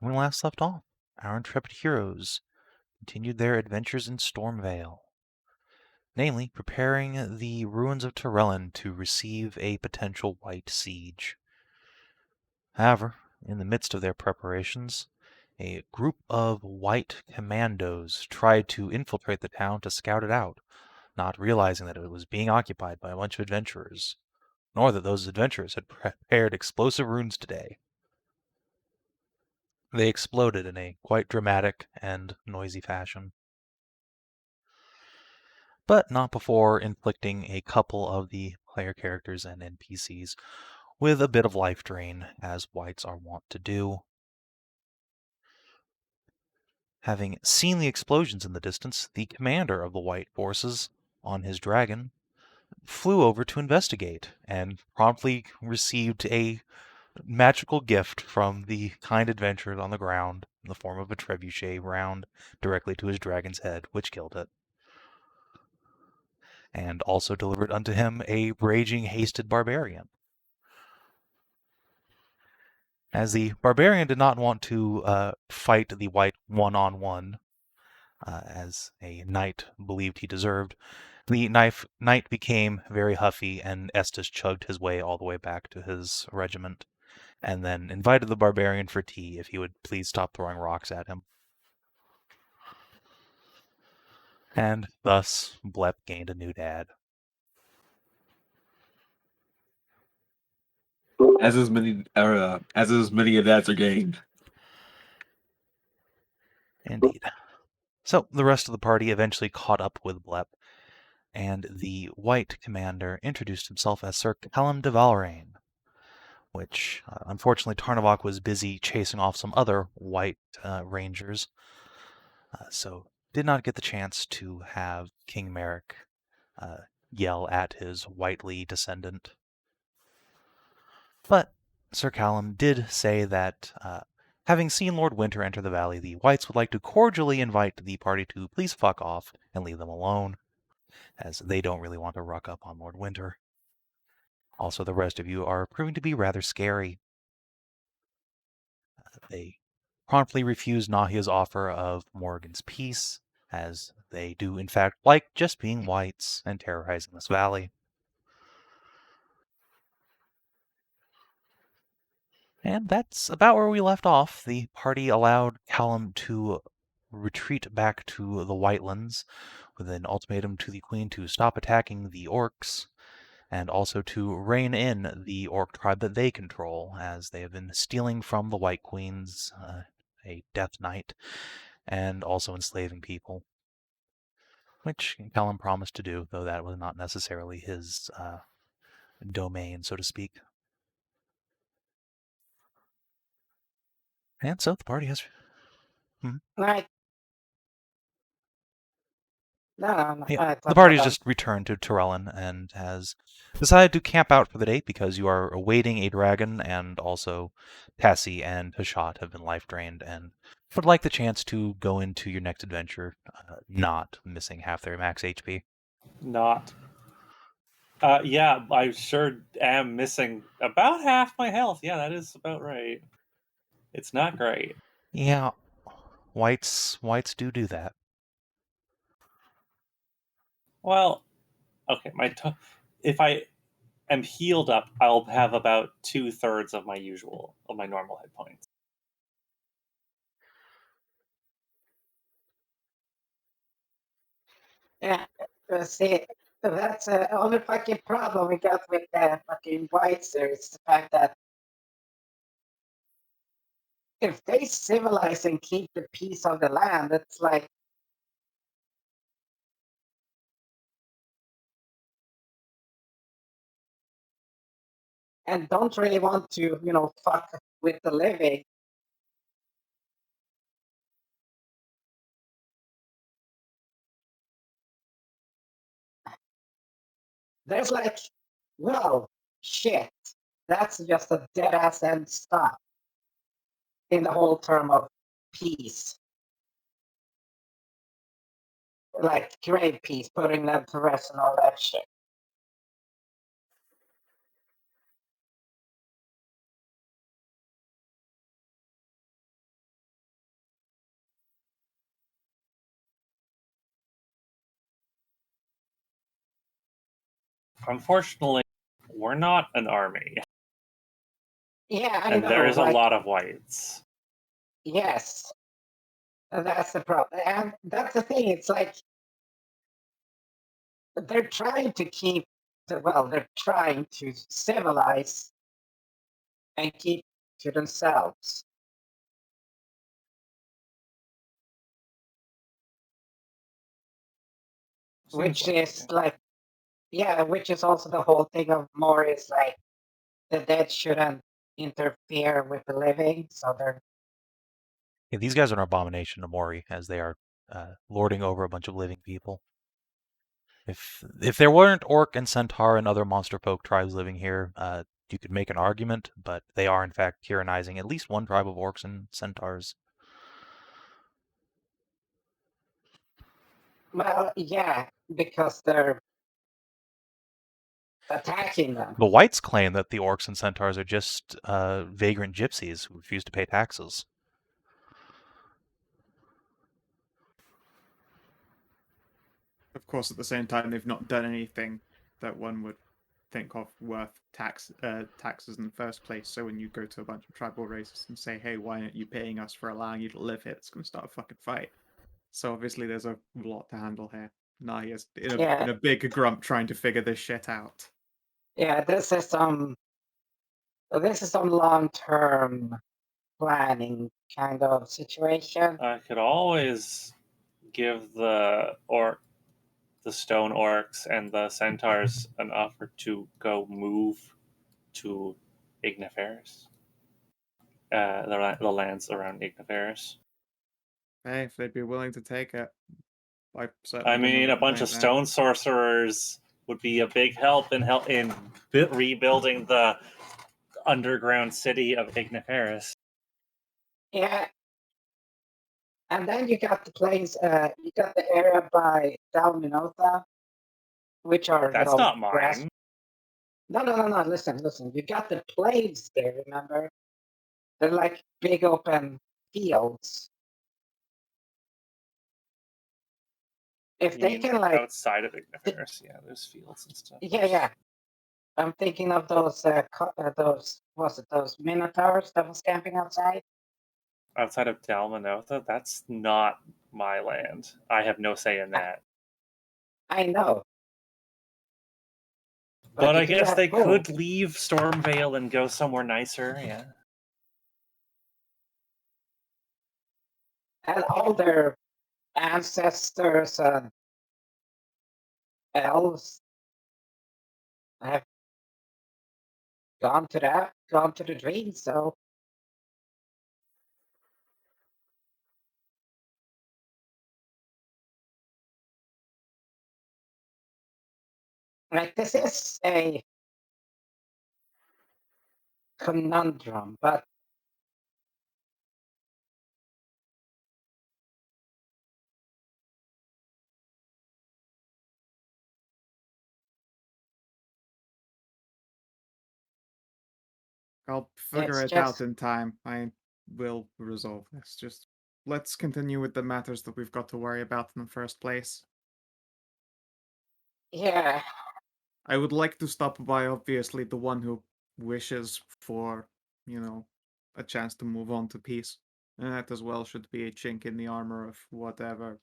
When we last left off, our intrepid heroes continued their adventures in Stormvale, namely preparing the ruins of Torellon to receive a potential white siege. However, in the midst of their preparations, a group of white commandos tried to infiltrate the town to scout it out, not realizing that it was being occupied by a bunch of adventurers, nor that those adventurers had prepared explosive runes today. They exploded in a quite dramatic and noisy fashion, but not before inflicting a couple of the player characters and NPCs with a bit of life drain, as whites are wont to do. Having seen the explosions in the distance, the commander of the white forces, on his dragon, flew over to investigate and promptly received a magical gift from the kind adventurer on the ground in the form of a trebuchet round directly to his dragon's head, which killed it. And also delivered unto him a raging hasted barbarian. As the barbarian did not want to fight the white one-on-one, as a knight believed he deserved, the knight became very huffy, and Estes chugged his way all the way back to his regiment, and then invited the barbarian for tea if he would please stop throwing rocks at him. And thus, Blep gained a new dad. As many dads are gained. Indeed. So the rest of the party eventually caught up with Blep, and the white commander introduced himself as Sir Callum de Valraine, which unfortunately Tarnavak was busy chasing off some other white rangers, so did not get the chance to have King Merrick yell at his whitely descendant. But Sir Callum did say that, having seen Lord Winter enter the valley, the whites would like to cordially invite the party to please fuck off and leave them alone, as they don't really want to ruck up on Lord Winter. Also, the rest of you are proving to be rather scary. They promptly refuse Nahia's offer of Morrigan's peace, as they do in fact like just being whites and terrorizing this valley. And that's about where we left off. The party allowed Callum to retreat back to the Whitelands with an ultimatum to the Queen to stop attacking the orcs, and also to rein in the orc tribe that they control, as they have been stealing from the White Queens, a Death Knight, and also enslaving people, which Callum promised to do, though that was not necessarily his domain, so to speak. And so the party has... Right. No, Yeah, the party's just returned to Torellon and has decided to camp out for the day because you are awaiting a dragon, and also Tassie and Hashat have been life drained and would like the chance to go into your next adventure not missing half their max HP. Not. Yeah, I sure am missing about half my health. Yeah, that is about right. It's not great. Yeah, whites do that. Well, okay, if I am healed up, I'll have about 2/3 of my normal hit points. Yeah, see, that's the only fucking problem we got with the fucking whites there is the fact that if they civilize and keep the peace of the land, it's like and don't really want to, fuck with the living. There's like, well, shit, that's just a dead ass end stop in the whole term of peace. Like great peace, putting them to rest and all that shit. Unfortunately, we're not an army, Yeah, I and know. there is a like, lot of whites. Yes, that's the problem, and that's the thing. It's like they're trying to keep. They're trying to civilize and keep to themselves. Which is like, yeah, which is also the whole thing of more is like the dead shouldn't interfere with the living, so they're Yeah, these guys are an abomination to Mori, as they are lording over a bunch of living people. If there weren't orc and centaur and other monster folk tribes living here, you could make an argument, but they are in fact tyrannizing at least one tribe of orcs and centaurs. well, yeah, because they're attacking them. The whites claim that the orcs and centaurs are just vagrant gypsies who refuse to pay taxes. Of course, at the same time, they've not done anything that one would think of worth taxes in the first place. So when you go to a bunch of tribal races and say, "Hey, why aren't you paying us for allowing you to live here?" It's going to start a fucking fight. So obviously, there's a lot to handle here. Nahia's in a big grump trying to figure this shit out. Yeah, this is some long-term planning kind of situation. I could always give the stone orcs and the centaurs an offer to go move to Igniferis, the lands around Igniferis. Hey, if they'd be willing to take it, I I mean, a bunch of stone sorcerers would be a big help in rebuilding the underground city of Igniferis. Yeah. And then you got the place, you got the area by Dalminotha, which are That's not mine. grass. No. Listen. You got the plains there. Remember, they're like big open fields. If they can, like, outside of Igniferis, yeah, there's fields and stuff. Yeah. I'm thinking of those those minotaurs that was camping outside? Outside of Dalmanotha, that's not my land. I have no say in that. I know. But I guess they could leave Stormvale and go somewhere nicer, yeah. And all their ancestors and elves have gone to the dream, so like this is a conundrum, but I'll figure it out in time. I will resolve this. Just let's continue with the matters that we've got to worry about in the first place. yeah. I would like to stop by, obviously, the one who wishes for, a chance to move on to peace. And that as well should be a chink in the armor of whatever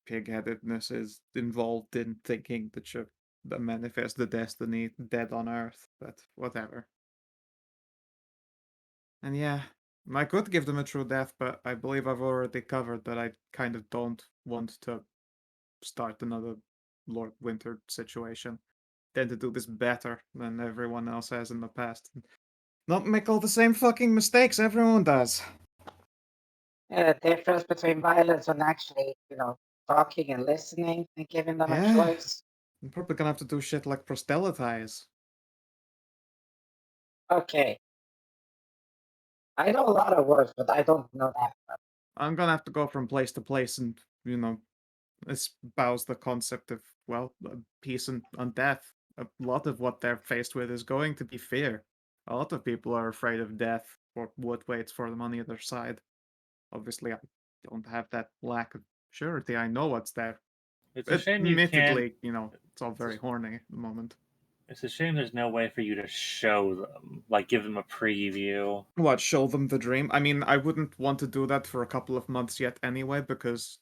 pig-headedness is involved in thinking that should manifest the destiny dead on Earth, but whatever. And yeah, I could give them a true death, but I believe I've already covered that I kind of don't want to start another Lord Winter situation. Tend to do this better than everyone else has in the past. Not make all the same fucking mistakes everyone does. The difference between violence and actually, talking and listening and giving them a choice. I'm probably gonna have to do shit like proselytize. Okay. I know a lot of words, but I don't know that much. I'm gonna have to go from place to place and, espouse the concept of, peace and death. A lot of what they're faced with is going to be fear. A lot of people are afraid of death or what waits for them on the other side. Obviously, I don't have that lack of surety. I know what's there. It's a shame you can't. Admittedly, it's all very horny at the moment. It's a shame there's no way for you to show them, like give them a preview. What, show them the dream? I mean, I wouldn't want to do that for a couple of months yet anyway, because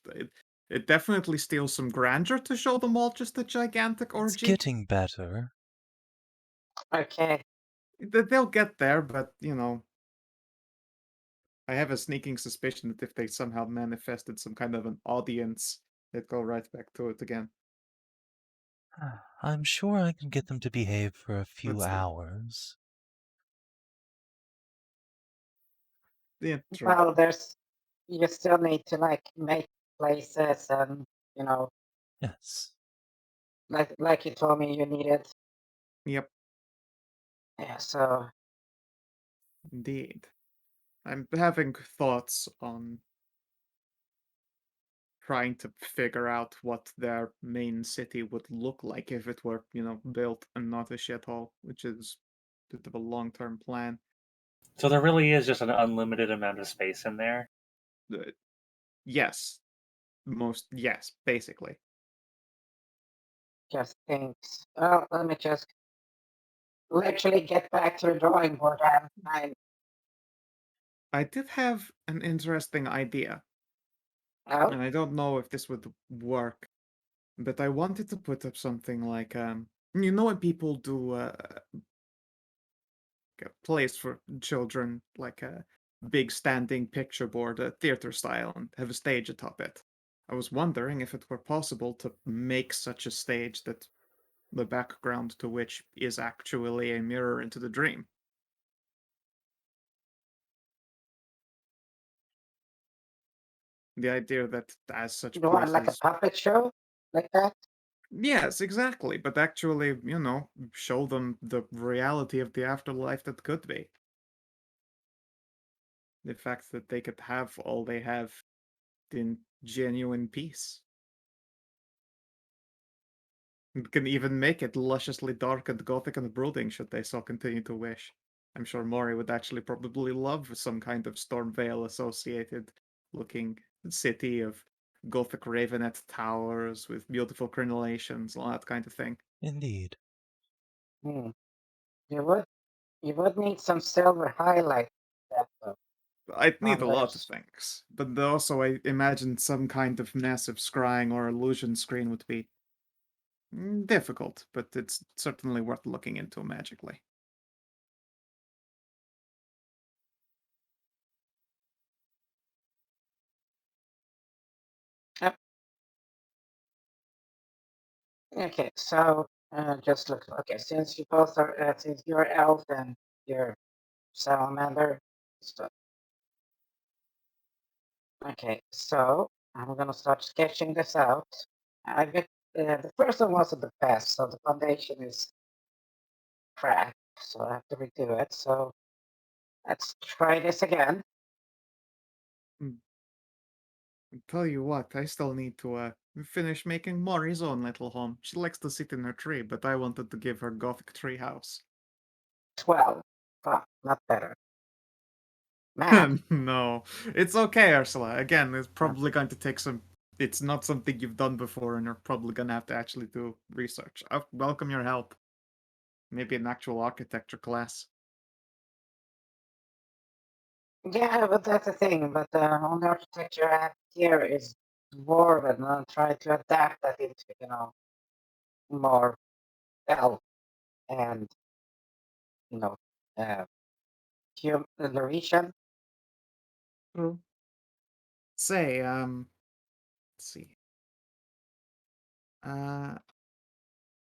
it definitely steals some grandeur to show them all just a gigantic It's orgy. getting better. Okay. They'll get there, but, I have a sneaking suspicion that if they somehow manifested some kind of an audience, they'd go right back to it again. I'm sure I can get them to behave for a few Let's see. hours. Yeah, true. Well, you still need to make places and Yes. like you told me you needed. Yep, Yeah, so indeed. I'm having thoughts on trying to figure out what their main city would look like if it were, built and not a shithole, which is a bit of a long-term plan. So there really is just an unlimited amount of space in there. Yes. Yes, basically. just thinks. Oh, let me just literally get back to the drawing board and I did have an interesting idea, oh, and I don't know if this would work, but I wanted to put up something like, when people do a place for children, like a big standing picture board, a theater style, and have a stage atop it. I was wondering if it were possible to make such a stage that the background to which is actually a mirror into the dream. The idea that as such you want like a places. puppet show like that? Yes, exactly, but actually, show them the reality of the afterlife that could be. The fact that they could have all they have in genuine peace. It can even make it lusciously dark and gothic and brooding should they so continue to wish. I'm sure Mori would actually probably love some kind of Stormvale associated looking city of gothic ravenet towers with beautiful crenellations, all that kind of thing. Indeed. Hmm. You would need some silver highlight. Though. I'd need a lot of Those. things, but also I imagine some kind of massive scrying or illusion screen would be difficult, but it's certainly worth looking into magically. Yep. Okay, so just look. Okay, since you both are, since you're elf and you're salamander, so okay, so I'm gonna start sketching this out. I get the first one wasn't the best, so the foundation is cracked, so I have to redo it. So let's try this again. Tell you what, I still need to finish making Mori's own little home. She likes to sit in her tree, but I wanted to give her gothic tree house. 12. Fuck, not better. Man, No, it's okay, Ursula. Again, it's probably going to take some. It's not something you've done before, and you're probably gonna have to actually do research. I welcome your help. Maybe an actual architecture class. yeah, but that's the thing. But all the architecture I have here is dwarven, and I'm trying to adapt that into, more elf and, you know, uh, Laurentian. True. Say, let's see.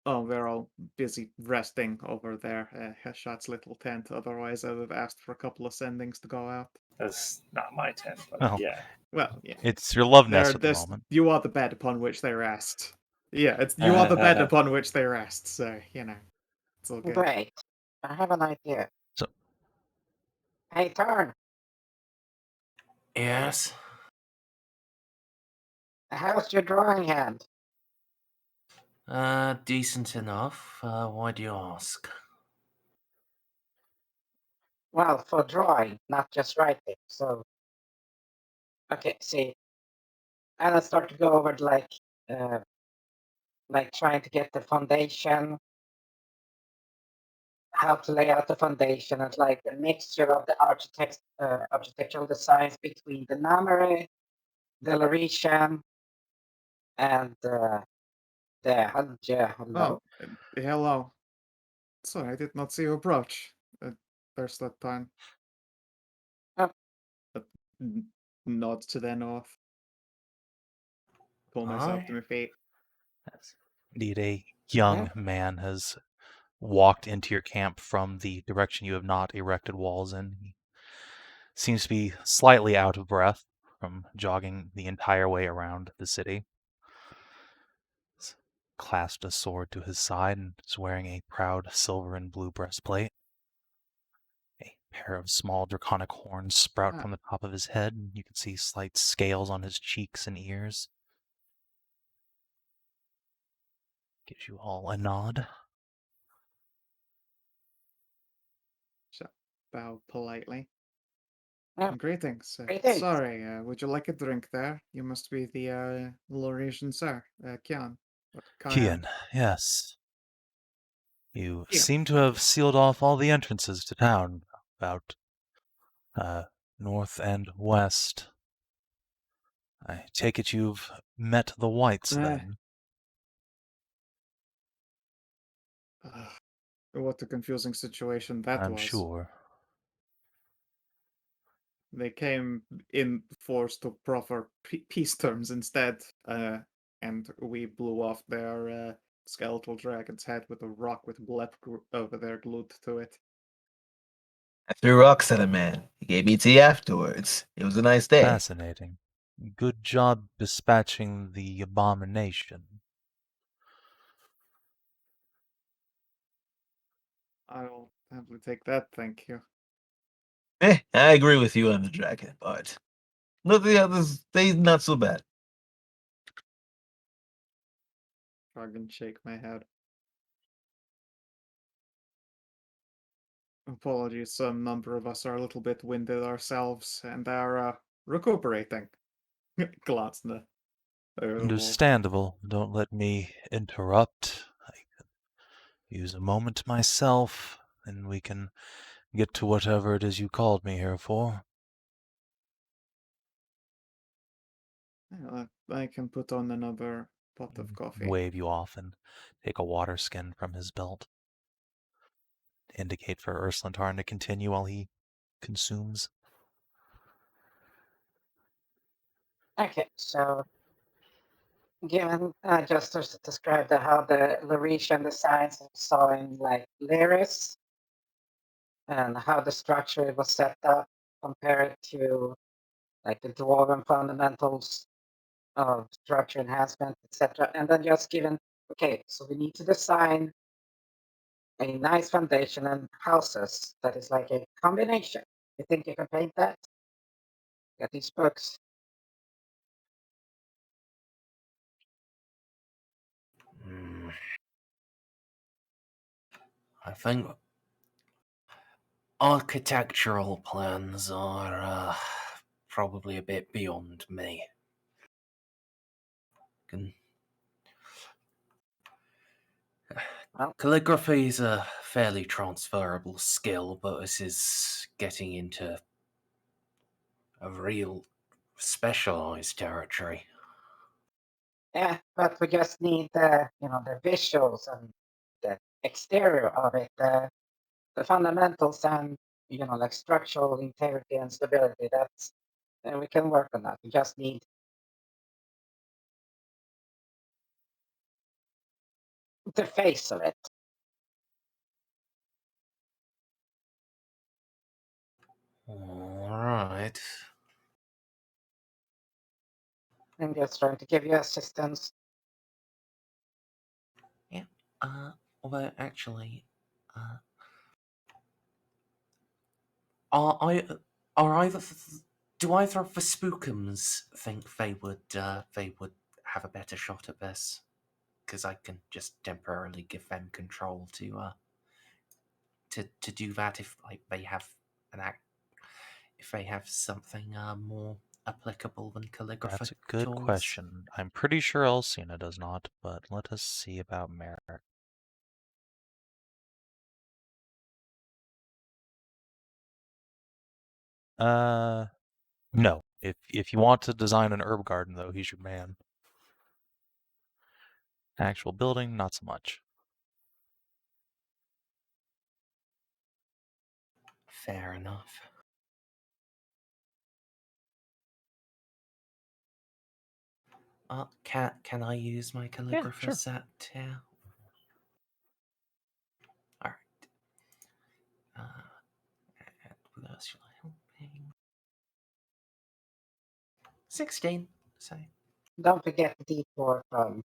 Oh, they're all busy resting over there. Hashat's little tent. Otherwise, I would have asked for a couple of sendings to go out. That's not my tent, but Oh. yeah. Well, yeah. It's your love nest at the moment. You are the bed upon which they rest. Yeah, you are the bed upon which they rest. So it's all good. Great. I have an idea. So- Hey, Tarn, Yes. how's your drawing hand? Decent enough. Why do you ask? Well, for drawing, not just writing. So, okay, see, and I start to go over like trying to get the foundation, how to lay out the foundation, and like a mixture of the architectural designs between the Namere, the Laurentian, and the hello. Oh, hello. Sorry, I did not see you approach. There's that time. Oh. Nod to the north. Pull myself to my feet. Yes. Indeed, a young man has walked into your camp from the direction you have not erected walls in. He seems to be slightly out of breath from jogging the entire way around the city. He's clasped a sword to his side and is wearing a proud silver and blue breastplate. A pair of small draconic horns sprout from the top of his head, and you can see slight scales on his cheeks and ears. Gives you all a nod. Bow politely. Yeah. Greetings. Greetings. Sorry, would you like a drink there? You must be the Laurentian sir, Kian. Kian, yes. You Kian. seem to have sealed off all the entrances to town, about north and west. I take it you've met the Whites, then? What a confusing situation that I'm was. sure. They came in force to proffer peace terms instead, and we blew off their skeletal dragon's head with a rock with Blep over there glued to it. I threw rocks at a man. He gave me tea afterwards. It was a nice day. Fascinating. Good job dispatching the abomination. I'll happily take that, thank you. I agree with you on the dragon, but look, the others, they not so bad. Shrug and shake my head. Apologies, some number of us are a little bit winded ourselves and are recuperating. Glance in the Understandable. Don't let me interrupt. I can use a moment myself, and we can get to whatever it is you called me here for. I can put on another pot of coffee. Wave you off and take a water skin from his belt. Indicate for Ursula and Tarn to continue while he consumes. Okay, so given just to describe how the Laurentian designs saw in like Lyris and how the structure was set up compared to like the dwarven fundamentals of structure enhancement, etc. And then just given, okay, so we need to design a nice foundation and houses that is like a combination. You think you can paint that? Get these books. I think architectural plans are probably a bit beyond me. Calligraphy is a fairly transferable skill, but this is getting into a real specialized territory. Yeah, but we just need the the visuals and the exterior of it, the fundamentals and like structural integrity and stability. And we can work on that. We just need the face of it. All right. I'm just trying to give you assistance. Yeah. Although actually, do either of the spookums think they would have a better shot at this? Because I can just temporarily give them control to do that if like they have if they have something more applicable than calligrapher That's a good tools? question. I'm pretty sure Elsina does not, but let us see about Merrick. No. If you want to design an herb garden, though, he's your man. Actual building, not so much. Fair enough. Can I use my calligrapher sure. set here? Alright. And with Ursula helping. 16. So. Don't forget the D4 from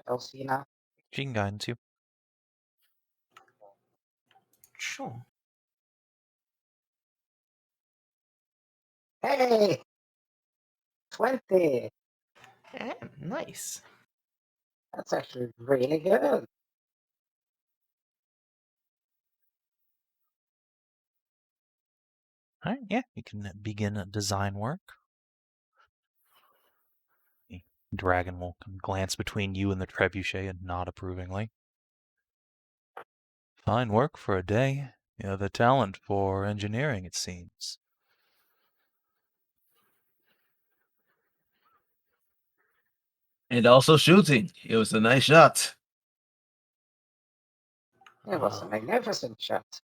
Elsina. She can guidance you. Sure. Hey! 20! Yeah, nice. That's actually really good. Alright, yeah, you can begin design work. The dragon will glance between you and the trebuchet and nod approvingly. Fine work for a day. You have a talent for engineering, it seems. And also shooting. It was a nice shot. It was a Well, magnificent shot.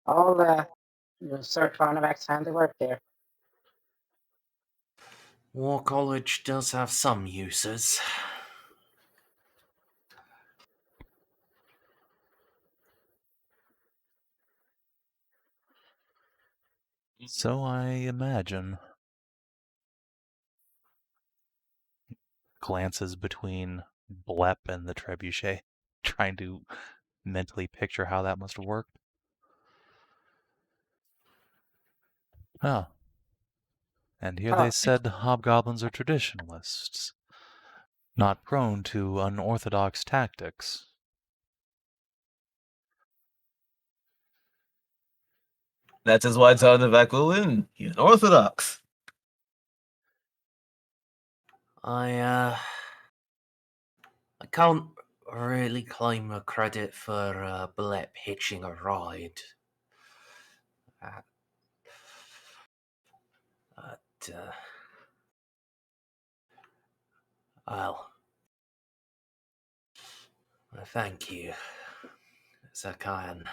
All Sir Tarnavak's handiwork there. War College does have some uses. So I imagine. Glances between Blep and the trebuchet, trying to mentally picture how that must have worked. Ah. And here they said hobgoblins are traditionalists, not prone to unorthodox tactics. That is why Tarnavak will win. He's unorthodox. I can't really claim the credit for Blep hitching a ride. Well, thank you, Sir Kyan.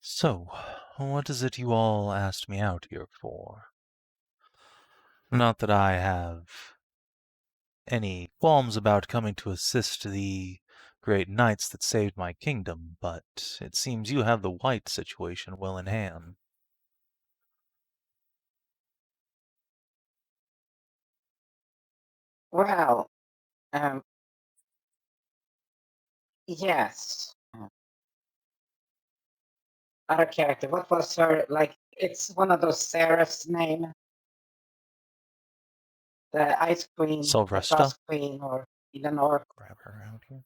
So, what is it you all asked me out here for? Not that I have any qualms about coming to assist the great knights that saved my kingdom, but it seems you have the white situation well in hand. Well, yes. Other character, what was her, like, it's one of those Seraph's name? The Ice Queen, the Silvresta? Frost Queen, or Eleanor. Grab her out here.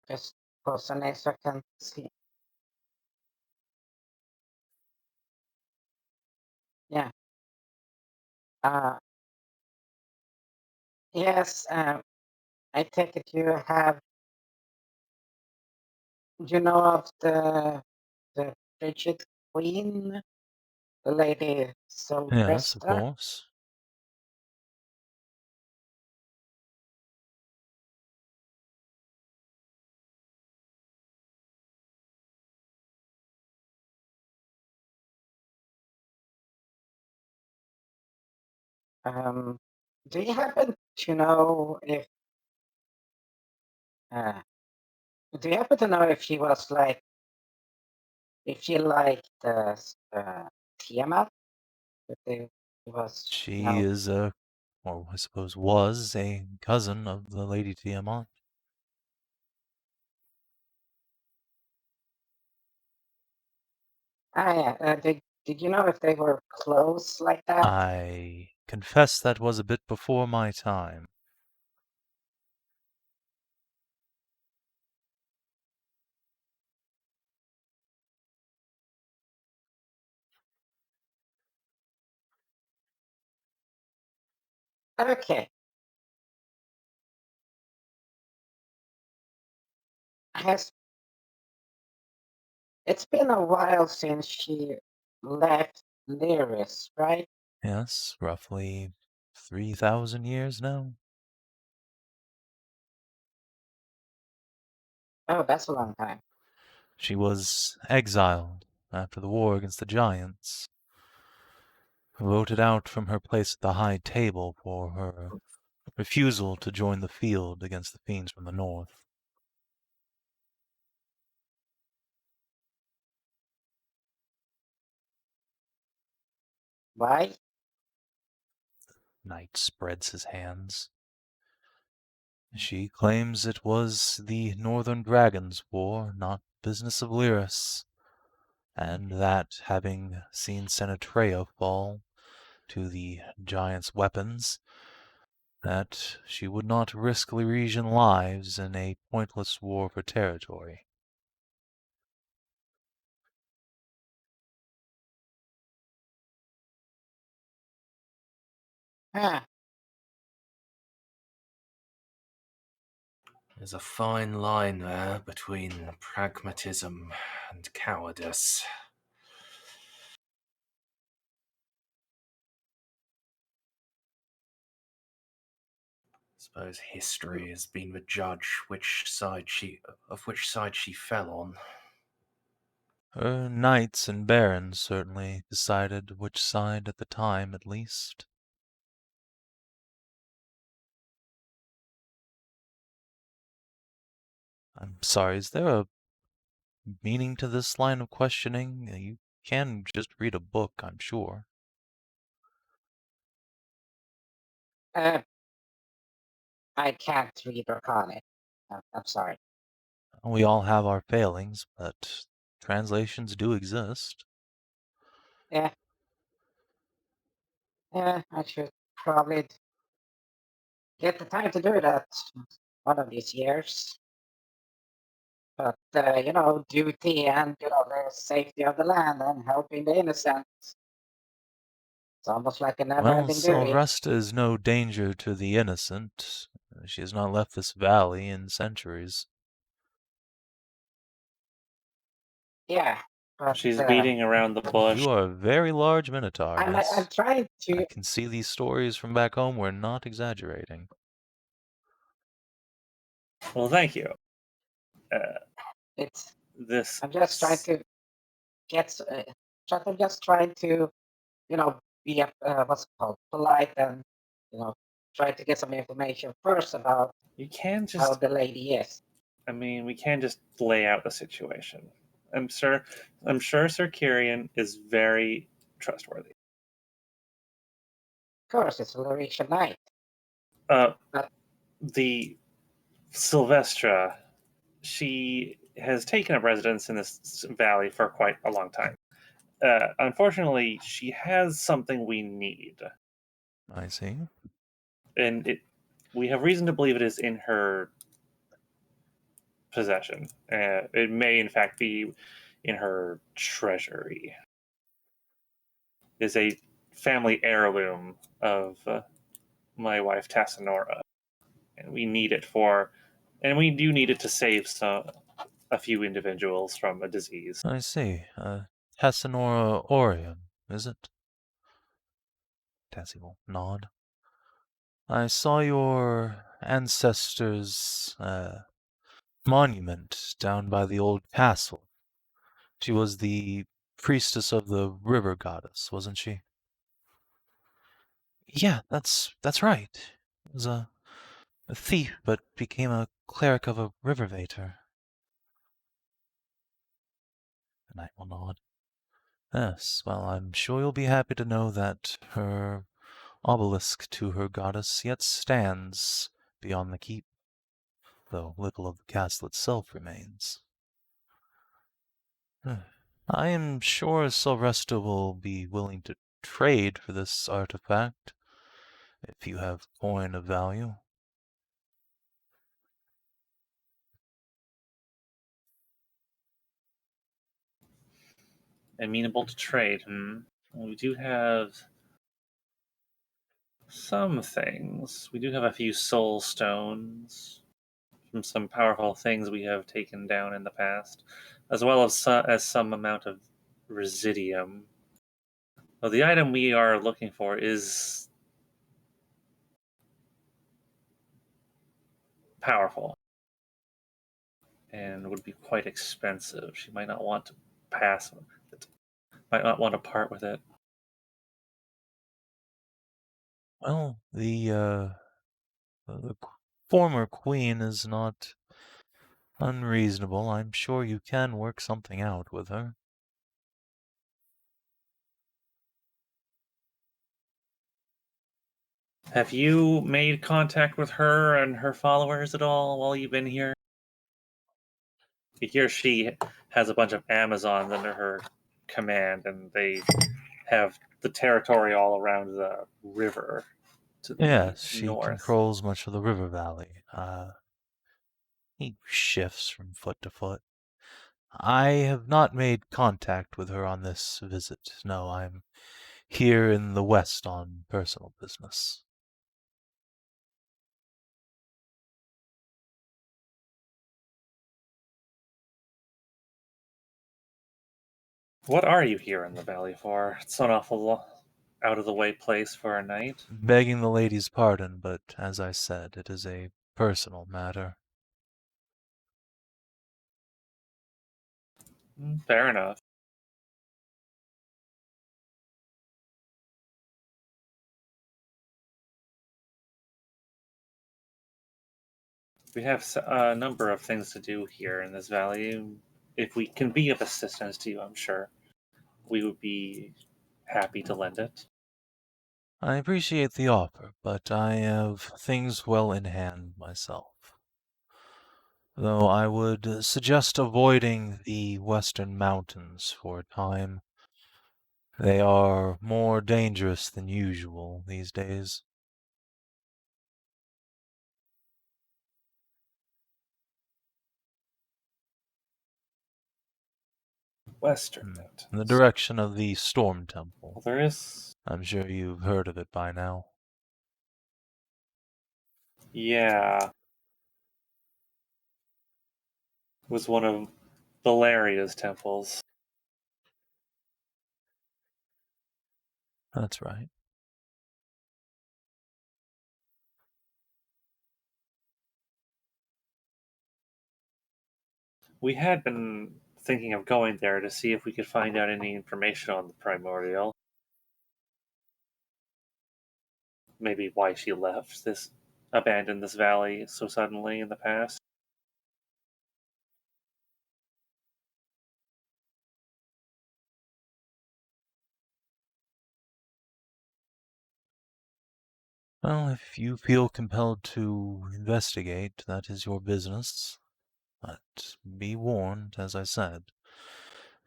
Just post her name so I can see. Yeah. Yes, I take it you have. Do you know of the Frigid Queen? The lady Yes, of Silvresta? course. Do you happen to know if do you happen to know if she was like if she liked Tiamat? If they was She is or I suppose was, a cousin of the Lady Tiamat. Did you know if they were close like that? I confess that was a bit before my time. Okay. It's been a while since she left Lyris, right? Yes, roughly 3,000 years now. Oh, that's a long time. She was exiled after the war against the giants. Voted out from her place at the High Table for her refusal to join the field against the fiends from the north. Why? Knight spreads his hands. She claims it was the Northern Dragon's war, not business of Lyris, and that, having seen Senatrea fall to the giants' weapons, that she would not risk Lyresian lives in a pointless war for territory. Huh. There's a fine line there between pragmatism and cowardice. I suppose history has been the judge of which side she fell on. Her knights and barons certainly decided which side at the time, at least. I'm sorry, is there a meaning to this line of questioning? You can just read a book, I'm sure. I can't read or call it. I'm sorry. We all have our failings, but translations do exist. Yeah. Yeah, I should probably get the time to do that one of these years. But, duty and, the safety of the land and helping the innocent. It's almost like a Well, never-ending duty. Sylvester is no danger to the innocent. She has not left this valley in centuries. Yeah, but She's beating around the bush. You are a very large minotaur, I'm yes. trying I to. can see these stories from back home. We're not exaggerating. Well, thank you. It's. This. I'm just trying to get. I'm just trying to, be what's it called, polite and, try to get some information first about You can how just. the lady is. I mean, we can't just lay out the situation. I'm sure Sir Kyrian is very trustworthy. Of course, it's a Larisha knight. The Sylvestra, she has taken up residence in this valley for quite a long time. Unfortunately, she has something we need. I see. And we have reason to believe it is in her possession. It may, in fact, be in her treasury. It is a family heirloom of my wife Tassinora, and we need it we do need it to save a few individuals from a disease. I see. Tassinora Orium, is it? Tassie will nod. I saw your ancestors' monument down by the old castle. She was the priestess of the river goddess, wasn't she? Yeah, that's right. Was a thief, but became a cleric of a river vator. The knight will nod. Yes, well, I'm sure you'll be happy to know that her obelisk to her goddess yet stands beyond the keep, though little of the castle itself remains. I am sure Sylvester will be willing to trade for this artifact, if you have coin of value. Amenable to trade. We do have Some things. We do have a few soul stones from some powerful things we have taken down in the past, as well as some amount of residium. Well, the item we are looking for is powerful and would be quite expensive. She might not want to pass it, might not want to part with it. Well, the former queen is not unreasonable. I'm sure you can work something out with her. Have you made contact with her and her followers at all while you've been here? Here she has a bunch of Amazons under her command, and they have the territory all around the river to the Yes, she north. controls much of the river valley. He shifts from foot to foot. I have not made contact with her on this visit. No, I'm here in the west on personal business. What are you here in the valley for? It's an awful out of the way place for a night. Begging the lady's pardon, but as I said, it is a personal matter. Fair enough. We have a number of things to do here in this valley. If we can be of assistance to you, I'm sure we would be happy to lend it. I appreciate the offer, but I have things well in hand myself. Though I would suggest avoiding the western mountains for a time. They are more dangerous than usual these days. Western In the mountains. direction of the Storm Temple. Well, there is. I'm sure you've heard of it by now. Yeah. It was one of Valeria's temples. That's right. We had been thinking of going there to see if we could find out any information on the Primordial. Maybe why she left abandoned this valley so suddenly in the past. Well, if you feel compelled to investigate, that is your business. But be warned, as I said,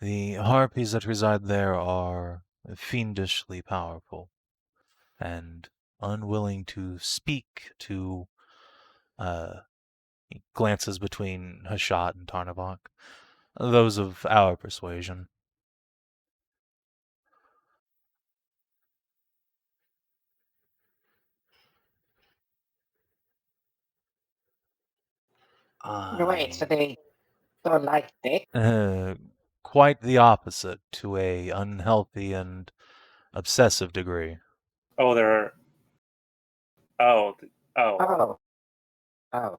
the harpies that reside there are fiendishly powerful and unwilling to speak to, he glances between Hashat and Tarnavak, those of our persuasion. Wait, so they don't like dick? Quite the opposite, to a unhealthy and obsessive degree. Oh, there are. Oh. Oh. Oh.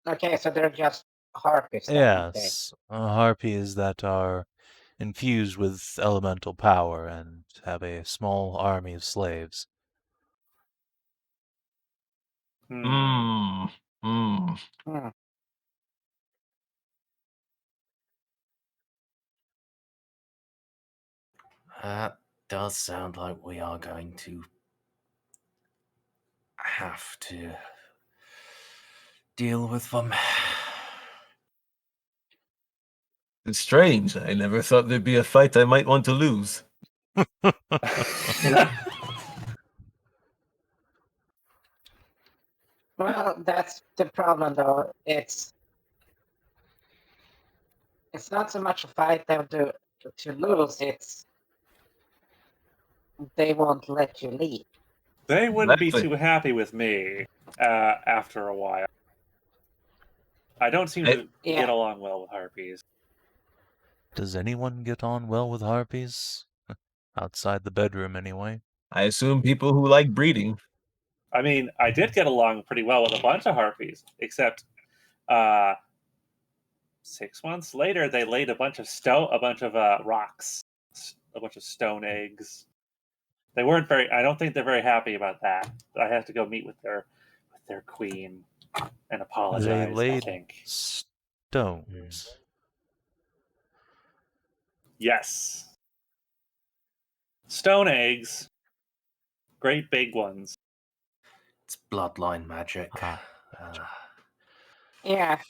Okay, so they're just harpies then. Okay. Yes, harpies that are infused with elemental power and have a small army of slaves. Hmm. Hmm. That does sound like we are going to have to deal with them. It's strange. I never thought there'd be a fight I might want to lose. Well, that's the problem, though. It's not so much a fight they have to lose. It's they won't let you leave. They wouldn't be Exactly. too happy with me after a while. I don't seem to Yeah. get along well with harpies. Does anyone get on well with harpies? Outside the bedroom, anyway. I assume people who like breeding. I mean, I did get along pretty well with a bunch of harpies, except 6 months later they laid a bunch of rocks, a bunch of stone eggs. They weren't very. I don't think they're very happy about that. I have to go meet with their queen and apologize. They I laid think. stones. Yes. Stone eggs. Great big ones. It's bloodline magic. Ah, gotcha. Yeah,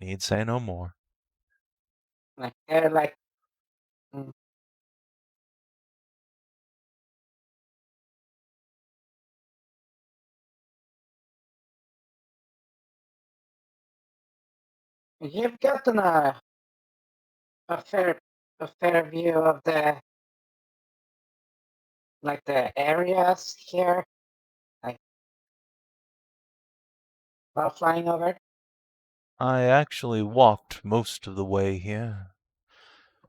Need say no more. like they're like. mm, You've gotten a fair view of the areas here, like while flying over. I actually walked most of the way here.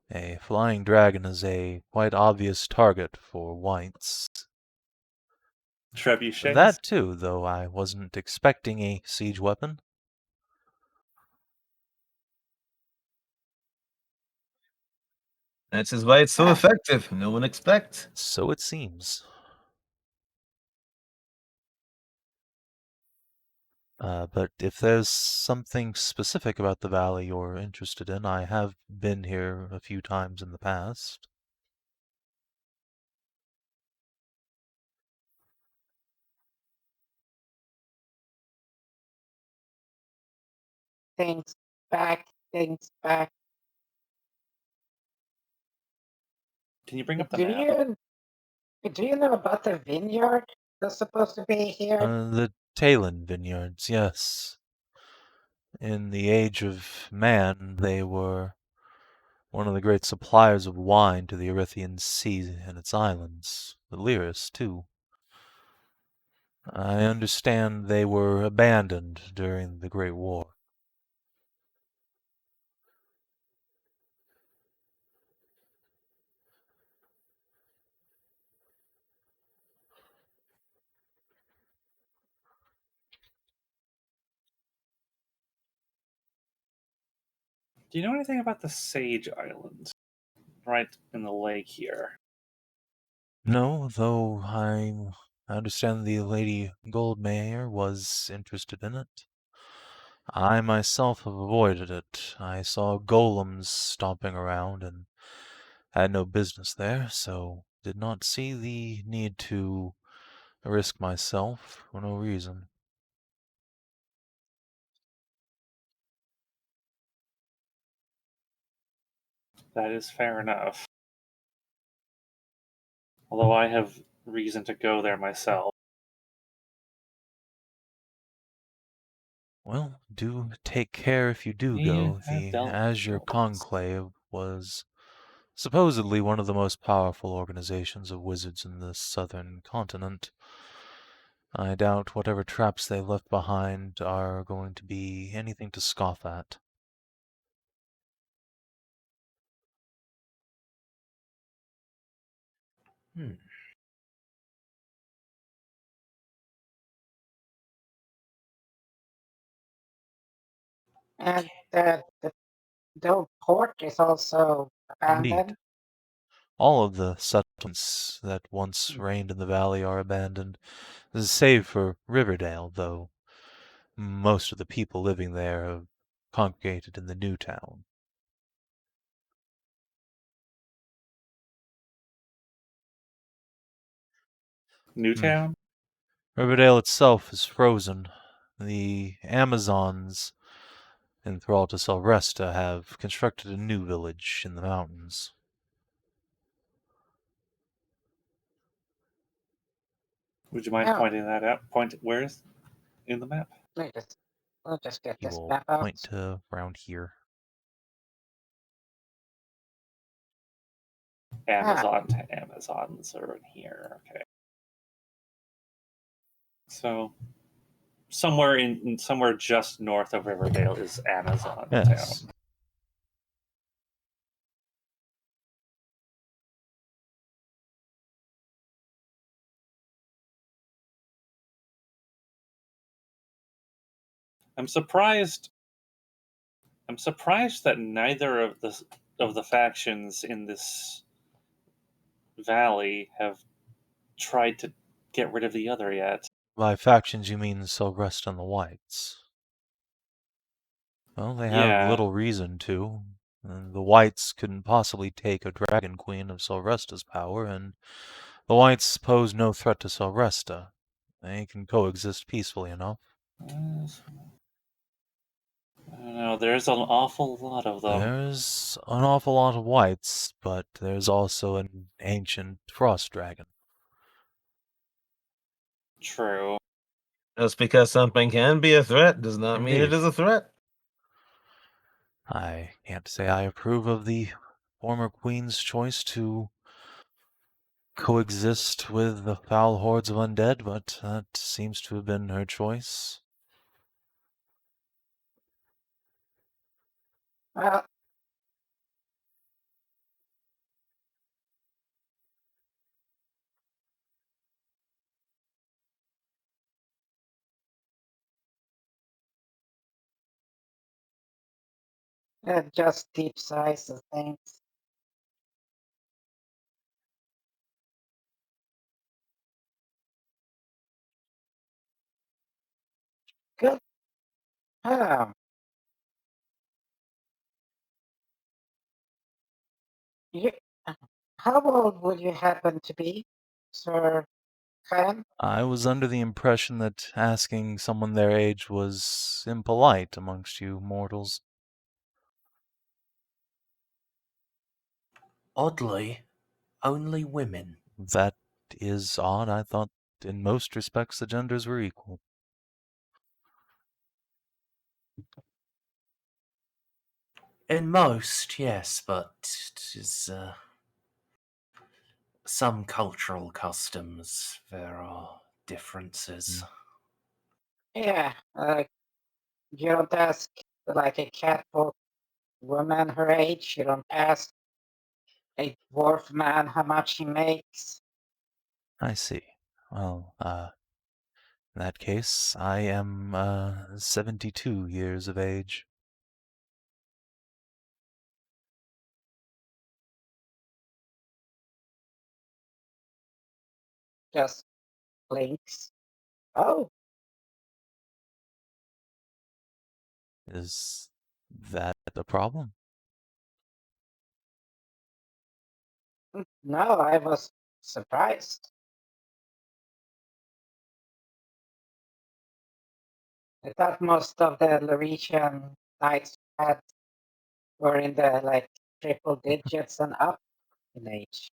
A flying dragon is a quite obvious target for whites. Trebuchets. That too, though I wasn't expecting a siege weapon. That's just why it's so Ah. effective. No one expects. So it seems. But if there's something specific about the valley you're interested in, I have been here a few times in the past. Things back. Can you bring up the Do map? you know about the vineyard that's supposed to be here? The Talon vineyards, yes. In the age of man, they were one of the great suppliers of wine to the Erythian Sea and its islands, the Lyris, too. I understand they were abandoned during the Great War. Do you know anything about the Sage Islands? Right in the lake here. No, though I understand the Lady Goldmayer was interested in it. I myself have avoided it. I saw golems stomping around and had no business there, so did not see the need to risk myself for no reason. That is fair enough. Although I have reason to go there myself. Well, do take care if you do go. The Azure Conclave was supposedly one of the most powerful organizations of wizards in the southern continent. I doubt whatever traps they left behind are going to be anything to scoff at. And the old port is also Indeed. abandoned. All of the settlements that once reigned in the valley are abandoned, save for Riverdale, though most of the people living there have congregated in the new town. Newtown? Riverdale itself is frozen. The Amazons, enthralled to Selvresta, have constructed a new village in the mountains. Would you mind Oh. pointing that out? Where is in the map? I'll just get He this will map out. point to around here. Amazon to Amazons are in here. Okay. So somewhere just north of Riverdale is Amazon Yes. Town. I'm surprised that neither of the factions in this valley have tried to get rid of the other yet. By factions, you mean Silvrest and the Whites. Well, they have Yeah. little reason to. The Whites couldn't possibly take a Dragon Queen of Silvresta's power, and the Whites pose no threat to Silvresta. They can coexist peacefully enough. I don't know, there's an awful lot of them. There's an awful lot of Whites, but there's also an ancient Frost Dragon. True. Just because something can be a threat does not mean it Indeed. is a threat. I can't say I approve of the former Queen's choice to coexist with the foul hordes of undead, but that seems to have been her choice. Well, just deep size of things. Good. Oh. You, how old would you happen to be, Sir Fan? I was under the impression that asking someone their age was impolite amongst you mortals. Oddly, only women. That is odd. I thought in most respects the genders were equal. In most, yes, but it is some cultural customs. There are differences. Yeah, you don't ask like a catfolk woman her age. You don't ask a dwarf man how much he makes. I see. Well, in that case, I am 72 years of age. Just blinks. Oh, Is that a problem? no, I was surprised. I thought most of the Laurentian knights were in the like triple digits and up in age.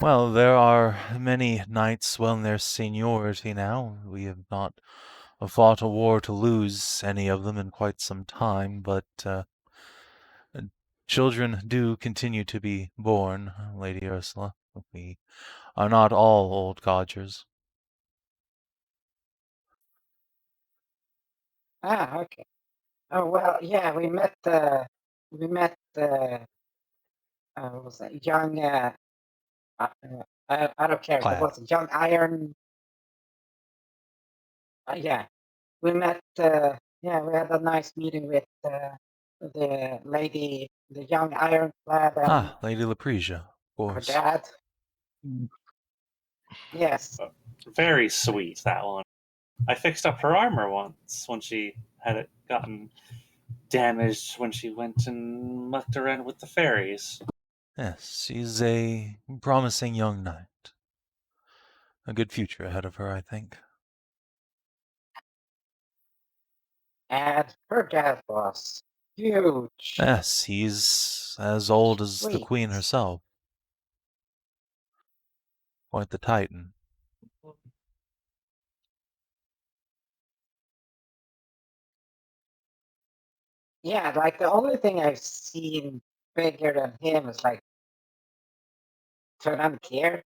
Well, there are many knights well in their seniority now. We have not fought a war to lose any of them in quite some time, but children do continue to be born, Lady Ursula. We are not all old codgers. Ah, okay. Oh well, yeah, we met the what was that young I don't care. There Plaid. was a young iron. Yeah, we met. Yeah, we had a nice meeting with the lady, the young ironclad, and Ah, Lady Lepresia, of her course. dad. Yes. Very sweet, that one. I fixed up her armor once when she had it gotten damaged when she went and mucked around with the fairies. Yes, she's a promising young knight. A good future ahead of her, I think. And her dad was huge. Yes, he's as old as the Sweet. Queen herself. Quite the Titan. Yeah, like the only thing I've seen bigger than him is like turn on gear?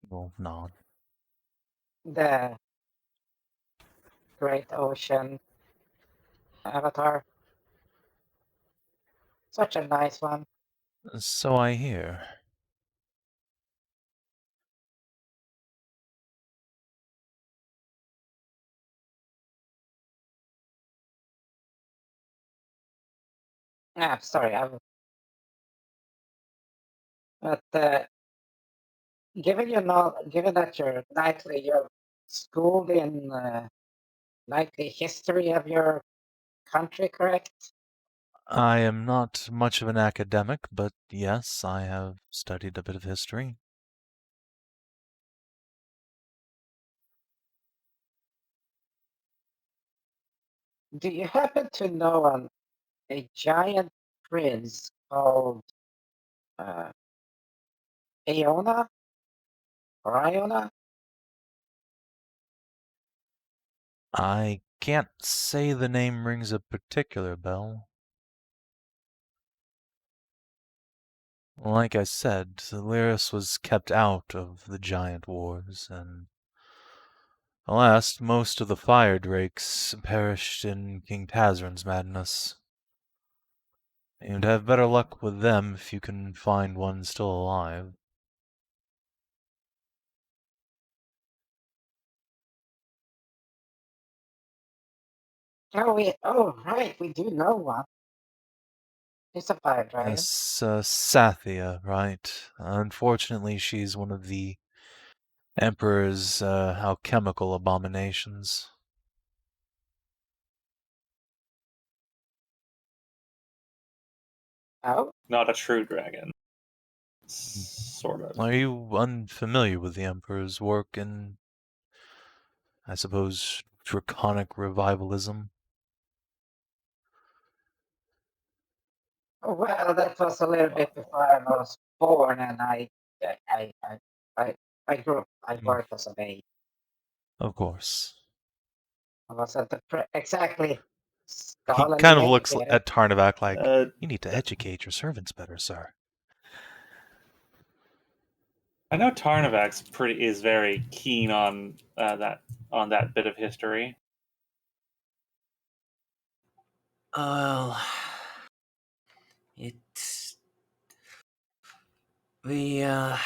Well, nod. The Great Ocean avatar. Such a nice one. So I hear. Ah, sorry, but given that you're schooled in knightly history of your country, correct? I am not much of an academic, but yes, I have studied a bit of history. Do you happen to know a giant prince called uh, Aeona or Iona? I can't say the name rings a particular bell. Like I said, Lyris was kept out of the giant wars, and alas, most of the fire drakes perished in King Tazrin's madness. You'd have better luck with them if you can find one still alive. Right, we do know one. It's a fire dragon. Yes, Sathia, right. Unfortunately, she's one of the Emperor's alchemical abominations. Oh, Not a true dragon. Sort of. Are you unfamiliar with the Emperor's work in, I suppose, draconic revivalism? well, that was a little bit before I was born, and I I worked as a maid. Of course. I wasn't exactly He scholarly kind of looks educated. at Tarnavak like, Uh, you need to educate your servants better, sir. I know Tarnavak's is very keen on that bit of history. Well, it's the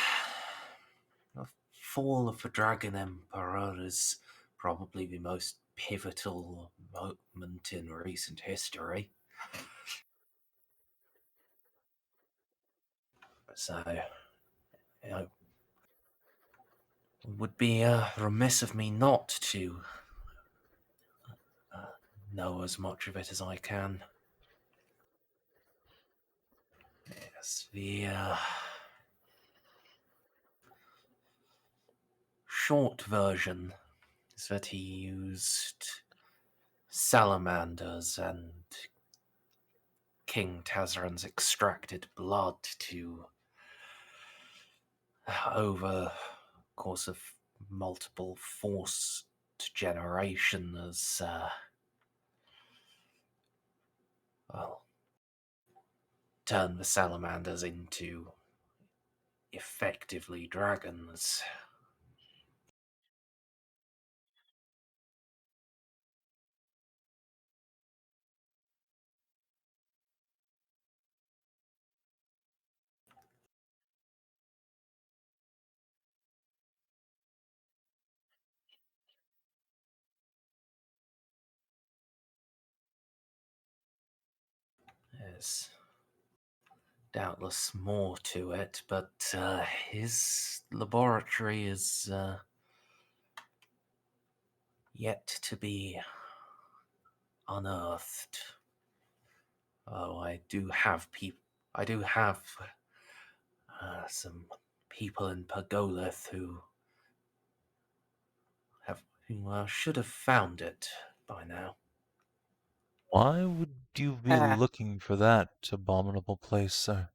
fall of the Dragon Emperor is probably the most pivotal moment in recent history. So, it would be remiss of me not to know as much of it as I can. Yes, the short version is that he used salamanders and King Tazrin's extracted blood to, over the course of multiple forced generations, turn the salamanders into effectively dragons. There's doubtless more to it, but his laboratory is yet to be unearthed. Oh, I do have some people in Pergolith who should have found it by now. Why would you be looking for that abominable place, sir?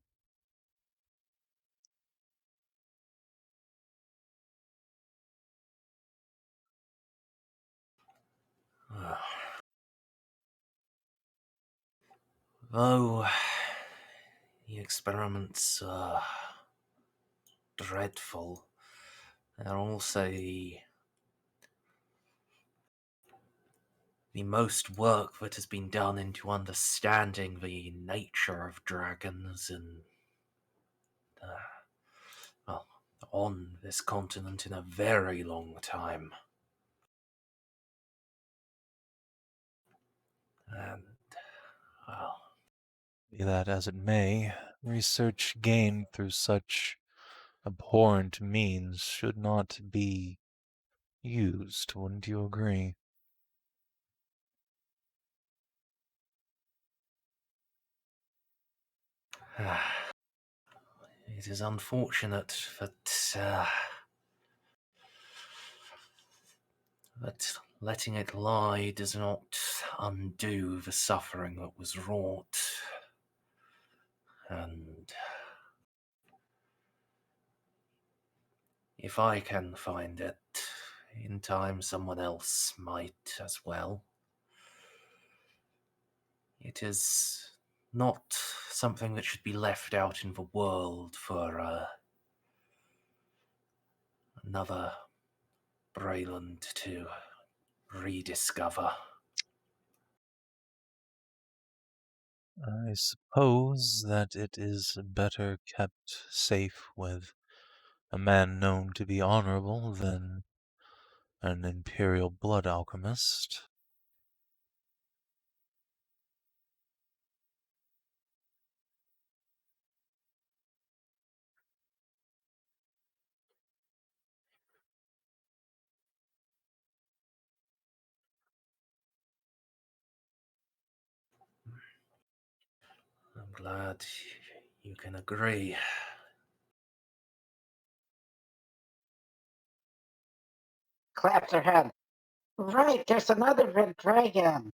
Though the experiments are dreadful, they're also the most work that has been done into understanding the nature of dragons and well, on this continent in a very long time. And, well, Be that as it may, research gained through such abhorrent means should not be used, wouldn't you agree? it is unfortunate that letting it lie does not undo the suffering that was wrought. And if I can find it, in time someone else might as well. It is not something that should be left out in the world for another Brayland to rediscover. I suppose that it is better kept safe with a man known to be honorable than an imperial blood alchemist. I'm glad you can agree. Claps her hand. Right, there's another red dragon.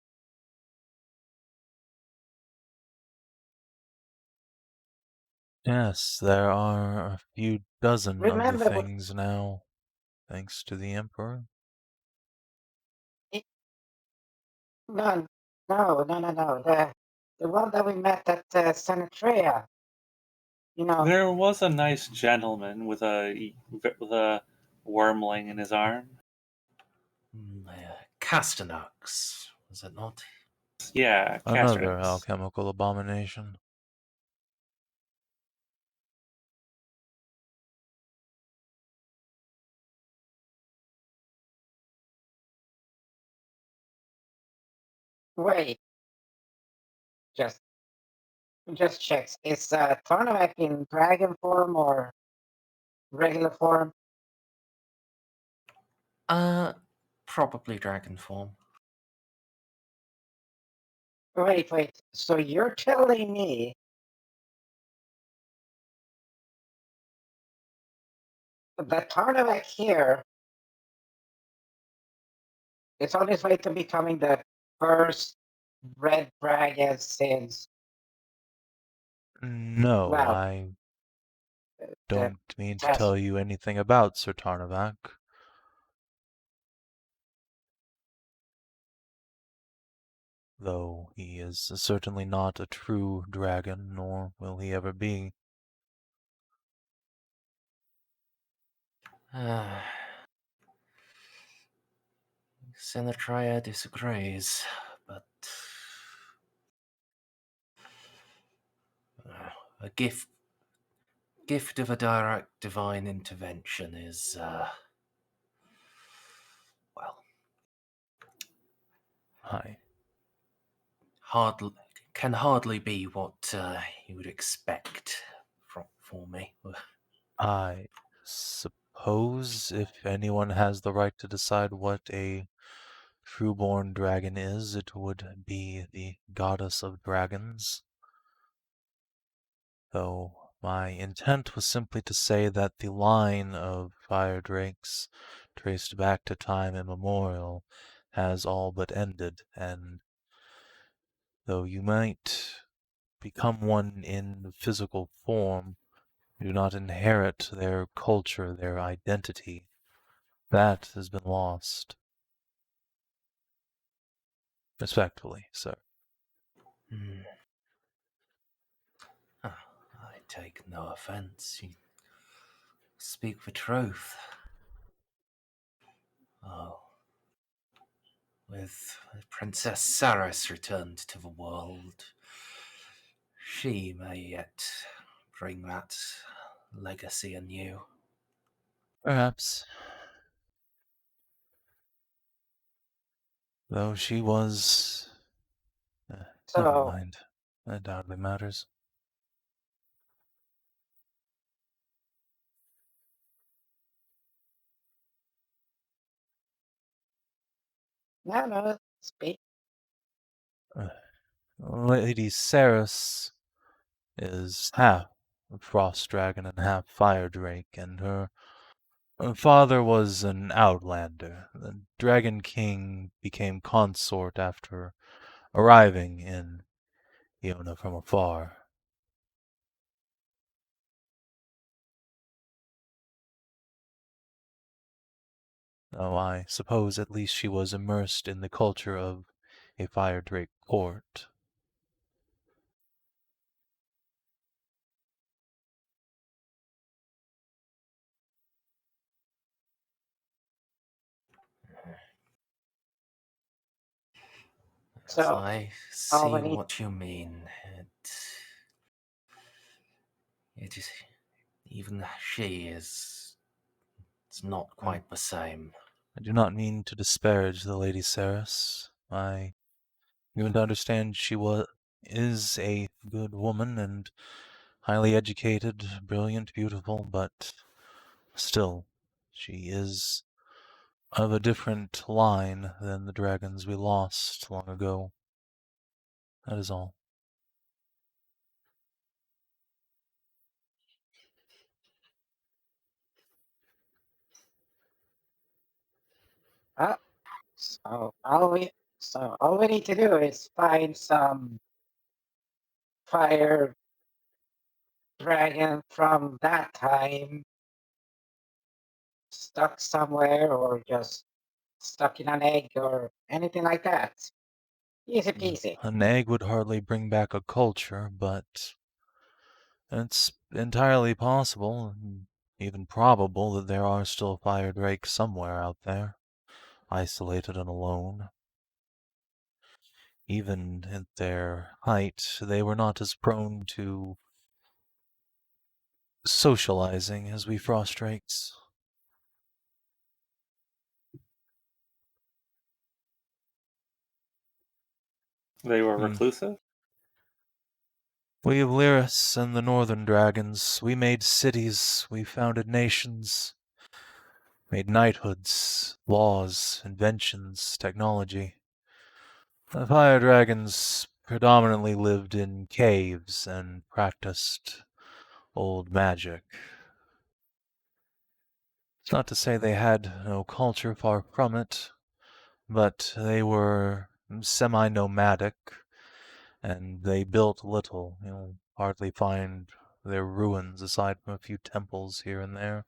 Yes, there are a few dozen of the Remember, things now, thanks to the Emperor. no, the one that we met at Sanitrea. You know, There was a nice gentleman with a wormling in his arm. Castanux, was it not? Yeah, Another Casternix. alchemical abomination. wait, just checks. Is Tarnavak in dragon form or regular form? Probably dragon form. Wait. So you're telling me that Tarnavak here is on his way to becoming the first red dragon since, No, well, I the don't mean to test. tell you anything about Sir Tarnavak. Though he is certainly not a true dragon, nor will he ever be. Sinatria disagrees, but a gift of a direct divine intervention is, well, I can hardly be what you would expect for me. I suppose if anyone has the right to decide what a trueborn dragon is, it would be the goddess of dragons. Though my intent was simply to say that the line of fire drakes, traced back to time immemorial, has all but ended, and though you might become one in physical form, you do not inherit their culture, their identity. That has been lost. Respectfully, sir. Hmm. Ah, I take no offense. You speak the truth. Oh, with Princess Saris returned to the world, she may yet bring that legacy anew. Perhaps. Though she was... never So, mind. That hardly matters. no, speak. Lady Saris is half a frost dragon and half fire drake, and her father was an outlander. The Dragon King became consort after arriving in Iona from afar. Oh, I suppose at least she was immersed in the culture of a fire drake court. So, I all we see need. what you mean. It is even she is. It's not quite the same. I do not mean to disparage the Lady Saris. I even to understand she is a good woman and highly educated, brilliant, beautiful, but still, she is of a different line than the dragons we lost long ago. That is all. So all we need to do is find some fire dragon from that time stuck somewhere or just stuck in an egg or anything like that. Easy peasy. An egg would hardly bring back a culture, but it's entirely possible, and even probable, that there are still fire drakes somewhere out there, isolated and alone. Even at their height, they were not as prone to socializing as we frost drakes. They were reclusive? We of Lyris and the northern dragons, we made cities, we founded nations, made knighthoods, laws, inventions, technology. The fire dragons predominantly lived in caves and practiced old magic. It's not to say they had no culture, far from it, but they were semi-nomadic, and they built little. You'll hardly find their ruins aside from a few temples here and there,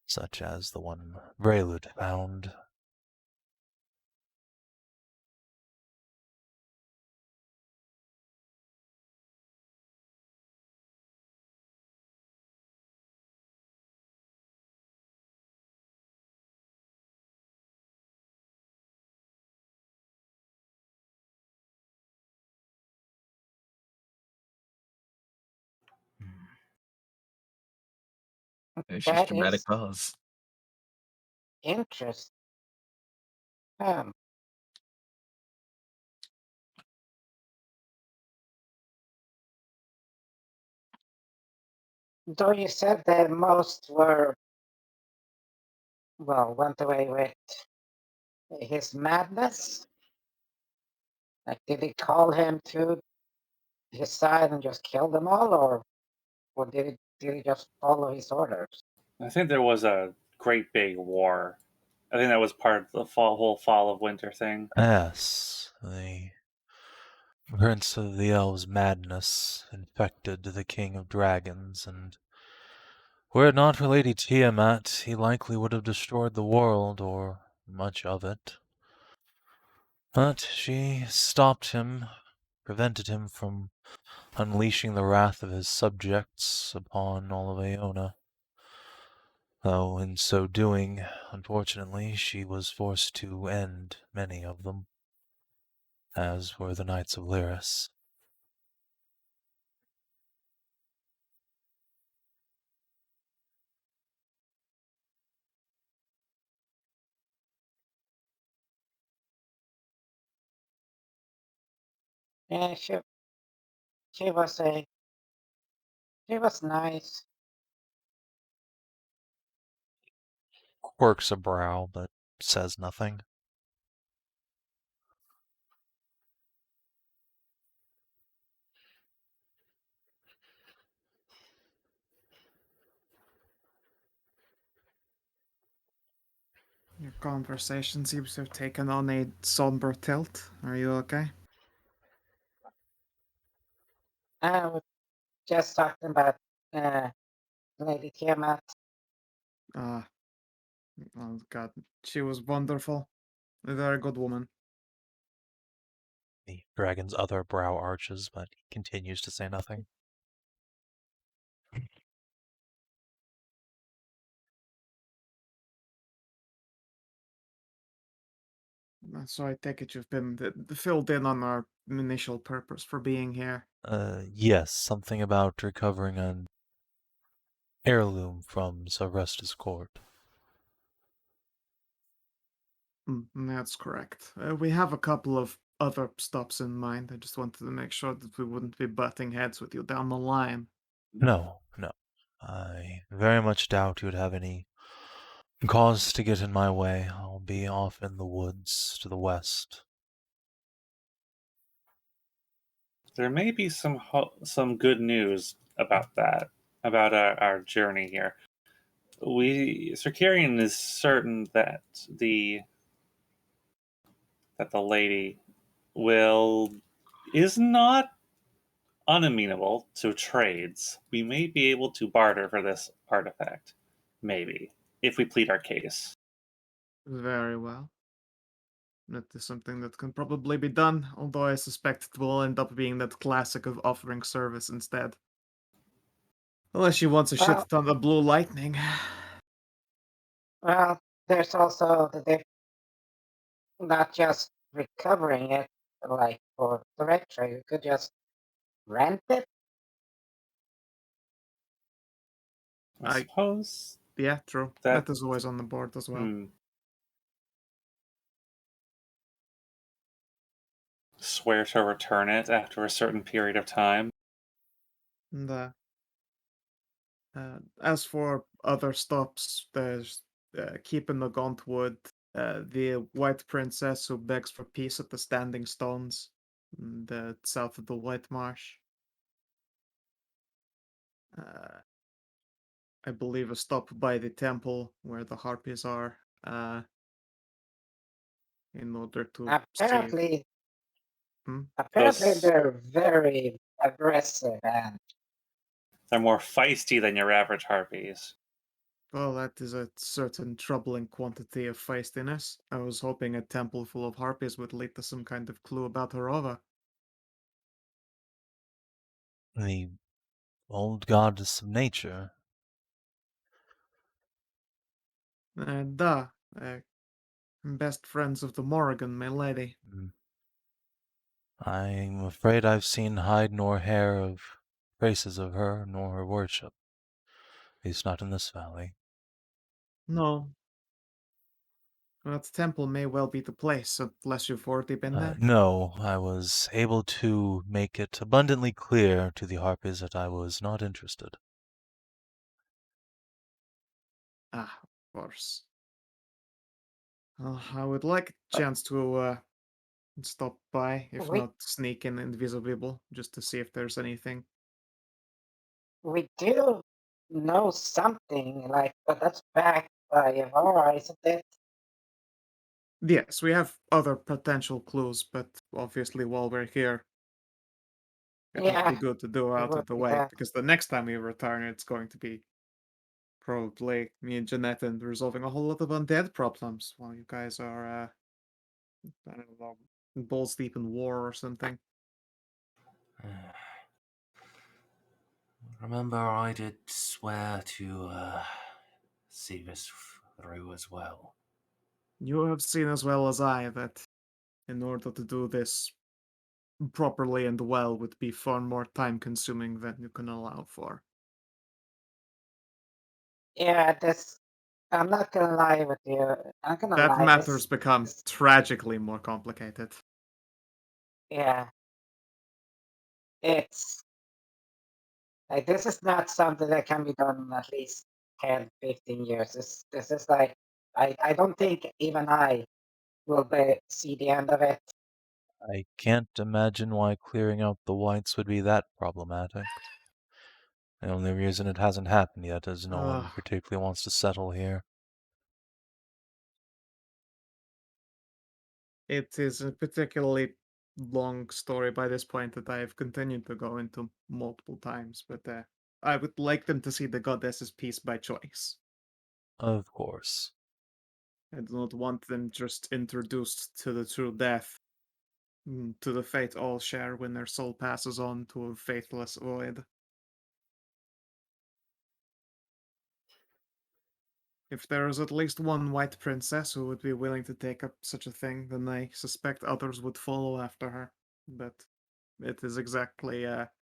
such as the one Vrelud found. It's just That dramatic is pause. interesting. Though you said that most went away with his madness. Like, did he call him to his side and just kill them all, or did he just follow his orders? I think there was a great big war. I think that was part of the whole fall of winter thing. Yes, the Prince of the Elves' madness infected the King of Dragons, and were it not for Lady Tiamat, he likely would have destroyed the world, or much of it. But she stopped him, prevented him from unleashing the wrath of his subjects upon all of Aeona. Though in so doing, unfortunately, she was forced to end many of them, as were the Knights of Lyris. Yeah, she was nice. Quirks a brow, but says nothing. Your conversation seems to have taken on a somber tilt. Are you okay? We just talking about Lady Tiamat. Ah, oh God, she was wonderful. A very good woman. The dragon's other brow arches, but he continues to say nothing. So I take it you've been filled in on our initial purpose for being here. Yes, something about recovering an heirloom from Silvestra's court. That's correct. We have a couple of other stops in mind. I just wanted to make sure that we wouldn't be butting heads with you down the line. No, no. I very much doubt you would have any cause to get in my way. I'll be off in the woods to the west. There may be some good news about that, about our journey here. Circarian is certain that the lady is not unamenable to trades. We may be able to barter for this artifact, maybe, if we plead our case. Very well. That is something that can probably be done, although I suspect it will end up being that classic of offering service instead. Unless she wants a shit Well, ton of blue lightning. well, there's also not just recovering it, like for direct trade. You could just rent it. I suppose Yeah, true. That is always on the board as well. Swear to return it after a certain period of time. And as for other stops, there's Keep in the Gauntwood, the White Princess who begs for peace at the Standing Stones, south of the White Marsh. I believe a stop by the temple where the harpies are, in order to Apparently, Those- they're very aggressive and They're more feisty than your average harpies. Well, that is a certain troubling quantity of feistiness. I was hoping a temple full of harpies would lead to some kind of clue about Harova. The old goddess of nature. Best friends of the Morrigan, my lady. I'm afraid I've seen hide nor hair of traces of her nor her worship. At least not in this valley. No. That temple may well be the place, unless you've already been there. No, I was able to make it abundantly clear to the harpies that I was not interested. Ah, of course. Well, I would like a chance to stop by, if we not sneak in invisible, just to see if there's anything. we do know something but that's backed by Aurora, isn't it? Yes, we have other potential clues, but obviously while we're here, it would be good to do out of the way, because the next time we return, it's going to be Probably me and Jeanette and resolving a whole lot of undead problems while you guys are, I don't know, balls deep in war or something. Remember, I did swear to see this through as well. You have seen as well as I that in order to do this properly and well would be far more time consuming than you can allow for. Yeah, this. I'm not gonna lie with you. I'm not gonna That lie. matters This, become this, tragically more complicated. yeah, it's like this is not something that can be done in at least 10, 15 years. This is like I don't think even I will see the end of it. I can't imagine why clearing out the whites would be that problematic. The only reason it hasn't happened yet is no one Ugh. particularly wants to settle here. It is a particularly long story by this point that I have continued to go into multiple times, but I would like them to see the goddess's peace by choice. Of course. I do not want them just introduced to the true death, to the fate all share when their soul passes on to a faithless void. If there is at least one white princess who would be willing to take up such a thing, then I suspect others would follow after her. But it is exactly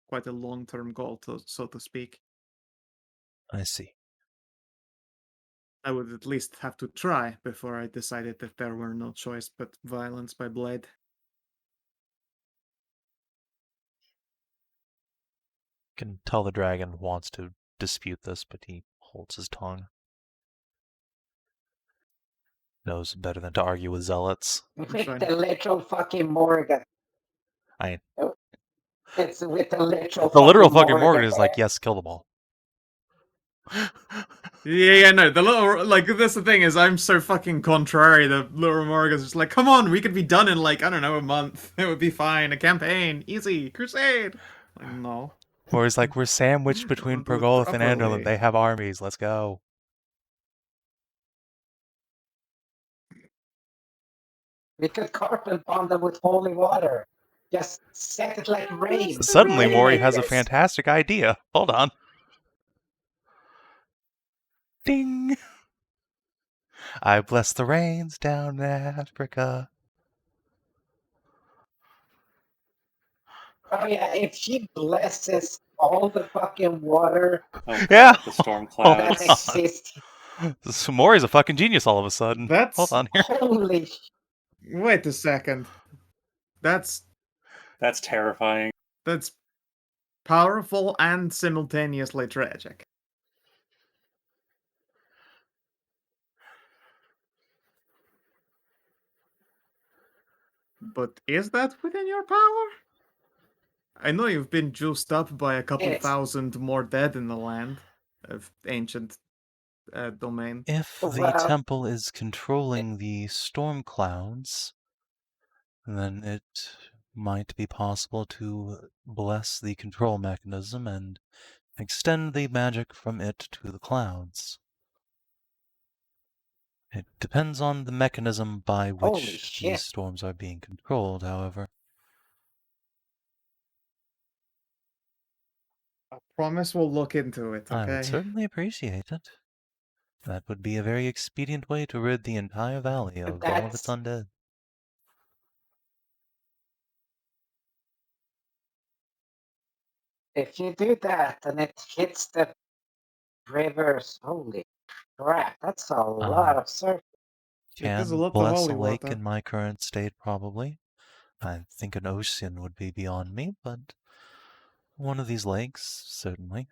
quite a long-term goal, so to speak. I see. I would at least have to try before I decided that there were no choice but violence by blade. Can tell the dragon wants to dispute this, but he holds his tongue. Knows better than to argue with zealots. With Fine. the literal fucking Morgan. I It's with the literal the literal fucking Morgan. Morgan is like, yes, kill them all. Yeah, no, the little, like, that's the thing is, I'm so fucking contrary, the little Morgan's just like, come on, we could be done in, like, I don't know, a month. It would be fine, a campaign, easy, crusade. Like, no. Or he's like, we're sandwiched We'll between do it Pergolith and Anderlin. properly. They have armies. Let's go. We could carpet bomb them with holy water. Just set it like rain. Suddenly, Maury has a Yes. fantastic idea. Hold on. Ding! I bless the rains down in Africa. Oh yeah, if she blesses all the fucking water Oh, God, Yeah. the storm Hold that clouds. on. exists, So Maury's a fucking genius all of a sudden. That's... Hold on here. holy Wait a second. That's terrifying. powerful and simultaneously tragic. But is that within your power? I know you've been juiced up by a couple It's- thousand more dead in the land of ancient domain. If the Well- temple is controlling the storm clouds, then it might be possible to bless the control mechanism and extend the magic from it to the clouds. It depends on the mechanism by Holy which shit. these storms are being controlled, however. I promise we'll look into it, I would okay? certainly appreciate it. That would be a very expedient way to rid the entire valley of all of its undead. If you do that and it hits the rivers, holy crap, that's a lot of surf. It is a Can lot of bless a holy lake water. in my current state, probably. I think an ocean would be beyond me, but one of these lakes, certainly.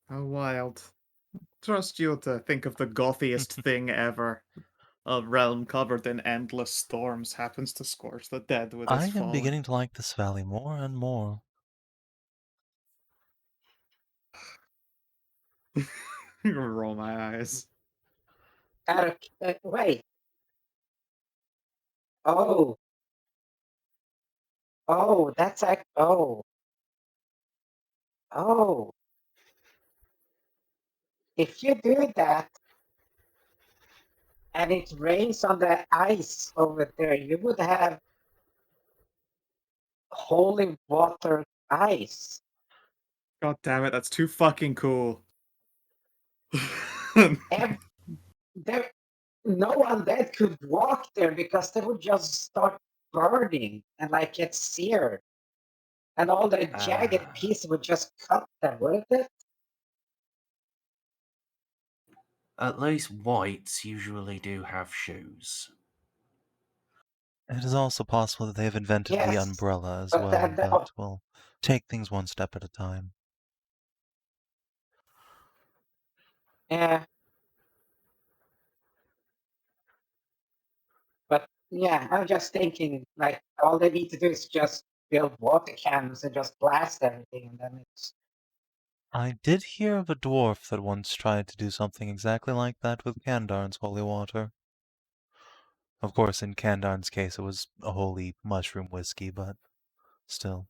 How wild. Trust you to think of the gothiest thing ever. A realm covered in endless storms happens to scorch the dead with I its am fall. beginning to like this valley more and more. Roll my eyes. Wait. Oh. Oh, that's like, oh. Oh. If you do that, and it rains on the ice over there, you would have holy water ice. God damn it, that's too fucking cool. And there, no undead could walk there because they would just start burning and like get seared. And all the jagged pieces would just cut them, wouldn't it? At least whites usually do have shoes. It is also possible that they have invented the Yes, umbrella as but well, then but we'll take things one step at a time. yeah. But yeah, I'm just thinking like all they need to do is just build water cannons and just blast everything, and then it's I did hear of a dwarf that once tried to do something exactly like that with Kandarn's holy water. Of course, in Kandarn's case, it was a holy mushroom whiskey, but still.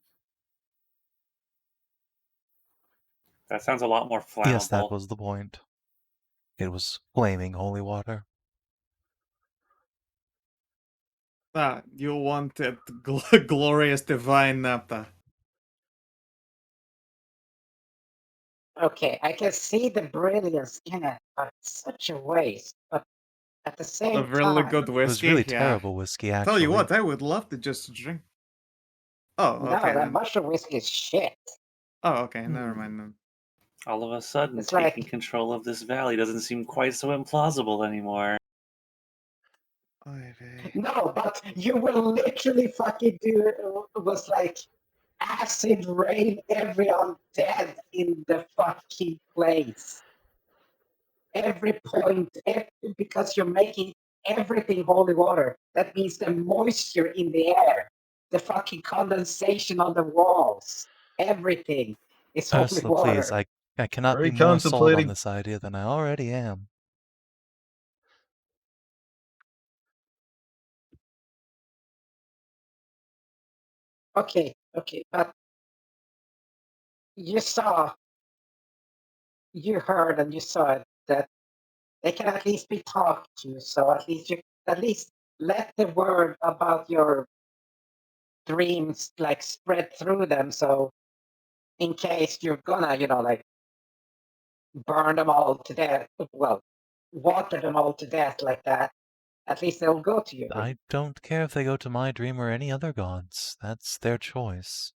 That sounds a lot more flammable. Yes, that was the point. It was flaming holy water. You wanted glorious divine naphtha. okay. I can see the brilliance in it, but it's such a waste. But at the same Of really time, good It was whiskey. really Yeah. terrible whiskey, actually. Tell you what, I would love to just drink. Oh, no, okay that then. mushroom whiskey is shit. Oh, okay, never mind then. All of a sudden, It's taking like- control of this valley doesn't seem quite so implausible anymore. Oy vey. No, but you will literally fucking do it. It was like acid rain every undead in the fucking place. Every point, because you're making everything holy water. That means the moisture in the air, the fucking condensation on the walls, everything is holy Ursula, water. please, I cannot Very be more sold on contemplating. this idea than I already am. Okay, but you saw, you heard, and you saw it, that they can at least be talked to. So at least let the word about your dreams like spread through them. So in case you're gonna, like burn them all to death, well, water them all to death like that, at least they'll go to you. I don't care if they go to my dream or any other gods. That's their choice.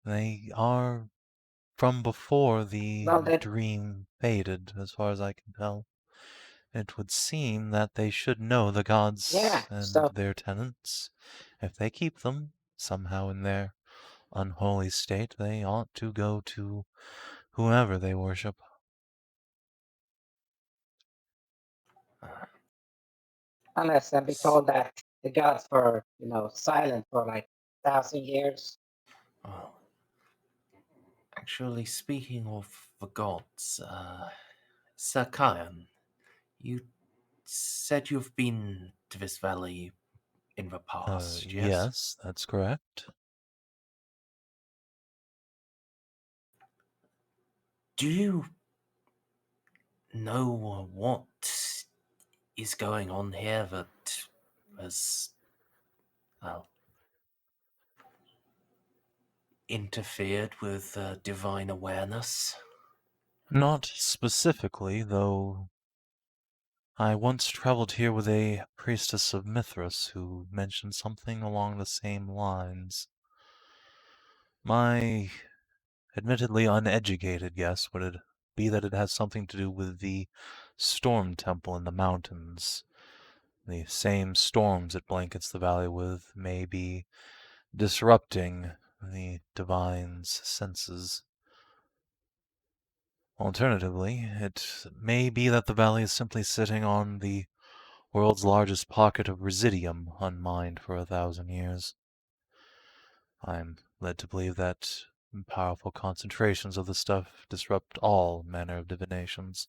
They are from before the Well, then, dream faded, as far as I can tell. It would seem that they should know the gods yeah, and so their tenets. If they keep them somehow in their unholy state, they ought to go to whoever they worship. unless I'm told that the gods were, silent for like 1,000 years. Oh. Actually, speaking of the gods, Sir Kyan, you said you've been to this valley in the past, yes? Yes, that's correct. Do you know what is going on here that has, well, interfered with divine awareness? Not specifically, though I once traveled here with a priestess of Mithras who mentioned something along the same lines. My admittedly uneducated guess would be that it has something to do with the storm temple in the mountains. The same storms it blankets the valley with may be disrupting the divine's senses. Alternatively, it may be that the valley is simply sitting on the world's largest pocket of residium unmined for 1,000 years. I'm led to believe that powerful concentrations of the stuff disrupt all manner of divinations.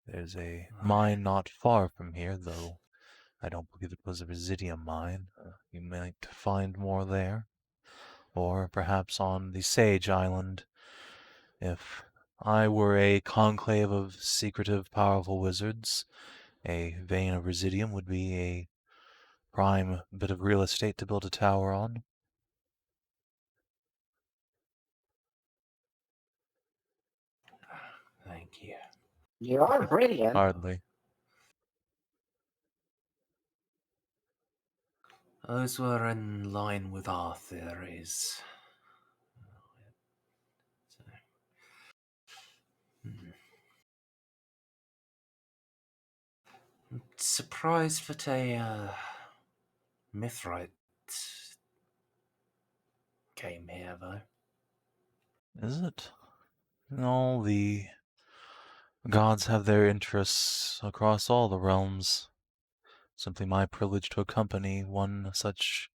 There's a mine not far from here, though I don't believe it was a Residium mine. You might find more there. Or perhaps on the Sage Island. If I were a conclave of secretive, powerful wizards, a vein of Residium would be a prime bit of real estate to build a tower on. Thank you. You are brilliant. Hardly. Those were in line with our theories. So, I'm surprised that a Mithrite came here, though. Is it? No, the gods have their interests across all the realms. Simply my privilege to accompany one such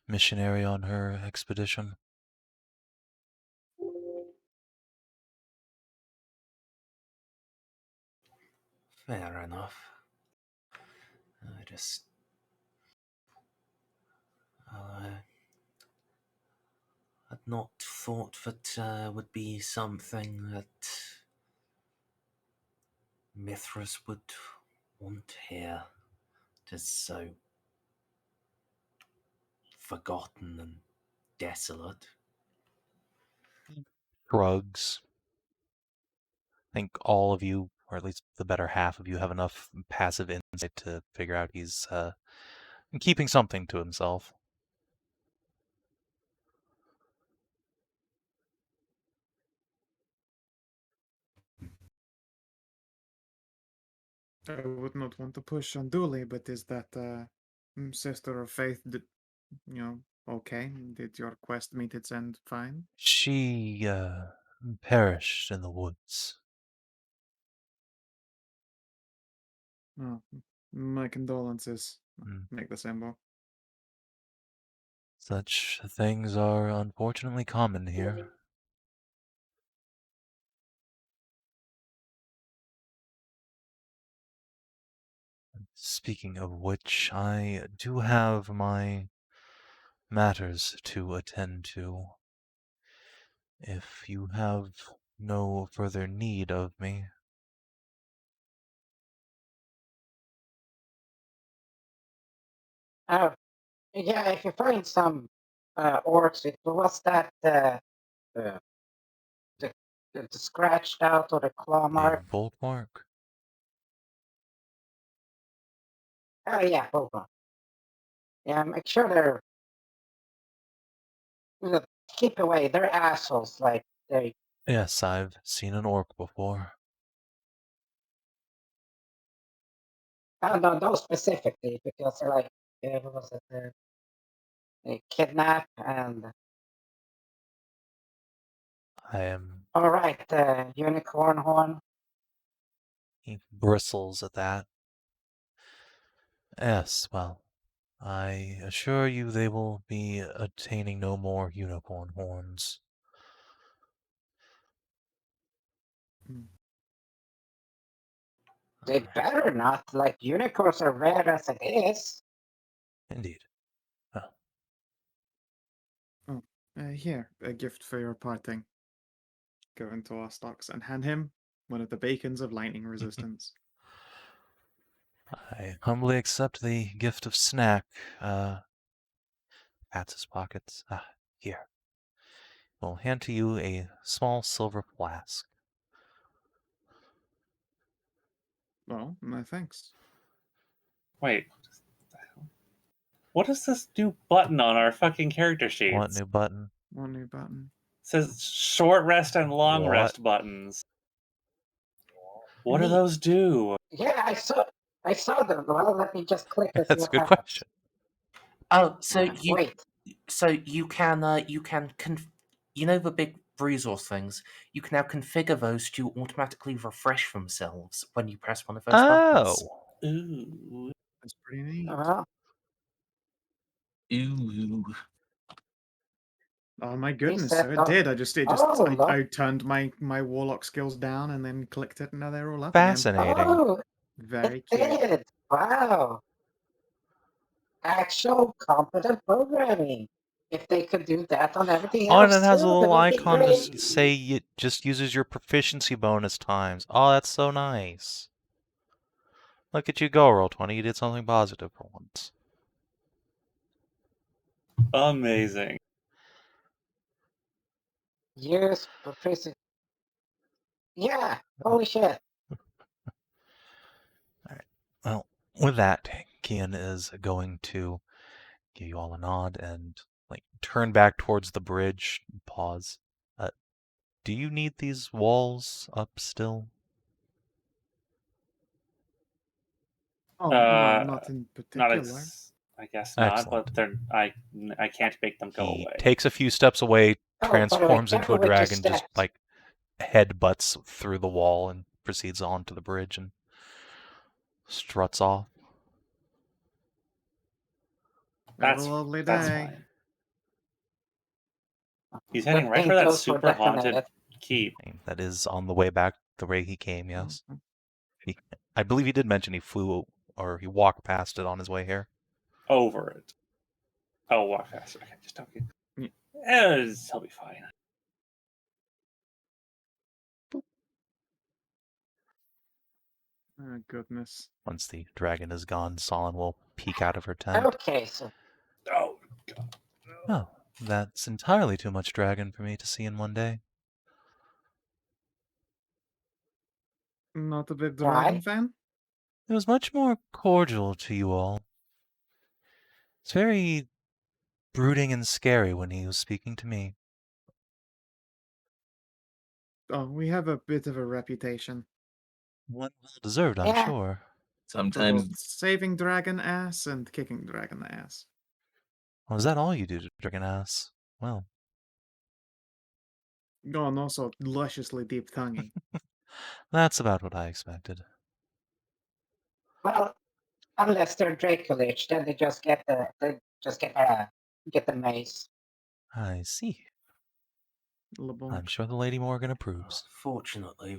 missionary on her expedition. Fair enough. I just... I'd not thought that would be something that Mithras would want here. It is so forgotten and desolate. Shrugs. I think all of you, or at least the better half of you, have enough passive insight to figure out he's keeping something to himself. I would not want to push unduly, but is that Sister of Faith, okay? Did your quest meet its end fine? She perished in the woods. Oh, my condolences. Mm. Make the symbol. Such things are unfortunately common here. Speaking of which, I do have my matters to attend to. If you have no further need of me. Oh, yeah, if you find some orcs, what's that? The, the scratched out or the claw A mark? bulk mark? Oh, yeah, hold on. Yeah, make sure they're. Keep away. They're assholes. Like, they. Yes, I've seen an orc before. I don't know those specifically because they're like. What was it? They kidnap and. I am... Alright, unicorn horn. He bristles at that. Yes, well, I assure you they will be attaining no more unicorn horns. They better not. Like, unicorns are rare as it is. Indeed. Here, a gift for your parting. Go into our stocks and hand him one of the beacons of lightning resistance. I humbly accept the gift of snack. Pats his pockets. Here. We'll hand to you a small silver flask. Well, no thanks. Wait. What is this new button on our fucking character sheets? What new button? One new button. It says short rest and long What? rest buttons. What do Neat. those do? Yeah, I saw them. Well, let me just click and see That's a what good happens. question. Oh, so you Wait. you can you know the big resource things. You can now configure those to automatically refresh themselves when you press one of those buttons. Oh! Ooh. That's pretty neat. Well, Ooh. Oh my goodness, said so it that- did. look. I turned my warlock skills down and then clicked it and now they're all up Fascinating. oh, again. Very it cute. did. Wow. actual competent programming. If they could do that on everything Oh, and else it has a too, that little would be icon to great. say it just uses your proficiency bonus times. Oh, that's so nice. Look at you go, Roll20. You did something positive for once. Amazing. Use proficiency. Yeah, holy shit. Well, with that, Kian is going to give you all a nod and like turn back towards the bridge. Pause. Do you need these walls up still? Oh, well, not in Not particular. I guess not, Excellent. but I can't make them go He away. takes a few steps away, Oh, by the way, transforms into careful a with your dragon, just steps. like headbutts through the wall and proceeds on to the bridge and struts off. Have a lovely That's day. fine. He's Good heading right thing for that those were super haunted detonated. keep. That is on the way back the way he came, yes. Mhm. I believe he did mention he flew or he walked past it on his way here. Over it. Oh, walk faster. Okay, just talking. Yeah. He'll be fine. Oh, goodness. Once the dragon is gone, Solon will peek out of her tent. Okay, so Oh, God. Oh, that's entirely too much dragon for me to see in one day. Not a big Why? dragon fan? It was much more cordial to you all. It's very brooding and scary when he was speaking to me. Oh, we have a bit of a reputation One well deserved, I'm Yeah. sure. for Sometimes both saving dragon ass and kicking dragon ass. Was that all you do to dragon ass? Well, Oh, and also lusciously deep tonguing. that's about what I expected. well, unless they're Dracolich, then they just get the mace. I see. LeBlanc. I'm sure the Lady Morgan approves. Fortunately,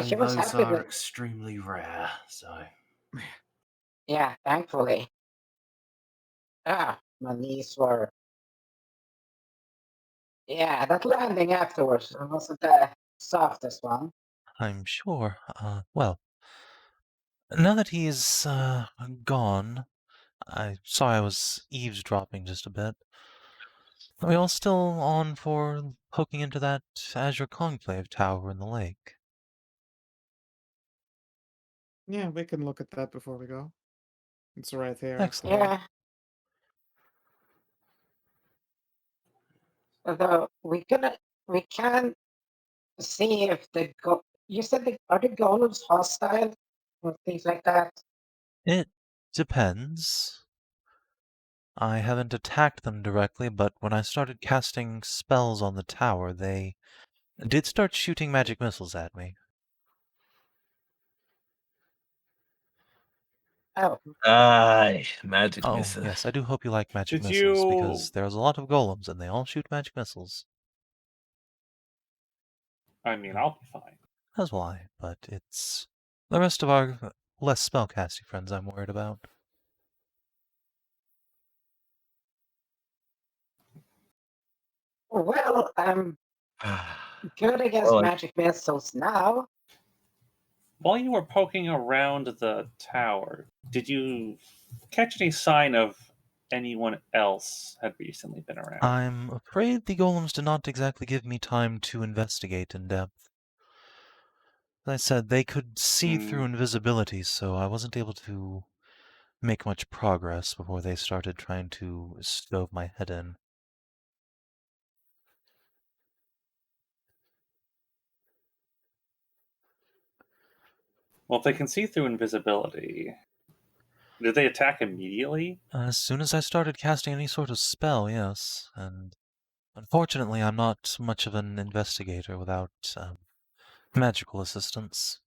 she was those happy are with- extremely rare, so... Yeah, thankfully. Ah, my knees were. Yeah, that landing afterwards wasn't the softest one. I'm sure. Well, now that he's gone, I saw I was eavesdropping just a bit. Are we all still on for poking into that Azure Conclave tower in the lake? Yeah, we can look at that before we go. It's right here. Excellent. Yeah. Although we can see if you said are the golems hostile or things like that? It depends. I haven't attacked them directly, but when I started casting spells on the tower, they did start shooting magic missiles at me. Oh, aye, magic Oh, missile. yes, I do hope you like magic Did missiles, you- because there's a lot of golems, and they all shoot magic missiles. I mean, I'll be fine. As will I, but it's the rest of our less spellcasting friends I'm worried about. well, I'm good against Well, magic missiles now. While you were poking around the tower, did you catch any sign of anyone else had recently been around? I'm afraid the golems did not exactly give me time to investigate in depth. As I said, they could see through invisibility, so I wasn't able to make much progress before they started trying to stove my head in. Well, if they can see through invisibility, did they attack immediately? As soon as I started casting any sort of spell, yes, and unfortunately I'm not much of an investigator without magical assistance.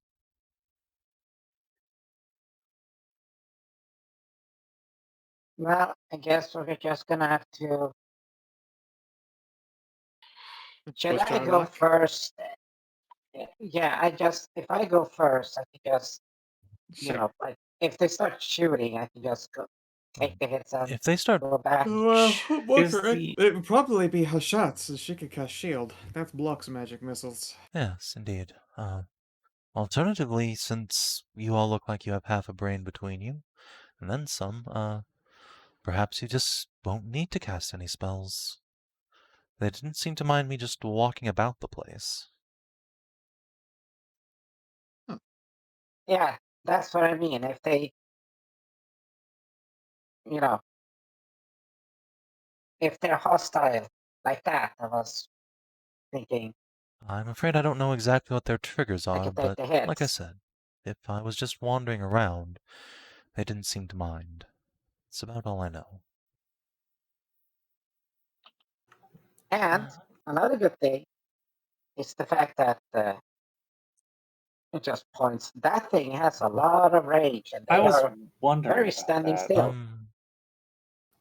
Well, I guess we're just gonna have to. Should Push I our go luck. first? Yeah, if I go first, I could just, Sure. I if they start shooting, I can just go take the hits and If they start, go back. Well, Is Walker, the- it would probably be Hashat, so she could cast shield. That blocks magic missiles. yes, indeed. Alternatively, since you all look like you have half a brain between you, and then some, perhaps you just won't need to cast any spells. They didn't seem to mind me just walking about the place. Yeah, that's what I mean. If they, you know, if they're hostile like that, I was thinking I'm afraid I don't know exactly what their triggers I are, could take but the like I hits. said, if I was just wandering around, they didn't seem to mind. It's about all I know. And another good thing is the fact that it just points. That thing has a lot of range, and I they was are wondering very about standing that. still.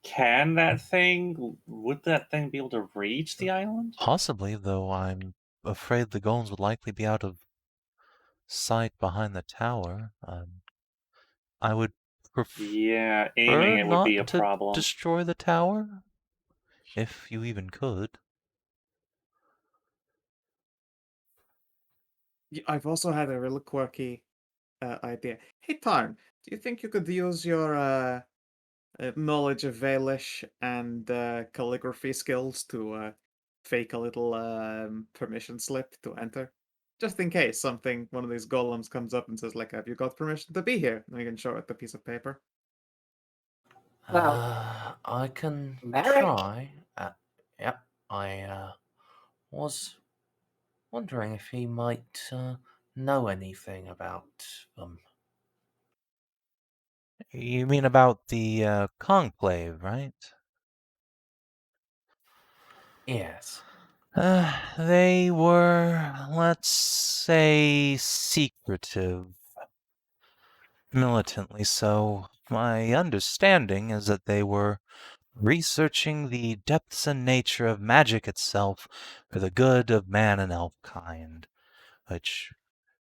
Can that thing? Would that thing be able to reach the island? Possibly, though I'm afraid the golems would likely be out of sight behind the tower. I would Yeah, prefer aiming it would not be a to problem. destroy the tower, if you even could. I've also had a really quirky idea. Hey, Tarn, do you think you could use your knowledge of Valish and calligraphy skills to fake a little permission slip to enter? Just in case one of these golems comes up and says, like, have you got permission to be here? And we can show it the piece of paper. Well, I can Merrick? try. Yep, I was wondering if he might know anything about them. You mean about the conclave, right? Yes. They were, let's say, secretive. Militantly so. My understanding is that they were researching the depths and nature of magic itself for the good of man and elf kind, which,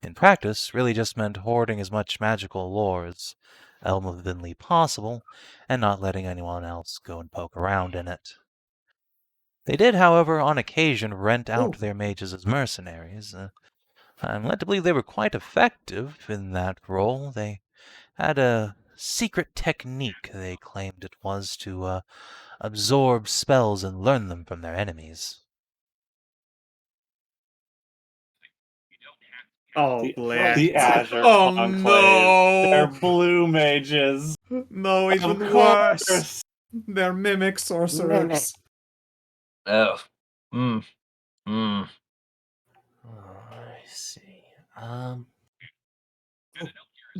in practice, really just meant hoarding as much magical lore as humanly possible, and not letting anyone else go and poke around in it. They did, however, on occasion rent out Ooh. their mages as mercenaries. I'm led to believe they were quite effective in that role. They had a secret technique, they claimed it was, to absorb spells and learn them from their enemies. Oh, The, bleh. the Azure Oh, Conclave. They're no! blue mages. No, Of even worse! course. They're mimic sorcerers. Mimic. Oh. Hmm. Hmm. I see.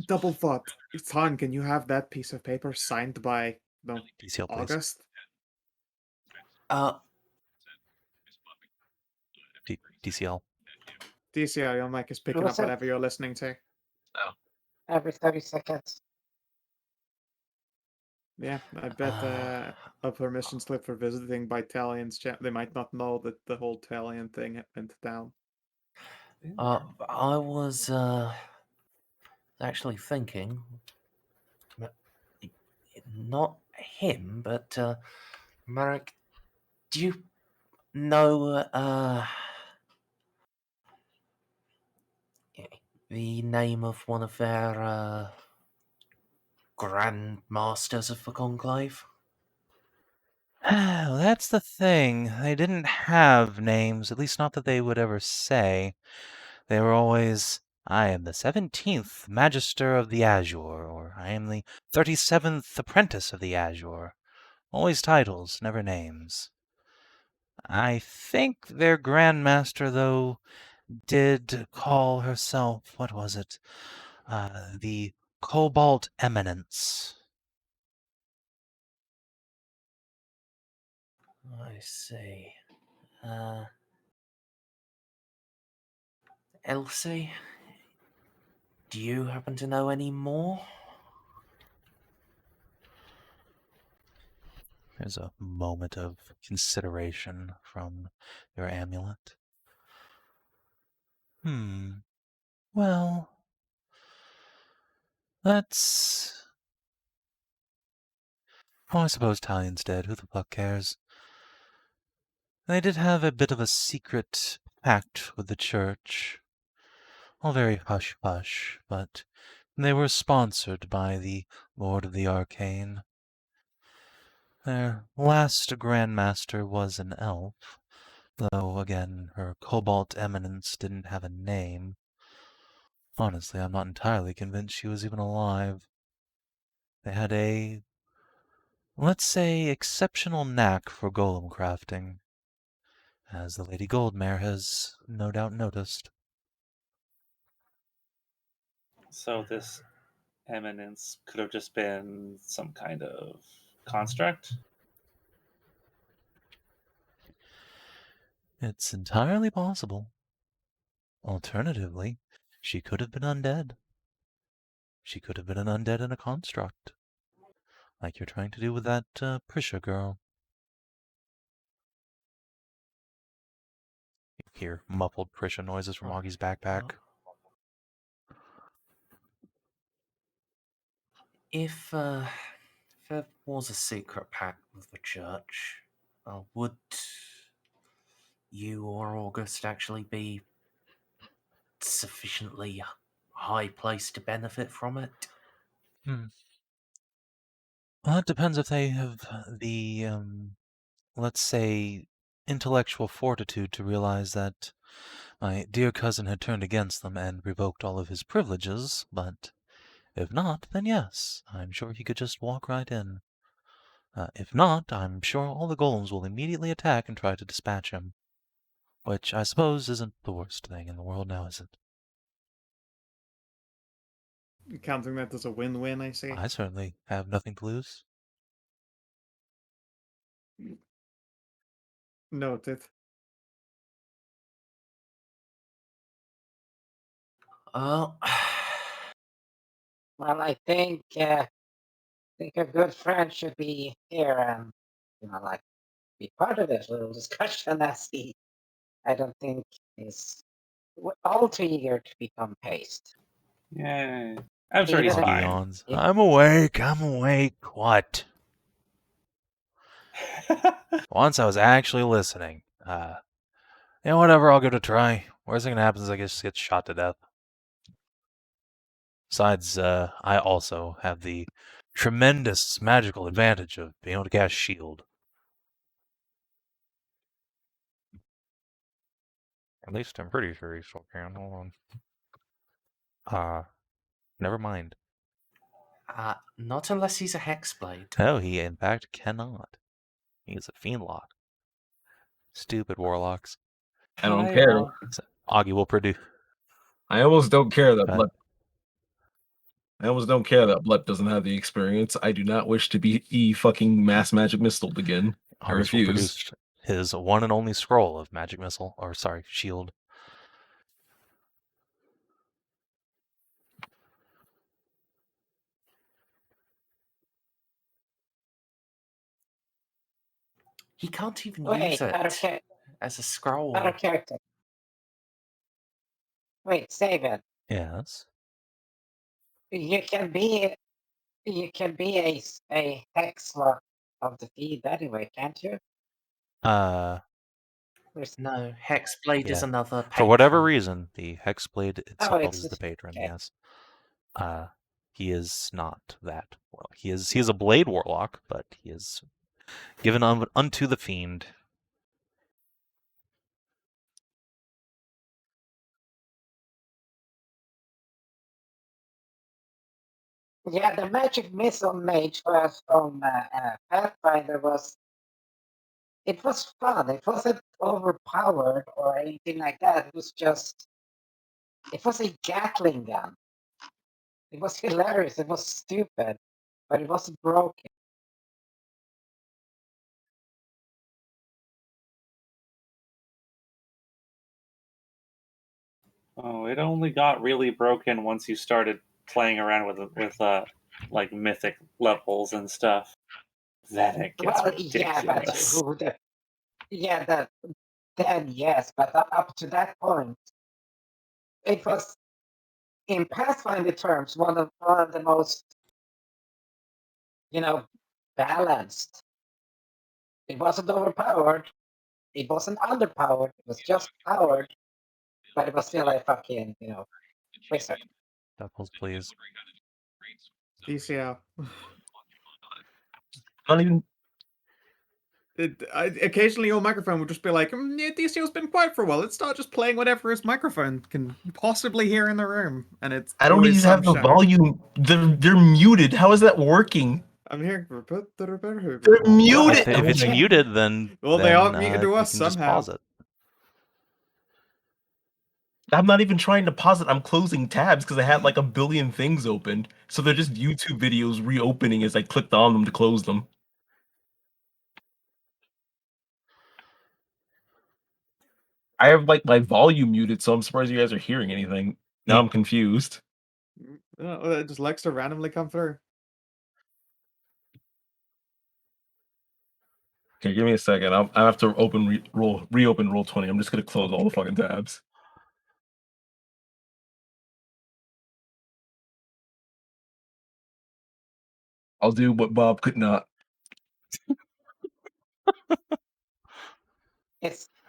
Double thought. Tan, can you have that piece of paper signed by DCL, please. August? DCL. DCR, your mic is picking up Listen. whatever you're listening to. Every 30 seconds. Yeah, I bet a permission slip for visiting by Talians, they might not know that the whole Talian thing went down. I was actually thinking, not him, but Marek. Do you know the name of one of their Grand Masters of the Conclave? That's the thing. They didn't have names, at least not that they would ever say. They were always, I am the 17th Magister of the Azure, or I am the 37th Apprentice of the Azure. Always titles, never names. I think their Grandmaster, though, did call herself, what was it? The Cobalt Eminence. I see. Elsie, do you happen to know any more? There's a moment of consideration from your amulet. Well, That's... Oh, I suppose Talion's dead. Who the fuck cares? They did have a bit of a secret pact with the church. All very hush-hush, but they were sponsored by the Lord of the Arcane. Their last Grandmaster was an elf, though, again, her Cobalt Eminence didn't have a name. Honestly, I'm not entirely convinced she was even alive. They had a, let's say, exceptional knack for golem crafting, as the Lady Goldmare has no doubt noticed. So this eminence could have just been some kind of construct? It's entirely possible. Alternatively, she could have been undead. She could have been an undead in a construct, like you're trying to do with that Prisha girl. You hear muffled Prisha noises from Augie's backpack. If there was a secret pact with the church, would you or August actually be sufficiently high placed to benefit from it? Well, it depends if they have the, let's say, intellectual fortitude to realize that my dear cousin had turned against them and revoked all of his privileges, but if not, then yes, I'm sure he could just walk right in. If not, I'm sure all the golems will immediately attack and try to dispatch him. Which I suppose isn't the worst thing in the world now, is it? Counting that as a win-win, I see. I certainly have nothing to lose. Noted. Oh. Well, I think a good friend should be here and, like, be part of this little discussion as I don't think is all too eager to become paste. Yay. I'm sure he's Even- Augie fine. yawns. Yeah. I'm awake. What? Once I was actually listening. Whatever, I'll give it a try. Worst thing that happens is I just get shot to death. Besides, I also have the tremendous magical advantage of being able to cast shield. At least I'm pretty sure he still can. Hold on. Never mind. Not unless he's a hexblade. No, he in fact cannot. He's a fiendlock. Stupid warlocks. I don't care. So, Augie will produce. I almost don't care that Go Blep. I almost don't care that Blep doesn't have the experience. I do not wish to be fucking mass magic missile again. I August will refuse. produce his one and only scroll of magic missile, or sorry, shield. He can't even Wait, use it as a scroll. out of character. Wait, Savin. Yes. You can be a hexlock of the feed anyway, can't you? No, hexblade is Yeah. another For whatever patron. reason, the hexblade itself it's is the just- patron. okay. Yes. He is not that. Well, he is a blade warlock, but he is given unto the fiend. Yeah, the magic missile mage was from Pathfinder it was fun. It wasn't overpowered or anything like that. It was a Gatling gun. It was hilarious. It was stupid, but it wasn't broken. Oh, it only got really broken once you started playing around with like mythic levels and stuff. Then it gets ridiculous. Then yes, but up to that point, it was in Pathfinder terms, one of the most, balanced. It wasn't overpowered. It wasn't underpowered. It was just powered, but it was still a fucking, wizard. Doubles, please. DCL. Not even. Occasionally, your microphone will just be like, yeah, DCL's been quiet for a while. Let's start just playing whatever his microphone can possibly hear in the room, and it's. I don't always even have the some show. volume. They're muted. How is that working? I'm hearing. They're muted. If it's muted, then Well, they are muted to you us can just somehow. pause it. I'm not even trying to pause it. I'm closing tabs because I had like a billion things opened. So they're just YouTube videos reopening as I clicked on them to close them. I have like my volume muted, so I'm surprised you guys are hearing anything. Now I'm confused. Oh, it just likes to randomly come through. Okay, give me a second. I have to reopen Roll20. I'm just gonna close all the fucking tabs. I'll do what Bob could not.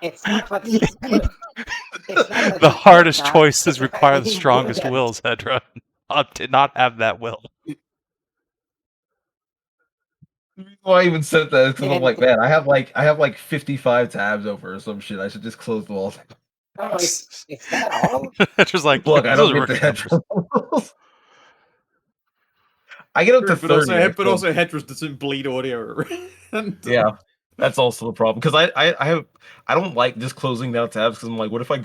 It's not what he could. It's not that The he hardest could not, choices it's the fact require that the he strongest wouldn't. wills, Hedrah. Bob did not have that will. The reason why I even said that is because I'm And- like, man, I have like 55 tabs over or some shit. I should just close them all. Oh, it's that all? Hedrah's like, Look, I those don't are get rookie the numbers. I get up to But 30. but also Hedrah doesn't bleed audio. Yeah, that's also the problem because I don't like just closing down tabs because I'm like, what if I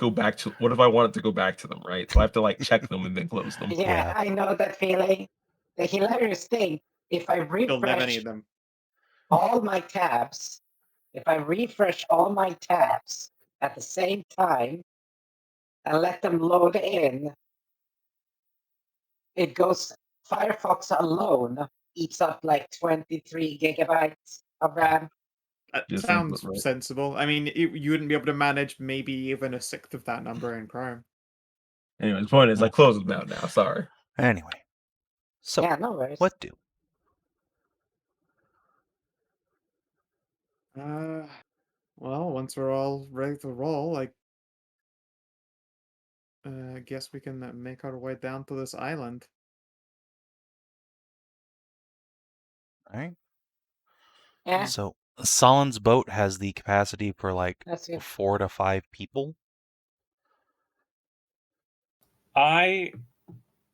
want it to go back to them, right? So I have to like check them and then close them. Yeah, I know that feeling. The hilarious thing, if I You'll never refresh need them. all my tabs, if I refresh all my tabs at the same time and let them load in, it goes, Firefox alone eats up like 23 gigabytes of RAM. That Just sounds right. sensible. I mean, you wouldn't be able to manage maybe even a sixth of that number in Chrome. Anyway, the point is, I close them down now. Sorry. Anyway, so Yeah, no worries. what do? Well, once we're all ready to roll, I guess we can make our way down to this island. All right. Yeah, So Solin's boat has the capacity for like that's good. 4 to 5 people. I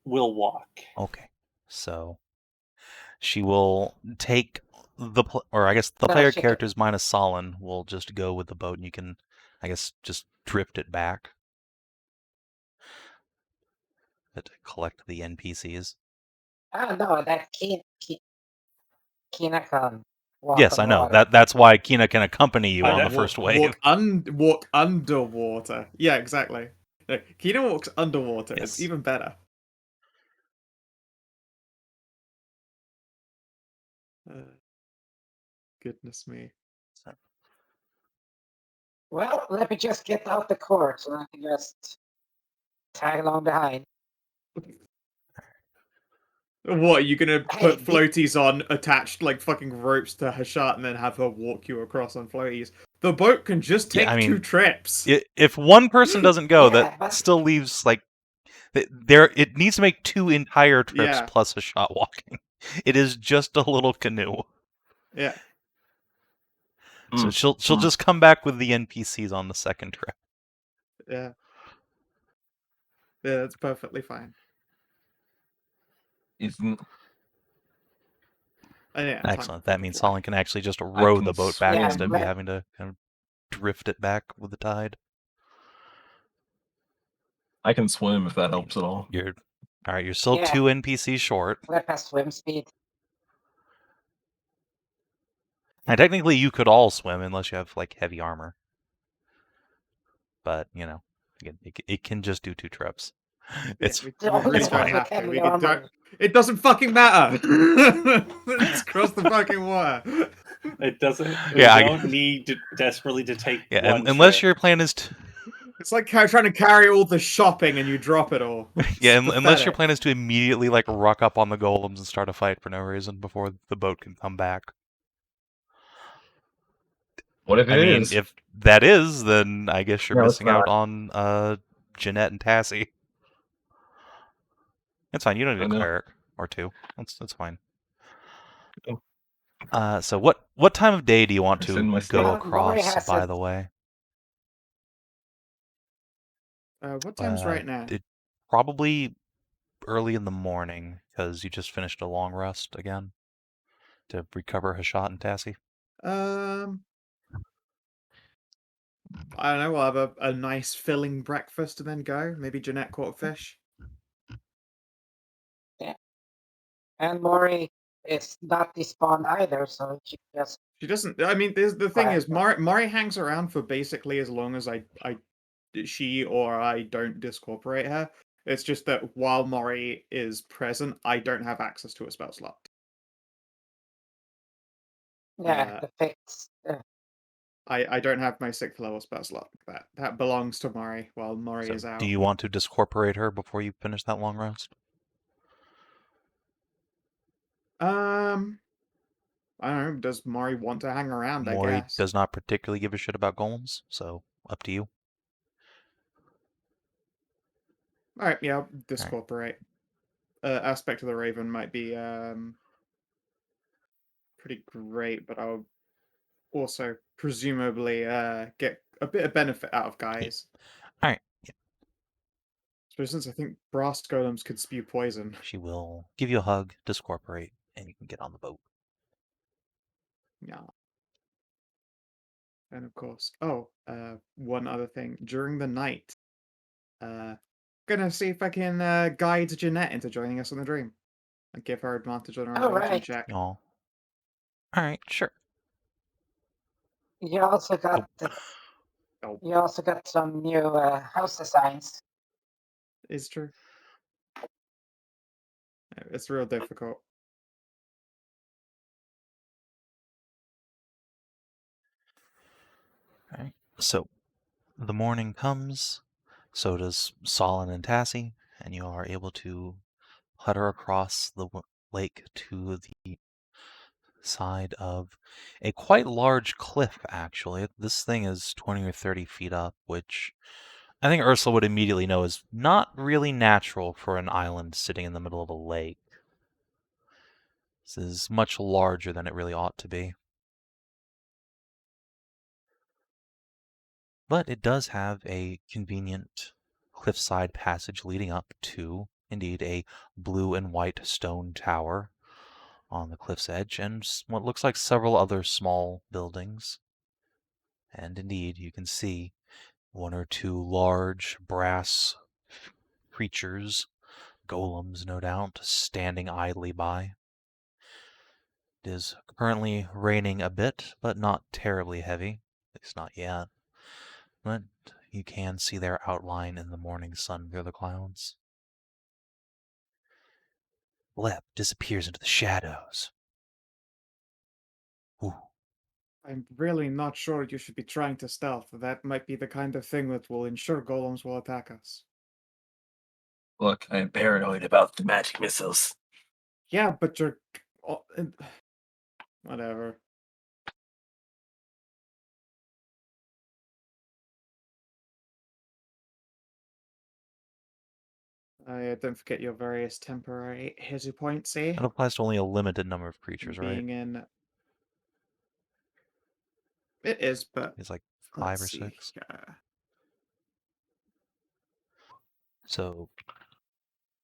will walk. Okay, so she will take the No, player she can- characters minus Solin will just go with the boat, and you can, I guess, just drift it back to collect the NPCs. Oh, no, that Kina can walk Yes, on I know water. that's why Kina can accompany you on the that- first wave. Walk underwater. Yeah, exactly. Kina walks underwater. Yes. It's even better. Goodness me. Well, let me just get out the cord so I can just tag along behind. What, are you gonna Hey, put floaties on attached like fucking ropes to Hashat and then have her walk you across on floaties? The boat can just take Yeah, I mean, 2 trips. If one person doesn't go, Yeah, that but- still leaves like there. It needs to make 2 entire trips Yeah. plus a shot walking. It is just a little canoe. Yeah. So she'll just come back with the NPCs on the second trip. Yeah. Yeah, that's perfectly fine. Isn't Yeah, Excellent. That means Solin can actually just row can the boat back swim. instead of Yeah, having to kind of drift it back with the tide. I can swim if that helps at all. You're all right. You're still Yeah. 2 NPCs short. Flip has swim speed. And technically, you could all swim unless you have like heavy armor. But again, it can just do 2 trips. It's we Oh, really it's don't fine. have to. Heavy We can armor. it doesn't fucking matter. Let's cross the fucking water. It doesn't. Yeah, We don't need desperately to take yeah. one Unless trip. your plan is to It's like trying to carry all the shopping and you drop it all. Yeah, It's unless your pathetic. plan is to immediately like ruck up on the golems and start a fight for no reason before the boat can come back. What if I it mean, is? if that is, then I guess you're No, it's missing out not. on Jeanette and Tassie. It's fine. You don't need I a know. cleric or two. That's fine. Oh. So what time of day do you want I send my to go state. Maury across? has By it. the way, What time's right now? probably early in the morning because you just finished a long rest again to recover Hashat and Tassie. I don't know. We'll have a nice filling breakfast and then go. Maybe Jeanette caught a fish. And Maury is not despawned either, so she just She doesn't. I mean, the thing is, Mari hangs around for basically as long as she or I don't discorporate her. It's just that while Mori is present, I don't have access to a spell slot. the fix. I don't have my 6th level spell slot. That belongs to Mori while Mori So is out. do you want to discorporate her before you finish that long rest? I don't know. Does Mori want to hang around? I Mori guess. does not particularly give a shit about golems, so up to you. All right. Yeah. Discorporate. Aspect of the Raven might be pretty great, but I'll also presumably get a bit of benefit out of guys. All right. Yeah. Especially since I think brass golems could spew poison. She will give you a hug, discorporate, and you can get on the boat. Yeah. And of course, one other thing. During the night, gonna see if I can guide Jeanette into joining us on the dream. And give her advantage on her Oh, religion right. check. Oh. All right, sure. You also got Oh, you also got some new house designs. it's true. It's real difficult. All right. So the morning comes, so does Solon and Tassie, and you are able to putter across the lake to the side of a quite large cliff, actually. This thing is 20 or 30 feet up, which I think Ursula would immediately know is not really natural for an island sitting in the middle of a lake. This is much larger than it really ought to be. But it does have a convenient cliffside passage leading up to, indeed, a blue and white stone tower on the cliff's edge, and what looks like several other small buildings. And indeed, you can see one or two large brass creatures, golems no doubt, standing idly by. It is currently raining a bit, but not terribly heavy, at least not yet. But you can see their outline in the morning sun through the clouds. Blep disappears into the shadows. Ooh. I'm really not sure you should be trying to stealth. That might be the kind of thing that will ensure golems will attack us. Look, I am paranoid about the magic missiles. Yeah, but you're... Whatever. Don't forget your various temporary hit points, eh? That applies to only a limited number of creatures, right? Being in... It is, but... It's like Let's 5 or see. 6. So...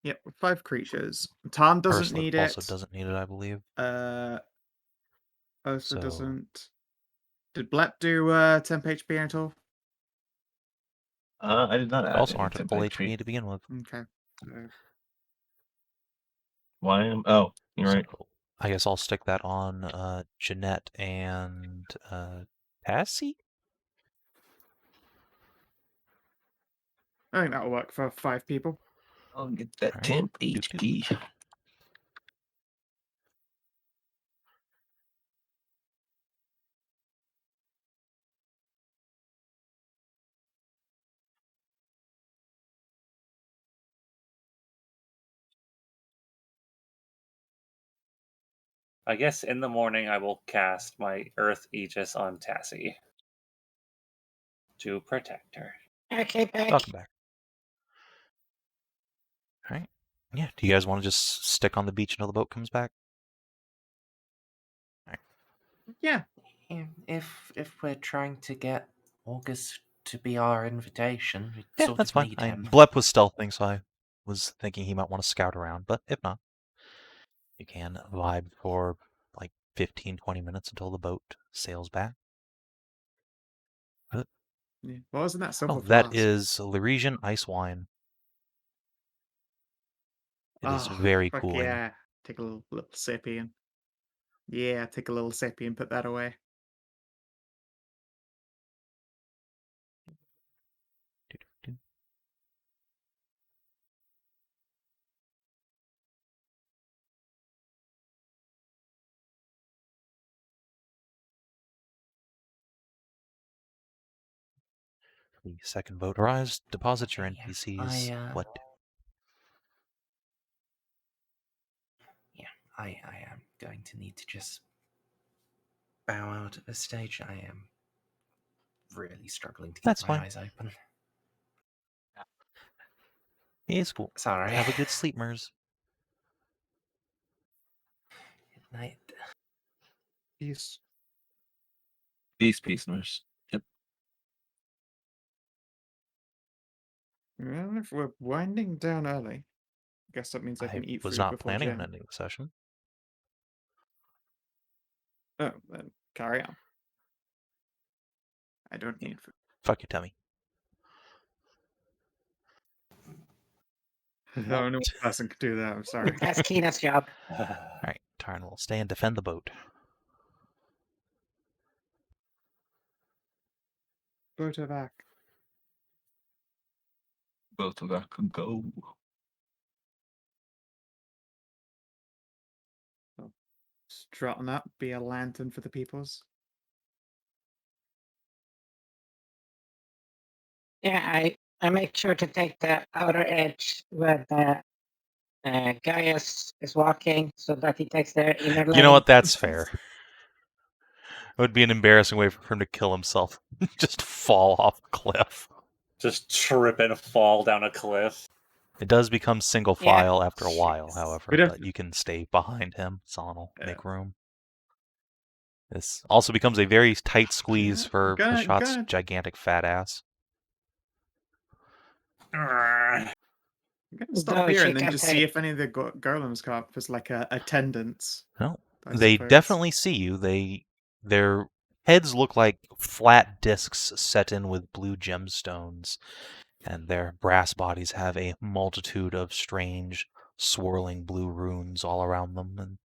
Yep, 5 creatures. Tarn doesn't Ursula need also it. doesn't need it, I believe. Ursula So- doesn't... Did Blep do temp HP at all? I did not They add also any aren't at temp full HP. HP to begin with. Okay. So, Why am? Oh, you're right. So I guess I'll stick that on Jeanette and Tassie? I think that'll work for 5 people. I'll get that Alright. temp Doop, HP. I guess in the morning I will cast my Earth Aegis on Tassie to protect her. Okay, back. Welcome back. All right. Yeah. Do you guys want to just stick on the beach until the boat comes back? Yeah. If we're trying to get August to be our invitation, we Yeah, sort that's of fine. need him. Blep was stealthing, so I was thinking he might want to scout around, but if not, you can vibe for like 15-20 minutes until the boat sails back. Yeah. What was in that silver Oh, that flask? is Lyresian ice wine. It is very fuck cooling. yeah. Take a little sippy and yeah, take a little sippy and put that away. The second boat arrives. Deposit your Okay, NPCs. What? Yeah, I am going to need to just bow out at this stage. I am really struggling to keep That's my fine. eyes open. It's cool. Sorry. Have a good sleep, Merz. Good night. Peace. Peace, nurse. Yep. Well, if we're winding down early, I guess that means I can eat was food not before planning on gym. ending the session. Oh, then carry on. I don't need food. Fuck your tummy. The only one person could do that. I'm sorry. That's Kina's job. Alright, Tarn will stay and defend the boat. Boat back. Both of that can go. Strutting up, be a lantern for the peoples. Yeah, I make sure to take the outer edge where the Gaius is walking, so that he takes the inner lane. You know what? That's fair. It would be an embarrassing way for him to kill himself. Just fall off a cliff. Just trip and fall down a cliff. It does become single Yeah. file after a while, Jeez. however, We'd have but you can stay behind him. Son will Yeah. make room. This also becomes a very tight squeeze for Hashat's gigantic fat ass. I'm gonna stop Though here she and then can just take- see if any of the golems come up as like a attendance. No, I they suppose. definitely see you. Their heads look like flat discs set in with blue gemstones, and their brass bodies have a multitude of strange, swirling blue runes all around them, and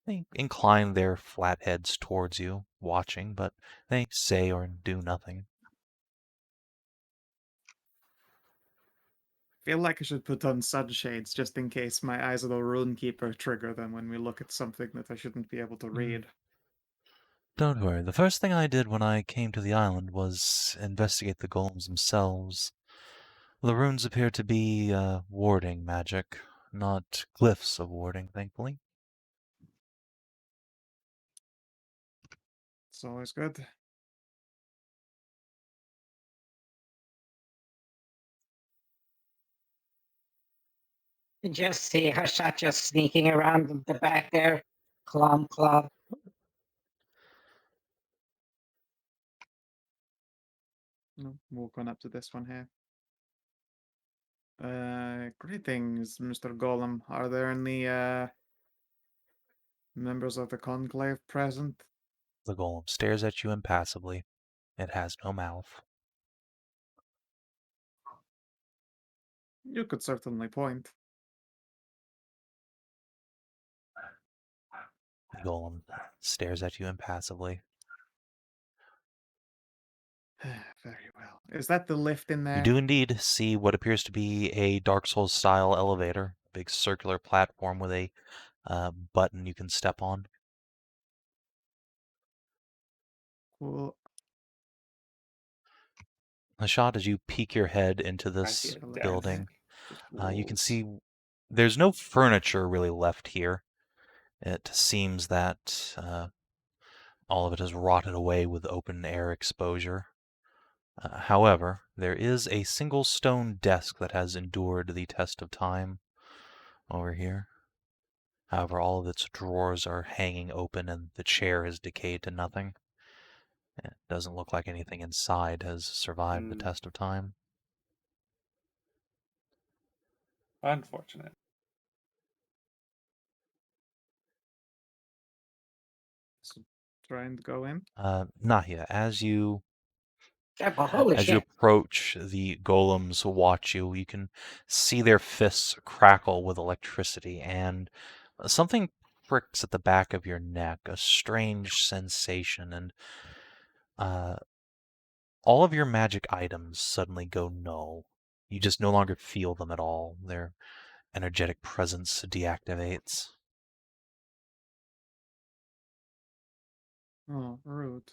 they incline their flat heads towards you, watching, but they say or do nothing. Feel like I should put on sunshades just in case my eyes of the rune keeper trigger them when we look at something that I shouldn't be able to read. Don't worry, the first thing I did when I came to the island was investigate the golems themselves. The runes appear to be warding magic, not glyphs of warding, thankfully. It's always good. You just see Hashat just sneaking around the back there. Clomp. No, walk on up to this one here. Greetings, Mr. Golem. Are there any members of the conclave present? The golem stares at you impassively. It has no mouth. You could certainly point. The golem stares at you impassively. Very well. Is that the lift in there? You do indeed see what appears to be a Dark Souls style elevator, a big circular platform with a button you can step on. Cool. Hashat, as you peek your head into I this see it. building, Just you can walls. see there's no furniture really left here. It seems that all of it has rotted away with open air exposure. However, there is a single stone desk that has endured the test of time over here. However, all of its drawers are hanging open and the chair has decayed to nothing. It doesn't look like anything inside has survived the test of time. Unfortunate. So try and go in. Nahia, as you Yeah, but holy As you shit. approach, the golems watch you. You can see their fists crackle with electricity, and something pricks at the back of your neck, a strange sensation, and all of your magic items suddenly go null. You just no longer feel them at all. Their energetic presence deactivates. Oh, rude.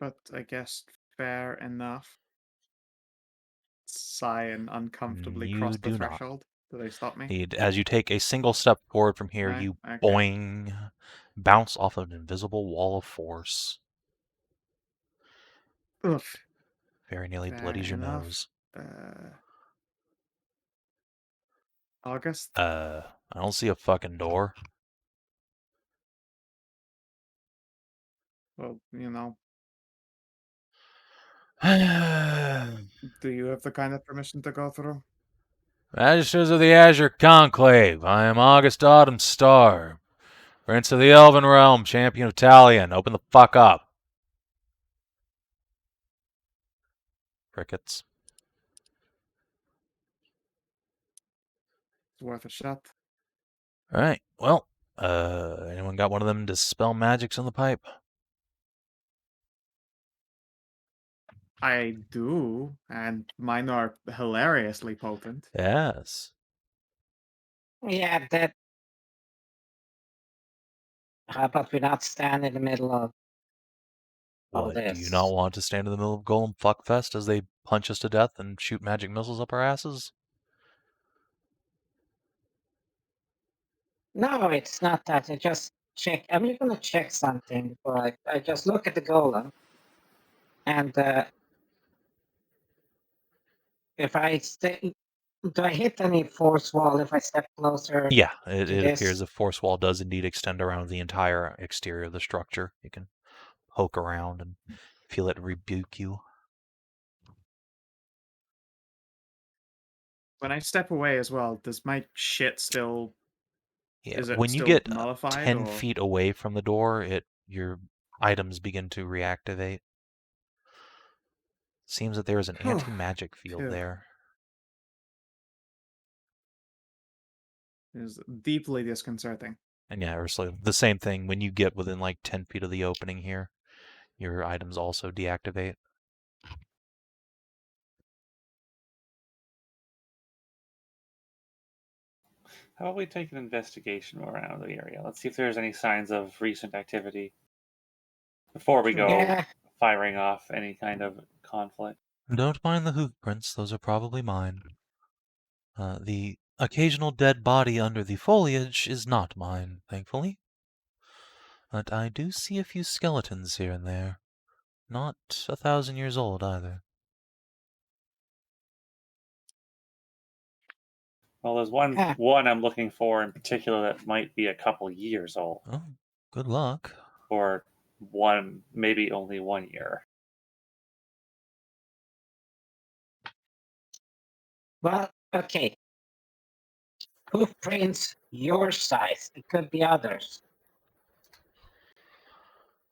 But I guess fair enough. Sigh and uncomfortably You cross the do not. threshold. Do they stop me? Indeed, as you take a single step forward from here, Right, you okay. boing, bounce off of an invisible wall of force. Oof. Very nearly Fair bloodies your enough. nose. August? I don't see a fucking door. Well, you know, Magisters do you have the kind of permission to go through? of the Azure Conclave, I am August Autumn Star, Prince of the Elven Realm, Champion of Talion. Open the fuck up. Crickets. It's worth a shot. Alright, well, anyone got one of them Dispel Magics in the pipe? I do, and mine are hilariously potent. Yes. Yeah, that. How about we not stand in the middle of all What, this? do you not want to stand in the middle of Golem Fuckfest as they punch us to death and shoot magic missiles up our asses? No, it's not that. I just check. I'm just gonna check something before I just look at the golem, and if I stay, do I hit any force wall if I step closer? Yeah, it this? appears the force wall does indeed extend around the entire exterior of the structure. You can poke around and feel it rebuke you. When I step away as well, does my shit still... Yeah, Is it when you still get nullified, 10 or... feet away from the door, your items begin to reactivate. Seems that there is an anti-magic field Phew. there. It is deeply disconcerting. And yeah, Ursula, the same thing. When you get within like 10 feet of the opening here, your items also deactivate. How about we take an investigation around the area? Let's see if there's any signs of recent activity before we go Yeah. firing off any kind of conflict. Don't mind the hoof prints, those are probably mine. The occasional dead body under the foliage is not mine, thankfully. But I do see a few skeletons here and there. Not 1,000 years old, either. Well, there's one I'm looking for in particular that might be a couple years old. Oh, good luck. Or one, maybe only 1 year. Well, okay. Hoof prints your size. It could be others.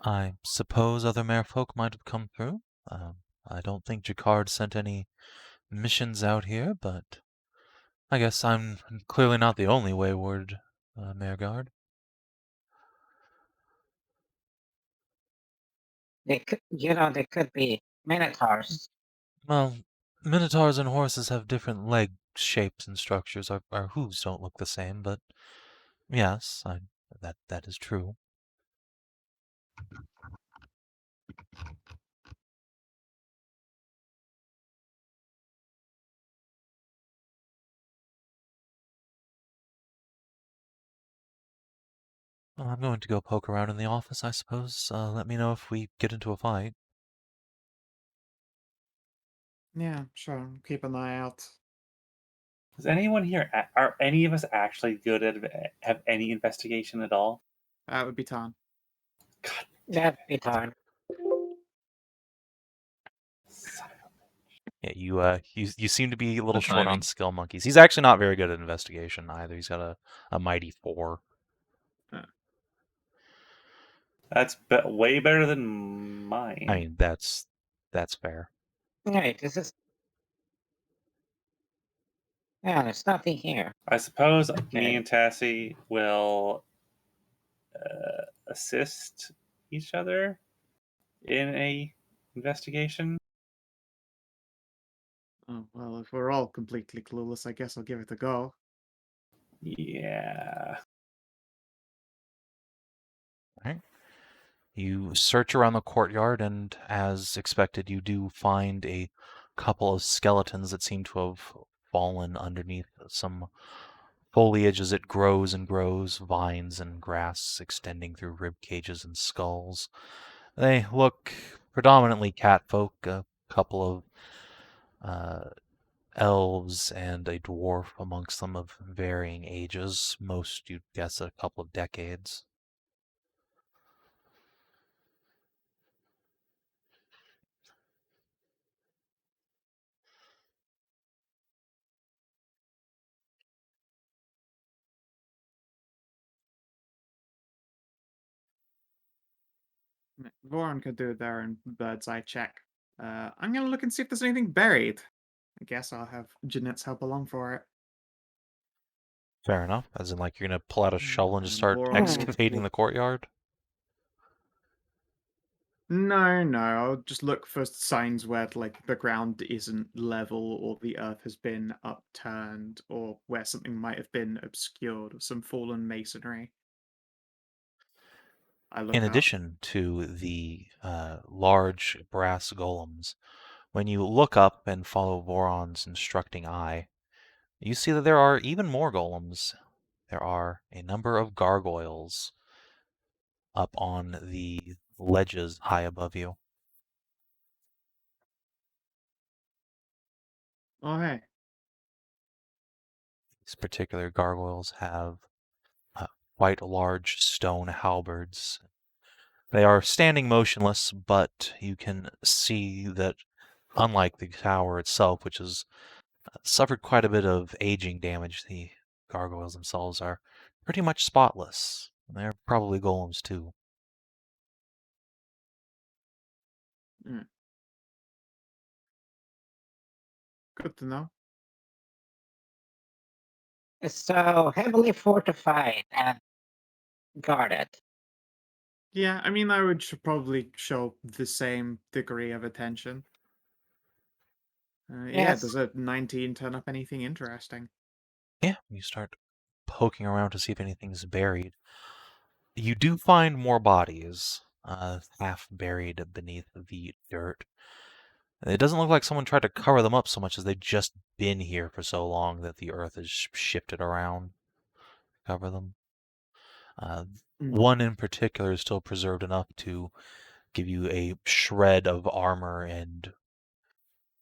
I suppose other merfolk might have come through. I don't think Jacquard sent any missions out here, but I guess I'm clearly not the only wayward Mareguard. They could, they could be minotaurs. Well, minotaurs and horses have different leg shapes and structures. Our hooves don't look the same, but yes, that is true. Well, I'm going to go poke around in the office, I suppose. Let me know if we get into a fight. Yeah, sure. Keep an eye out. Is anyone here? Are any of us actually good at have any investigation at all? That would be Tarn. God, That'd be time. son of Yeah, you seem to be a little The short on timing. skill monkeys. He's actually not very good at investigation either. He's got a mighty 4. That's way better than mine. I mean, that's fair. Right, this is. Yeah, there's nothing here. I suppose me Okay. and Tassie will assist each other in a investigation. Oh, well, if we're all completely clueless, I guess I'll give it a go. Yeah. Right. You search around the courtyard, and as expected, you do find a couple of skeletons that seem to have fallen underneath some foliage as it grows and grows, vines and grass extending through rib cages and skulls. They look predominantly catfolk, a couple of elves and a dwarf amongst them of varying ages, most you'd guess a couple of decades. Voron could do their own bird's eye check. I'm gonna look and see if there's anything buried. I guess I'll have Jeanette's help along for it. Fair enough, as in like you're gonna pull out a shovel and just And start Voron excavating the courtyard? No, I'll just look for signs where like the ground isn't level or the earth has been upturned or where something might have been obscured or some fallen masonry. I look In up. addition to the large brass golems, when you look up and follow Voron's instructing eye, you see that there are even more golems. There are a number of gargoyles up on the ledges high above you. Oh, hey. These particular gargoyles have quite large stone halberds. They are standing motionless, but you can see that, unlike the tower itself, which has suffered quite a bit of aging damage, the gargoyles themselves are pretty much spotless. They're probably golems too. Good to know. So heavily fortified and guarded. Yeah, I mean, I would probably show the same degree of attention. Yeah, Yes. does a 19 turn up anything interesting? Yeah, you start poking around to see if anything's buried. You do find more bodies, half buried beneath the dirt. It doesn't look like someone tried to cover them up so much as they've just been here for so long that the earth has shifted around to cover them. One in particular is still preserved enough to give you a shred of armor, and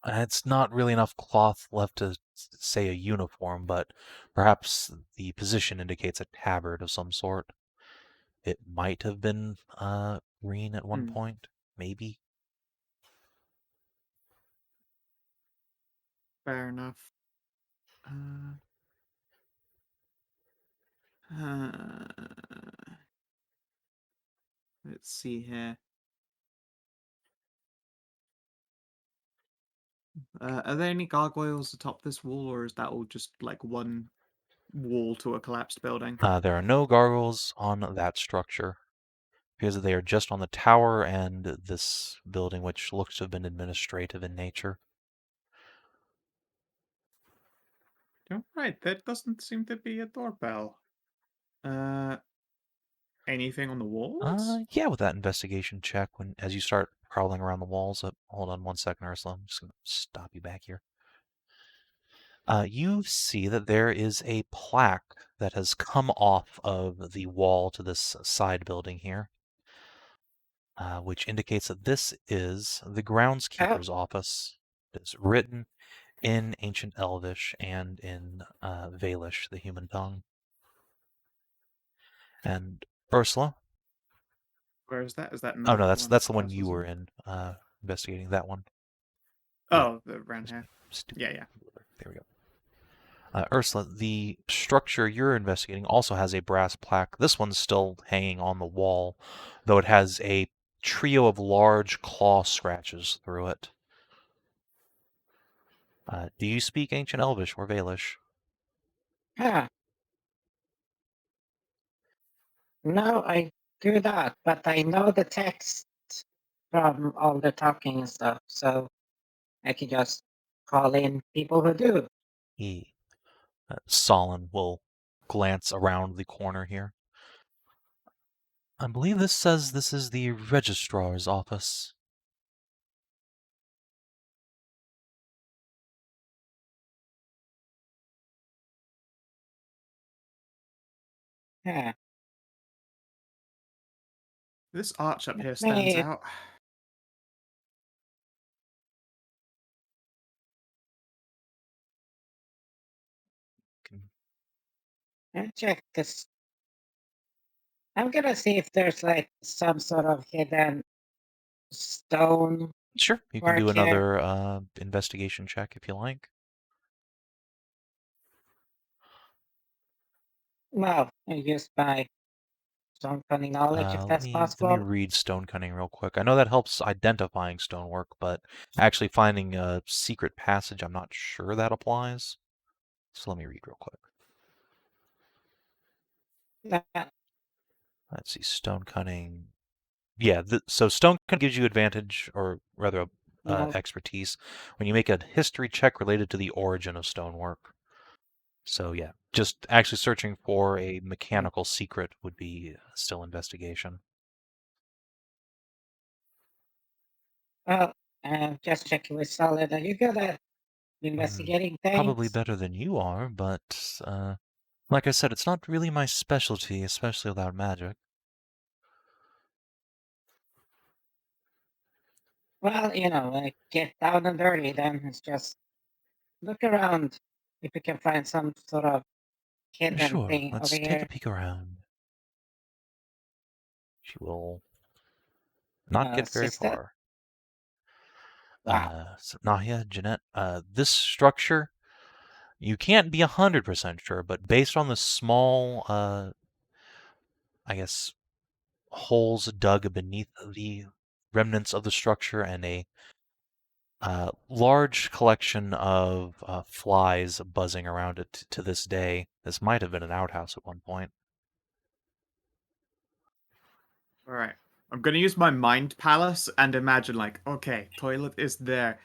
it's not really enough cloth left to say a uniform, but perhaps the position indicates a tabard of some sort. It might have been green at one point, maybe. Fair enough. Let's see here. Are there any gargoyles atop this wall, or is that all just like one wall to a collapsed building? There are no gargoyles on that structure, because they are just on the tower and this building, which looks to have been administrative in nature. You're right, there doesn't seem to be a doorbell. Anything on the walls? Yeah, with that investigation check, as you start prowling around the walls. Hold on one second, Ursula. I'm just gonna stop you back here. You see that there is a plaque that has come off of the wall to this side building here, which indicates that this is the groundskeeper's office. It's written in Ancient Elvish and in Valish, the human tongue. And Ursula? Where is that? Is that Oh not no, the that's the one closest you were one? in, investigating that one. Oh, the around here. Stupid Yeah, yeah. ruler. There we go. Ursula, the structure you're investigating also has a brass plaque. This one's still hanging on the wall, though it has a trio of large claw scratches through it. Do you speak Ancient Elvish or Valish? Huh. No, I do not, but I know the text from all the talking and stuff, so I can just call in people who do. Solon will glance around the corner here. I believe this says this is the registrar's office. Yeah. This arch up here May stands out. check this. I'm gonna see if there's like some sort of hidden stone Sure, you can do work here. another investigation check if you like. Well, I use my stone cunning knowledge if Let that's me possible. read stone cunning real quick. I know that helps identifying stonework, but actually finding a secret passage, I'm not sure that applies. So let me read real quick. That, Let's see, stone cunning. Yeah, so stone cunning gives you advantage, or rather, no, expertise when you make a history check related to the origin of stonework. So yeah, just actually searching for a mechanical secret would be still investigation. well, just checking with Solid. Are you good at investigating Probably things? better than you are, but like I said, it's not really my specialty, especially without magic. Well, like get down and dirty. Then it's just look around if you can find some sort of hidden Sure, thing over let's take a here. peek around. She will not get very Sister. far. Wow. So Nahia, Jeanette, this structure, you can't be 100% sure, but based on the small, I guess, holes dug beneath the remnants of the structure and a large collection of flies buzzing around it to this day, this might have been an outhouse at one point. All right. I'm going to use my mind palace and imagine, like, okay, toilet is there.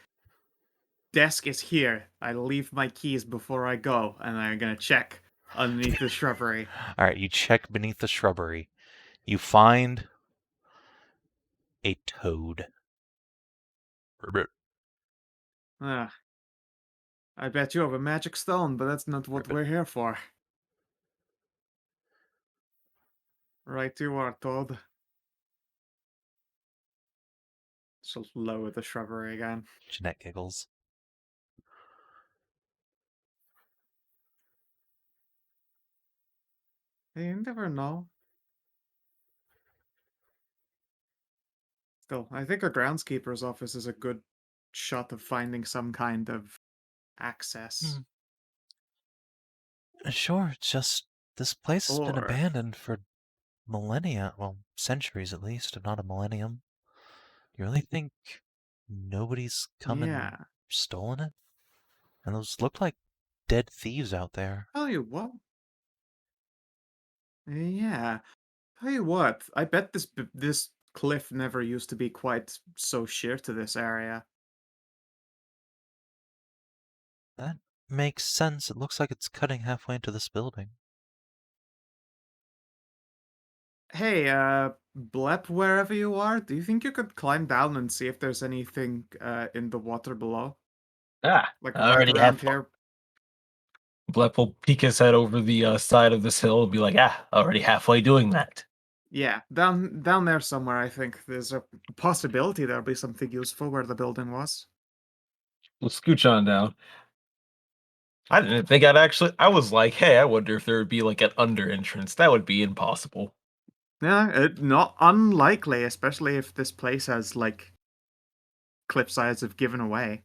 Desk is here. I leave my keys before I go, and I'm going to check underneath the shrubbery. All right, you check beneath the shrubbery. You find a toad. Ah, I bet you have a magic stone, but that's not what we're here for. Right you are, Toad. She'll lower the shrubbery again. Jeanette giggles. You never know. Still, I think a groundskeeper's office is a good shot of finding some kind of access. Sure, it's just this place has been Or, abandoned for millennia, well, centuries at least, if not a millennium. You really think nobody's come and yeah. stolen it? And those look like dead thieves out there. Tell you what. Yeah. Tell you what. I bet this cliff never used to be quite so sheer to this area. That makes sense. It looks like it's cutting halfway into this building. Hey, Blep, wherever you are, do you think you could climb down and see if there's anything in the water below? Ah, Like I right already have around here? Blep will peek his head over the side of this hill and be like, already halfway doing that. Yeah, down there somewhere. I think there's a possibility there'll be something useful where the building was. We'll scooch on down. I didn't think I was like, hey, I wonder if there would be like an under entrance. That would be impossible. Yeah, not unlikely, especially if this place has like cliff sides have given away.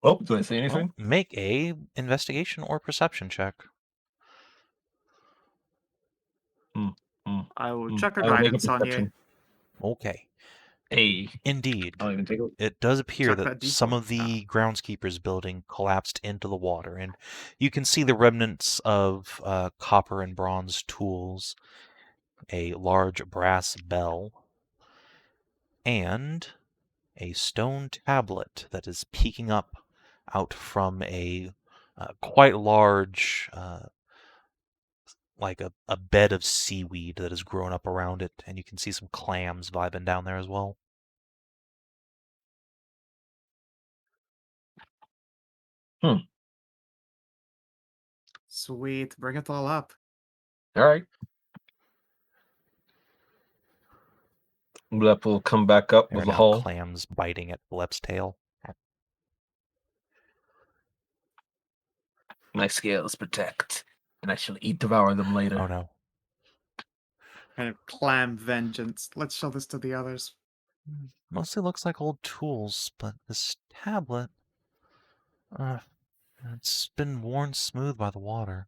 Oh, do I see anything? Well, make a investigation or perception check. I will check a I will make a guidance on you. perception. Okay. Hey. Indeed. I'll even take a look. It does appear Check that that some D4. of the groundskeeper's building collapsed into the water, and you can see the remnants of copper and bronze tools, a large brass bell, and a stone tablet that is peeking up out from a quite large, like a bed of seaweed that has grown up around it, and you can see some clams vibing down there as well. Sweet, bring it all up. All right. Blep will come back up There with are a now hull. clams biting at Blep's tail. My scales protect, and I shall devour them later. Oh no. Kind of clam vengeance. Let's show this to the others. Mostly looks like old tools, but this tablet, it's been worn smooth by the water.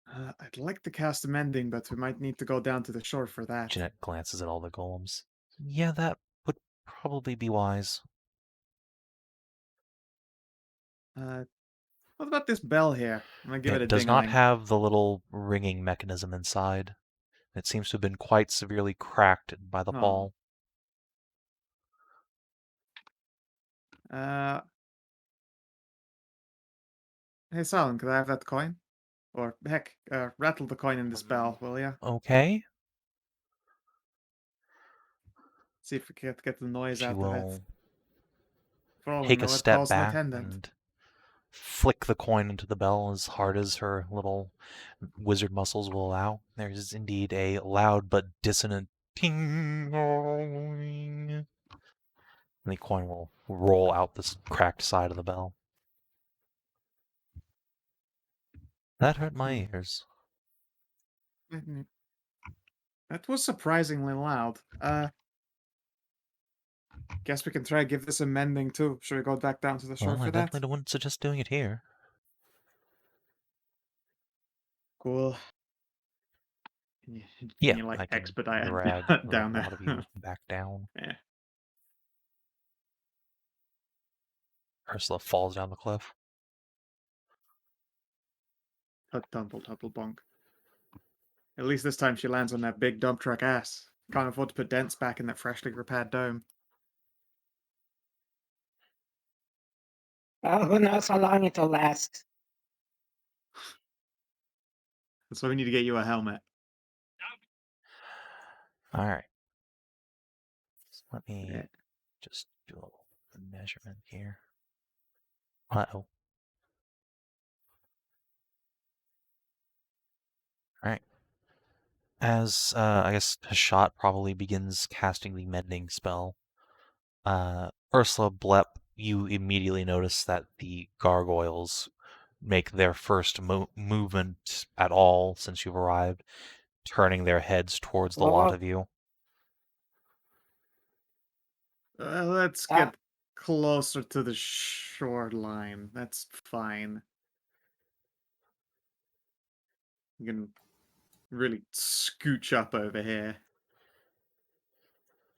I'd like to cast mending, but we might need to go down to the shore for that. Jeanette glances at all the golems. Yeah, that would probably be wise. What about this bell here? I'm gonna give it a It does not ding-a-ling. have the little ringing mechanism inside. It seems to have been quite severely cracked by the Aw. fall. Hey, Salin, could I have that coin? Or, heck, rattle the coin in this bell, will ya? Okay. See if we can get the noise She out of will it. For all we take know, a it step calls an back attendant. and flick the coin into the bell as hard as her little wizard muscles will allow. There is indeed a loud but dissonant ting. And the coin will roll out this cracked side of the bell. That hurt my ears. That was surprisingly loud. Guess we can try to give this a mending too. Should we go back down to the shore Well, I for that? definitely wouldn't suggest doing it here. Cool. Can Yeah, you like I can expedite drag it the down lot of you there? back down. Yeah. Ursula falls down the cliff. Tumble bonk. At least this time she lands on that big dump truck ass. Can't afford to put dents back in that freshly repaired dome. Well, who knows how long it'll last? That's why we need to get you a helmet. Alright. So let me Yeah. just do a little measurement here. Uh-oh. Alright. As, I guess, Hashat probably begins casting the mending spell, Ursula, Blep, you immediately notice that the gargoyles make their first movement at all since you've arrived, turning their heads towards the lot Whoa. of you. Let's get closer to the shoreline. That's fine. You can really scooch up over here.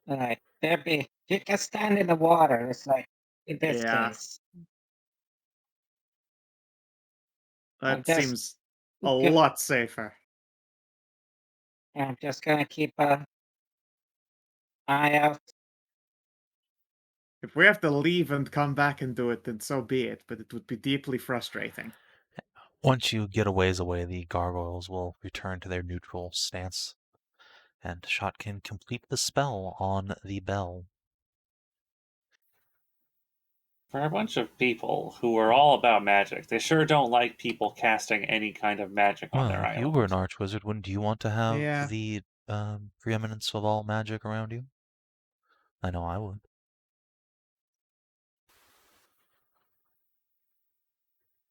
Alright, you can stand in the water, it's like, in this Yeah. case. That just seems a good. lot safer. I'm just gonna keep an eye out. If we have to leave and come back and do it, then so be it, but it would be deeply frustrating. Once you get a ways away, the gargoyles will return to their neutral stance, and Shot can complete the spell on the bell. For a bunch of people who are all about magic, they sure don't like people casting any kind of magic on their Well, if island. you were an archwizard, wouldn't you want to have Yeah. the preeminence of all magic around you? I know I would.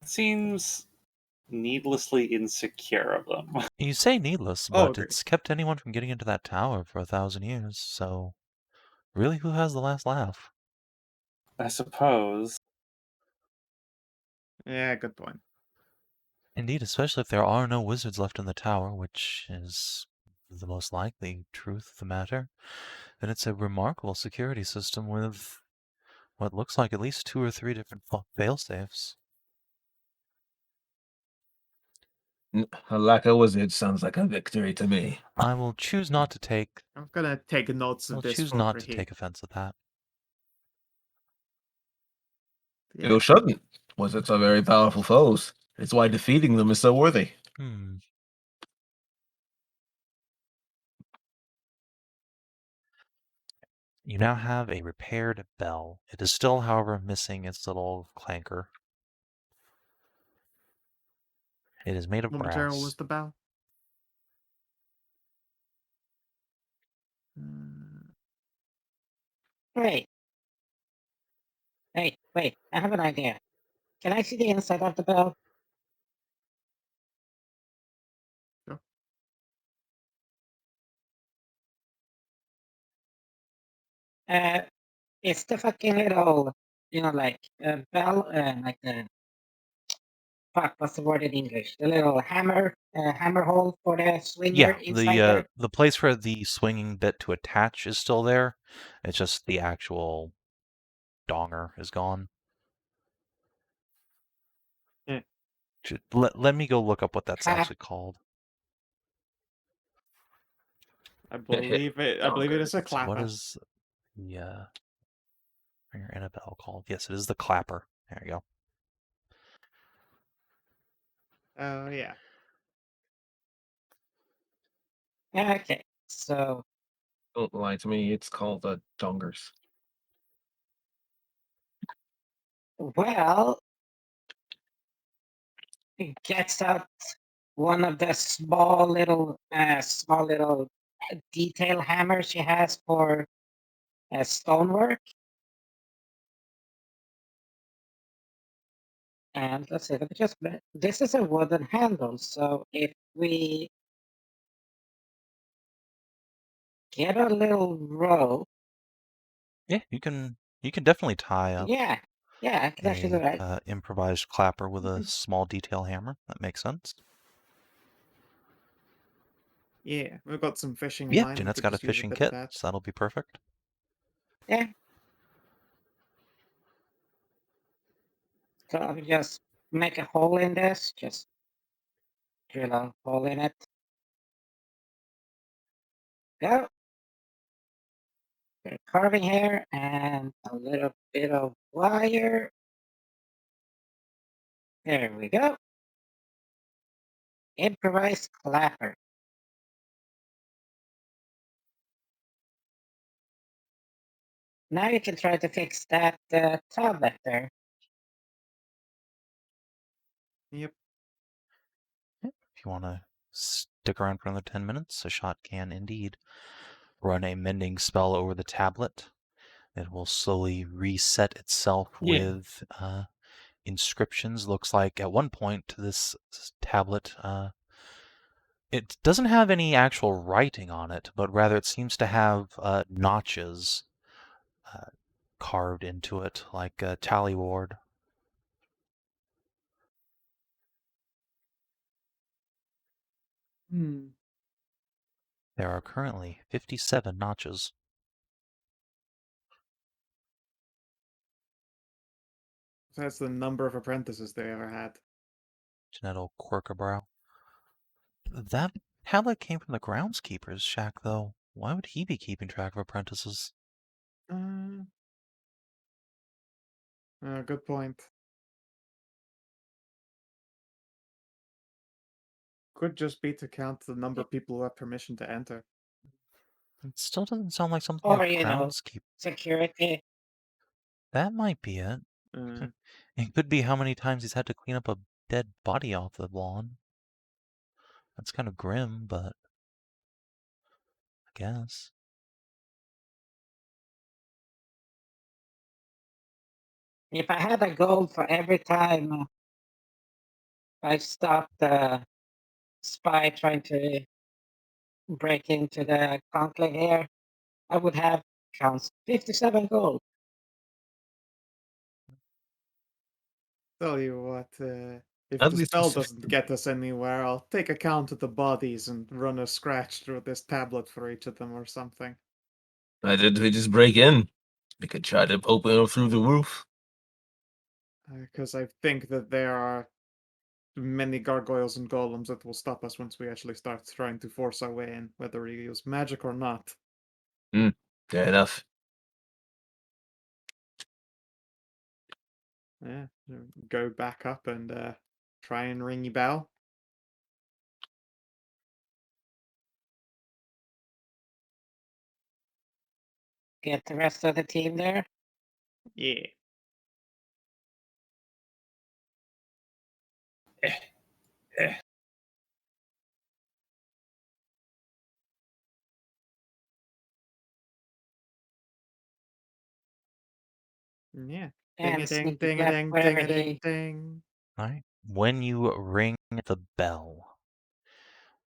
It seems needlessly insecure of them. You say needless, Oh, but agreed. it's kept anyone from getting into that tower for 1,000 years, so really, who has the last laugh? I suppose. Yeah, good point. Indeed, especially if there are no wizards left in the tower, which is the most likely truth of the matter, then it's a remarkable security system with what looks like at least 2 or 3 different failsafes. A lack of wizard sounds like a victory to me. I will choose not to take. I'm gonna take notes I'll of this choose for not to Raheem. take offense at that. Yeah. You shouldn't. Wizards are very powerful foes. It's why defeating them is so worthy. You now have a repaired bell. It is still, however, missing its little clanker. It is made of What brass. material was the bell? Wait. Wait. I have an idea. Can I see the inside of the bell? Sure. It's the fucking little, like bell, like the fuck. What's the word in English? The little hammer hole for the swinger Yeah, inside there. the place for the swinging bit to attach is still there. It's just the actual donger is gone. Yeah. Let me go look up what that's Ha. actually called. I believe it. I believe it is a So clapper. what is the ringer and a bell called? Yes, it is the clapper. There you go. Oh yeah. Okay. So Don't lie to me. It's called the dongers. well, it gets out one of the small little detail hammers she has for stonework. And let's see, let me just. This is a wooden handle, so if we get a little rope, Yeah, you can definitely tie up yeah, I can actually do that. a improvised clapper with a small detail hammer. That makes sense. Yeah, we've got some fishing Yeah, line. We Jeanette's could got a just use fishing bit kit, of that. so that'll be perfect. Yeah. So I'll just make a hole in this. Just drill a hole in it. Go. Bit of carving here and a little bit of wire. There we go. Improvised clapper. Now you can try to fix that tablet there. Yep. If you want to stick around for another 10 minutes, Hashat can indeed run a mending spell over the tablet. It will slowly reset itself Yeah. with inscriptions. Looks like at one point this tablet, it doesn't have any actual writing on it, but rather it seems to have notches carved into it, like a tallyward. Hmm. There are currently 57 notches. So that's the number of apprentices they ever had. Janetto quirk a brow. That tablet came from the groundskeeper's shack, though. Why would he be keeping track of apprentices? Good point. Could just be to count the number of people who have permission to enter. It still doesn't sound like something Or, a groundskeeper. security. That might be it. It could be how many times he's had to clean up a dead body off the lawn. That's kind of grim, but I guess. If I had a gold for every time I stopped the spy trying to break into the conclave here, I would have counts 57 gold. Tell you what, if At the least spell it's doesn't get us anywhere, I'll take a count of the bodies and run a scratch through this tablet for each of them or something. Why did we just break in? We could try to open it through the roof. Because I think that there are many gargoyles and golems that will stop us once we actually start trying to force our way in, whether we use magic or not. Fair enough. Yeah, go back up and try and ring your bell. Get the rest of the team there. Yeah. Yeah. Ding a And ding, sneaky ding a Blep ding, wherever ding a ding, he. ding. Alright. When you ring the bell,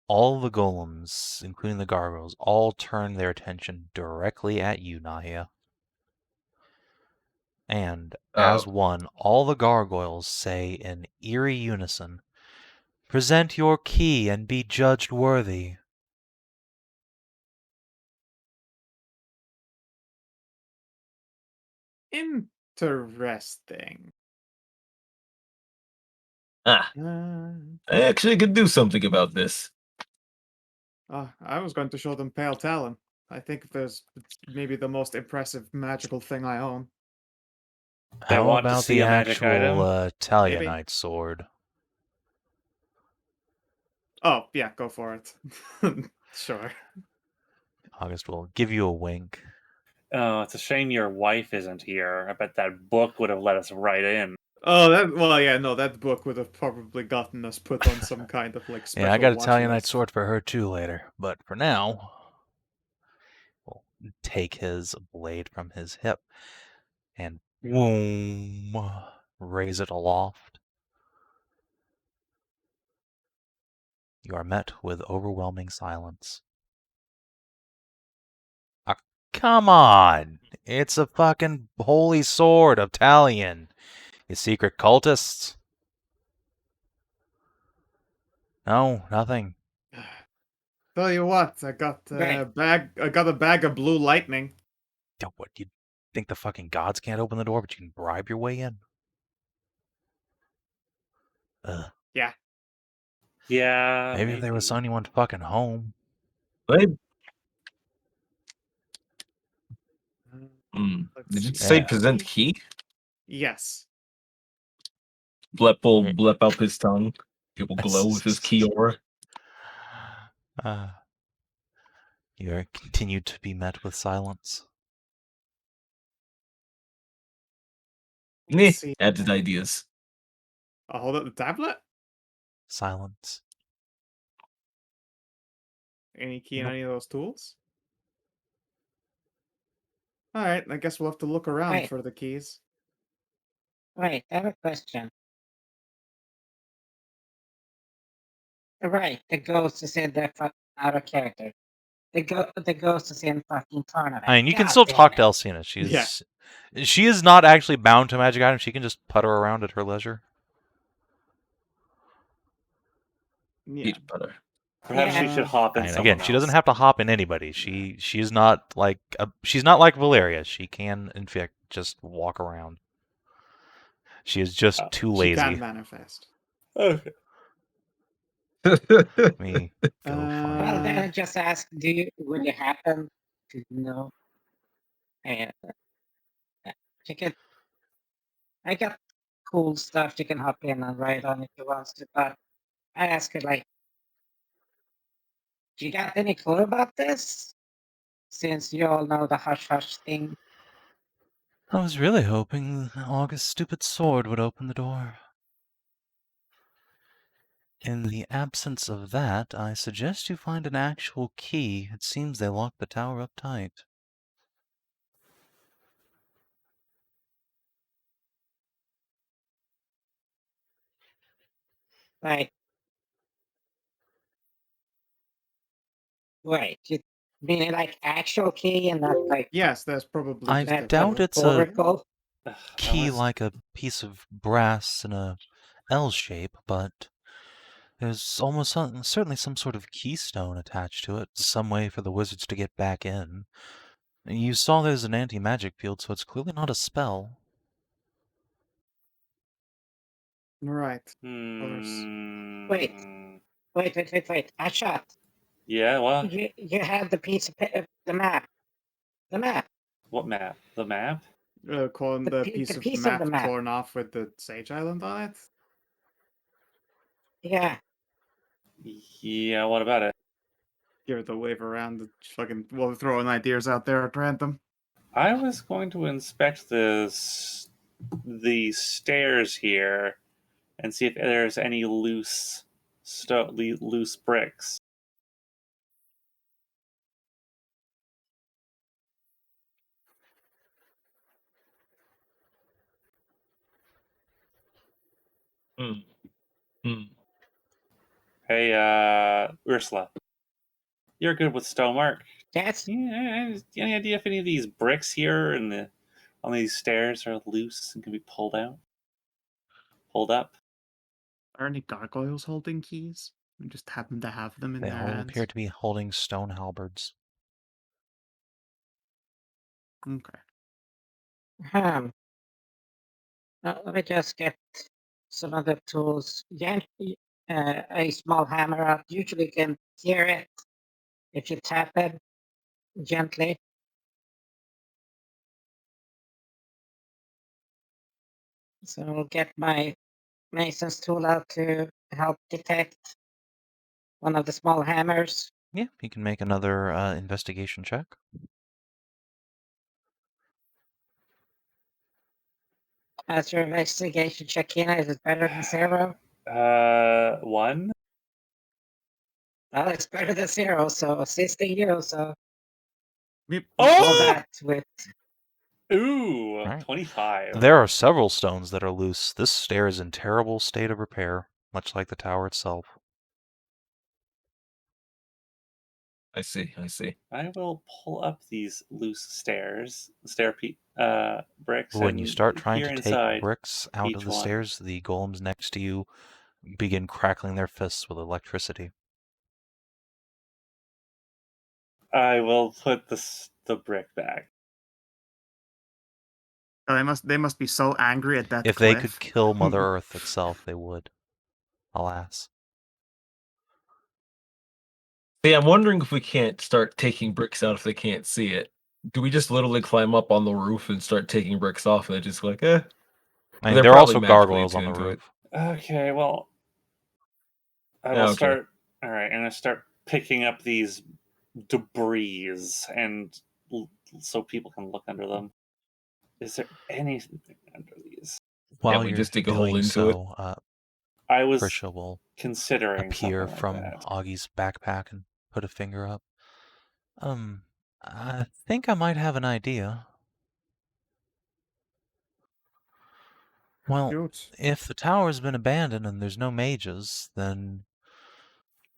all the golems, including the gargoyles, all turn their attention directly at you, Nahia. And as one, all the gargoyles say in eerie unison, "Present your key and be judged worthy." Interesting. I actually could do something about this. I was going to show them Pale Talon. I think it's maybe the most impressive magical thing I own. They How want to about see the a magic actual item? Talionite sword? Oh, yeah, go for it. Sure. August will give you a wink. Oh, it's a shame your wife isn't here. I bet that book would have let us right in. Oh, that book would have probably gotten us put on some kind of like special Yeah, I got a watch Talionite list. sword for her too later, but for now, we'll take his blade from his hip and boom, raise it aloft. You are met with overwhelming silence. Come on! It's a fucking holy sword of Talion, you secret cultists. No, nothing. Tell you what, I got Right. a bag of blue lightning. What, you think the fucking gods can't open the door, but you can bribe your way in? Ugh. Yeah. Yeah, Maybe if there was maybe. anyone fucking home. Right? Let's Did you see. say Yeah. present key? Yes. Blep will blep out his tongue. He will glow with his key aura. You are continued to be met with silence. Let's see. Added ideas. I'll hold up the tablet. Silence. Any key in Nope. any of those tools? All right, I guess we'll have to look around Right. for the keys. Right, I have a question. Right, the ghost is in the out of character. The ghost is in fucking Tarnavak. I mean, you can God still damn talk it. to Elsina. She is not actually bound to magic items. She can just putter around at her leisure. Yeah. Eat butter. Perhaps she should hop in And someone again, she doesn't else. have to hop in anybody. She is not like Valeria. She can, in fact, just walk around. She is just too She can lazy. manifest. Okay. Let me go Well, find. then I just ask, would you happen to know? And she can. I got cool stuff she can hop in and ride on if she wants to, but I ask her like, do you got any clue about this? Since you all know the hush hush thing. I was really hoping August's stupid sword would open the door. In the absence of that, I suggest you find an actual key. It seems they locked the tower up tight. Like, wait, you mean like actual key and not like Yes, there's probably I just a doubt it's a metaphorical? key like a piece of brass in a L shape, but there's almost certainly some sort of keystone attached to it, some way for the wizards to get back in. You saw there's an anti-magic field, so it's clearly not a spell. right. Wait. Hmm. Wait. Hashat, Yeah, what? you had the piece of the map. The map. What map? The map? Calling The the pi- piece the of piece of the map map. torn off with the Sage Island on it. Yeah. Yeah, what about it? Give it the wave around. The fucking, well, throwing ideas out there at random. I was going to inspect the stairs here and see if there's any loose bricks. Hmm. Hmm. Hey, Ursula, you're good with stonework. That's Yeah, any idea if any of these bricks here and on these stairs are loose and can be pulled up? Are any gargoyles holding keys? We just happen to have them in They their all hands. appear to be holding stone halberds. Okay. let me just get some other tools. A small hammer out. Usually you can hear it if you tap it gently. So I'll get my mason's tool out to help detect one of the small hammers. Yeah, you can make another investigation check. As your investigation check, Kina, is it better than 0? 1. Well, it's better than 0, so assisting you. So Yep. roll Oh! that with. Ooh, Right. 25. There are several stones that are loose. This stair is in terrible state of repair, much like the tower itself. I see. I will pull up these loose bricks, When you and start trying peer to take inside bricks out of each the one. stairs, the golems next to you begin crackling their fists with electricity. I will put the brick back. Oh, they must be so angry at that If cliff. they could kill Mother Earth itself, they would. Alas. See, I'm wondering if we can't start taking bricks out if they can't see it. Do we just literally climb up on the roof and start taking bricks off and they're just like, eh? I mean, They're there are probably also magically gargoyles on the attuned to it. roof. Okay, well, I will Okay. start. All right, I'm gonna start picking up these debris and so people can look under them. Is there anything under these? While we you're just dig a hole doing into it. so, I was Prisha will considering appear something like from that. Augie's backpack and put a finger up. I think I might have an idea. Well, Shoot. if the tower's been abandoned and there's no mages, then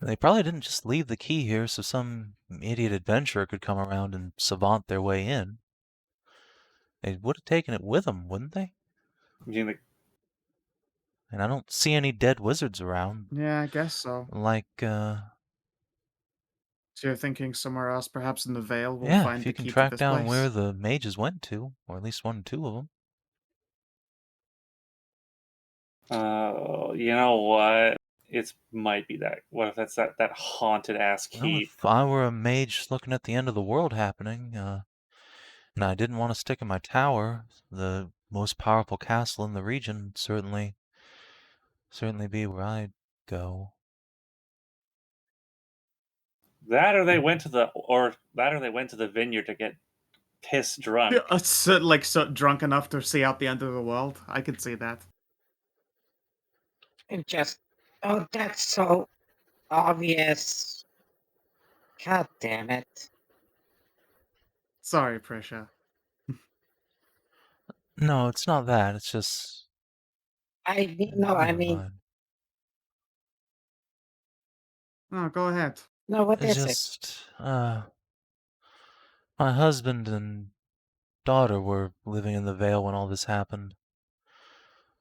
they probably didn't just leave the key here so some idiot adventurer could come around and savant their way in. They would have taken it with them, wouldn't they? You mean And I don't see any dead wizards around. Yeah, I guess so. Like, So you're thinking somewhere else, perhaps in the Vale, we'll yeah, find if the you can key to track this down place? where the mages went to, or at least 1 or 2 of them. you know what? It might be that. What if that's that haunted ass Well, key? if I were a mage looking at the end of the world happening, and I didn't want to stick in my tower, the most powerful castle in the region would certainly be where I'd go. That or they went to the vineyard to get piss drunk. So drunk enough to see out the end of the world. I could see that. And just, oh, that's so obvious. God damn it. Sorry, Prisha. No, it's not that. It's just. No, I Never mean, mind. Oh, go ahead. no, what It's is it? just. My husband and daughter were living in the Vale when all this happened.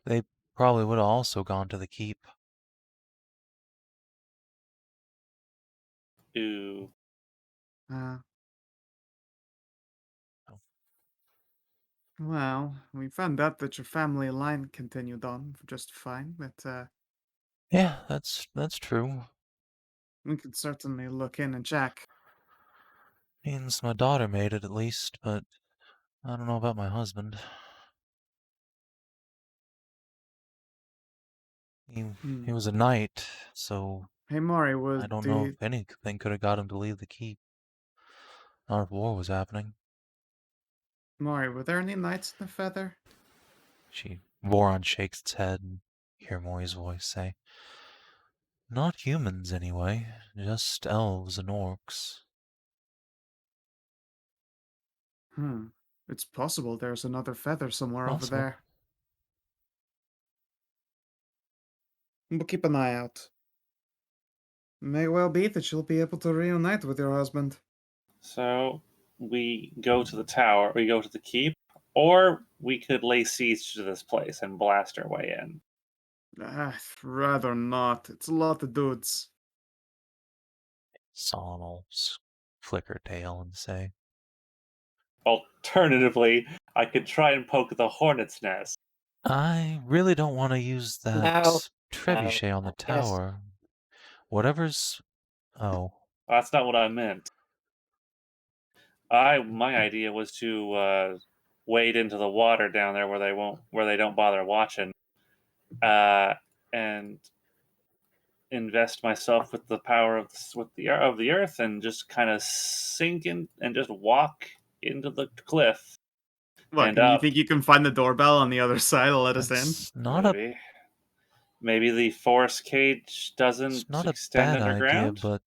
They probably would have also gone to the keep. Ooh. Well, we found out that your family line continued on just fine, but Yeah, that's true. we could certainly look in and check. Means my daughter made it at least, but I don't know about my husband. He was a knight, so Hey, Mori, I don't know if anything could have got him to leave the keep. Not if war was happening. Mori, were there any knights in the feather? Voron shakes its head and hear Mori's voice say, "Not humans, anyway. Just elves and orcs." It's possible there's another feather somewhere over Possible. there. We'll keep an eye out. May well be that you'll be able to reunite with your husband. So we go to the tower, we go to the keep, or we could lay siege to this place and blast our way in. Rather not. It's a lot of dudes. Son will flicker tail and say, Alternatively, I could try and poke the hornet's nest. "I really don't want to use that No, trebuchet on the I guess- tower. Whatever's... Oh. That's not what I meant. My idea was to wade into the water down there where they don't bother watching, and invest myself with the power of the earth and just kind of sink in and just walk into the cliff. Look, And and you up. think you can find the doorbell on the other side to let us in? That's not a... Maybe the forest cage doesn't It's not a extend bad idea, underground. but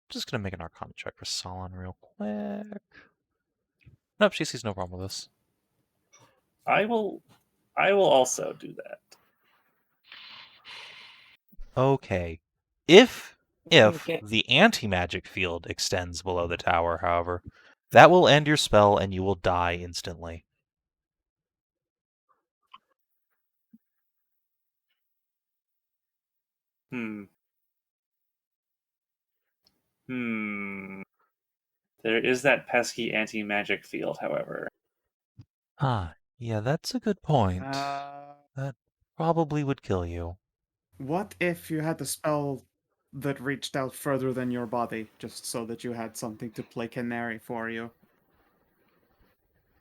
just gonna make an Arcana check for Solon real quick. Nope, she sees no problem with this. I will also do that. Okay. If Okay. the anti-magic field extends below the tower, however, that will end your spell and you will die instantly. There is that pesky anti-magic field, however. Yeah, that's a good point. Uh, That probably would kill you. What if you had a spell that reached out further than your body, just so that you had something to play canary for you?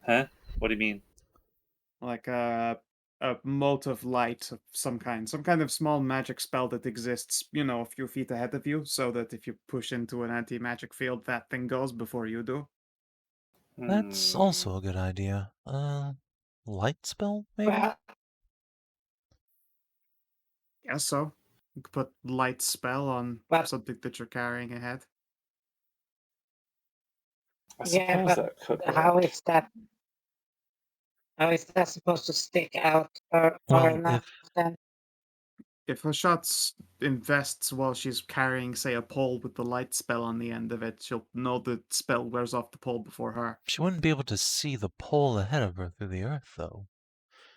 Huh? What do you mean? Like a mote of light of some kind of small magic spell that exists, a few feet ahead of you, so that if you push into an anti-magic field, that thing goes before you do. That's also a good idea. Light spell, maybe? Well, Guess so. You could put light spell on But- something that you're carrying ahead. I yeah, suppose but that could work. how is that supposed to stick out far Well, enough then? If Hashat invests while she's carrying, say, a pole with the light spell on the end of it, she'll know the spell wears off the pole before her. She wouldn't be able to see the pole ahead of her through the earth, though.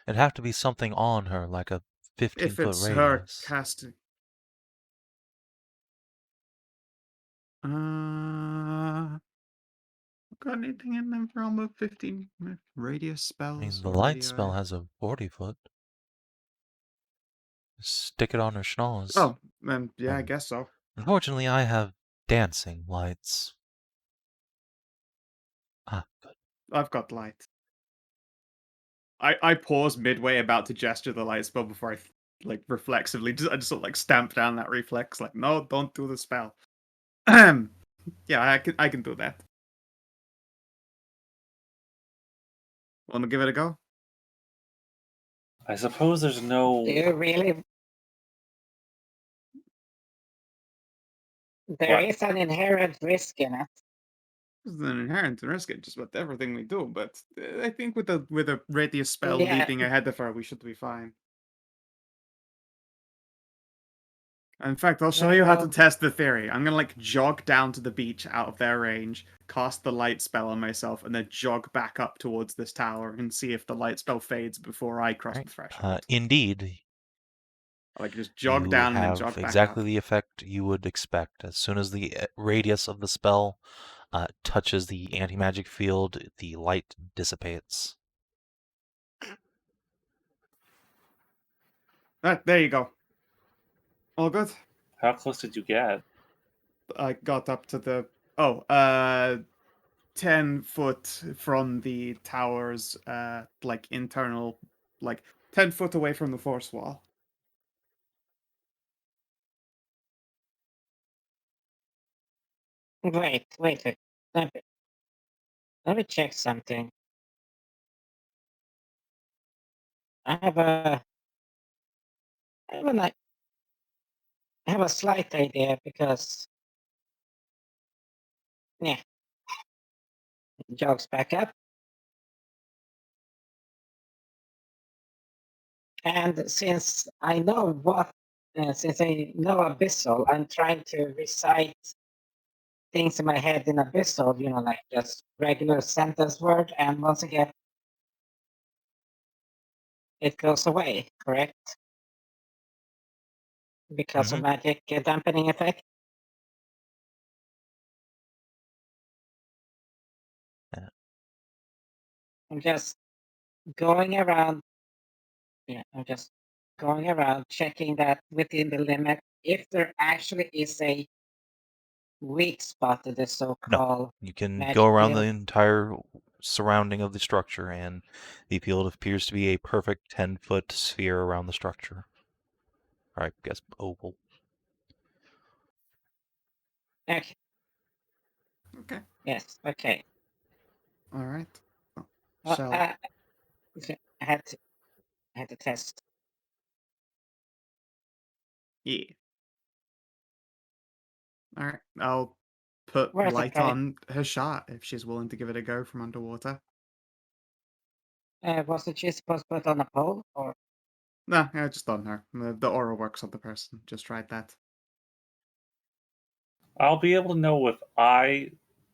It'd have to be something on her, like a 15-foot If it's her radius. casting. Got anything in them from a 15 radius spells? I mean, the or light spell radii? has a 40-foot. Stick it on her schnoz. Oh, then yeah, I guess so. Unfortunately, I have dancing lights. Good. I've got light. I pause midway about to gesture the light spell before I reflexively I just sort of stamp down that reflex, no, don't do the spell. Yeah, I can do that. Want to give it a go? I suppose there's no. Do you really? There What? is an inherent risk in it. There's an inherent risk in just about everything we do, but I think with a radius spell Yeah. leaping ahead of her, we should be fine. In fact, I'll show you how to test the theory. I'm gonna like jog down to the beach out of their range, cast the light spell on myself, and then jog back up towards this tower and see if the light spell fades before I cross Right. the threshold. Indeed, I like just jog you down and then have jog back exactly up. the effect you would expect. As soon as the radius of the spell touches the anti-magic field, the light dissipates. There you go. All good. How close did you get? I got up to the 10 foot from the tower's like internal, like 10 foot away from the force wall. Wait. Let me check something. I have a slight idea because jogs back up. And since I know Abyssal, I'm trying to recite things in my head in Abyssal, like just regular sentence word, and once again, it goes away, correct? Because of magic dampening effect? Yeah. I'm just going around, checking that within the limit, if there actually is a weak spot to the so-called You can magic go around the field. entire surrounding of the structure, and the field appears to be a perfect 10-foot sphere around the structure. Or I guess oval. Okay. Okay. Yes. Okay. All right. Well, Shall I had to test. yeah. All right. I'll put Where's the light guy? on Hashat if she's willing to give it a go from underwater. Wasn't she supposed to put on a pole? Or No, yeah, just on her. The aura works on the person. Just tried that. I'll be able to know if I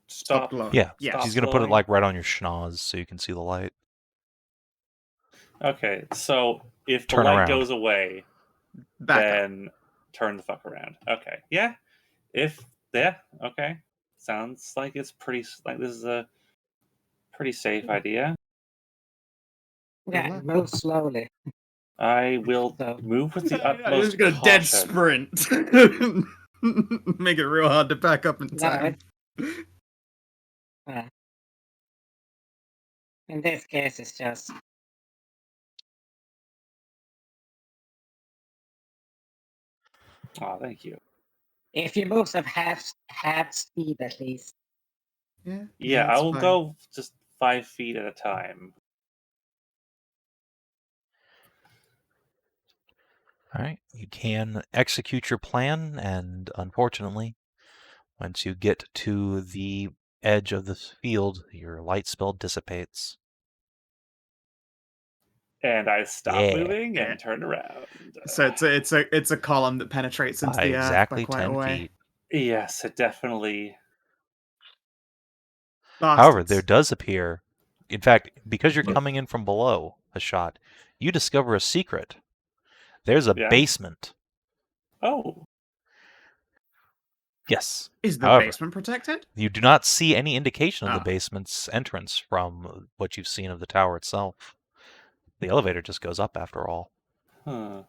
stop. glowing. Yeah, Yes. she's gonna put it glowing. like right on your schnoz so you can see the light. Okay, so if the Turn light around. goes away, Back up. then turn the fuck around. Okay, yeah. Okay. Sounds like it's pretty. Like this is a pretty safe idea. Good luck. move slowly. I will So move with the I'm utmost just gonna dead caution. sprint. Make it real hard to back up in No, time. in this case, it's just Oh, thank you. if you move some half speed at least. Yeah, I that's will fine. go just 5 feet at a time. All right, you can execute your plan, and unfortunately, once you get to the edge of the field, your light spell dissipates. And I stop Yeah. moving and turn around. So it's a column that penetrates into By the earth exactly by quite 10 a way. feet. Yes, it definitely. However, there Bastards. does appear, in fact, because you're coming in from below a shot, you discover a secret. There's a Yeah? basement. Oh, Yes. Is the However, basement protected? you do not see any indication of the Ah. basement's entrance from what you've seen of the tower itself. The elevator just goes up after all. huh.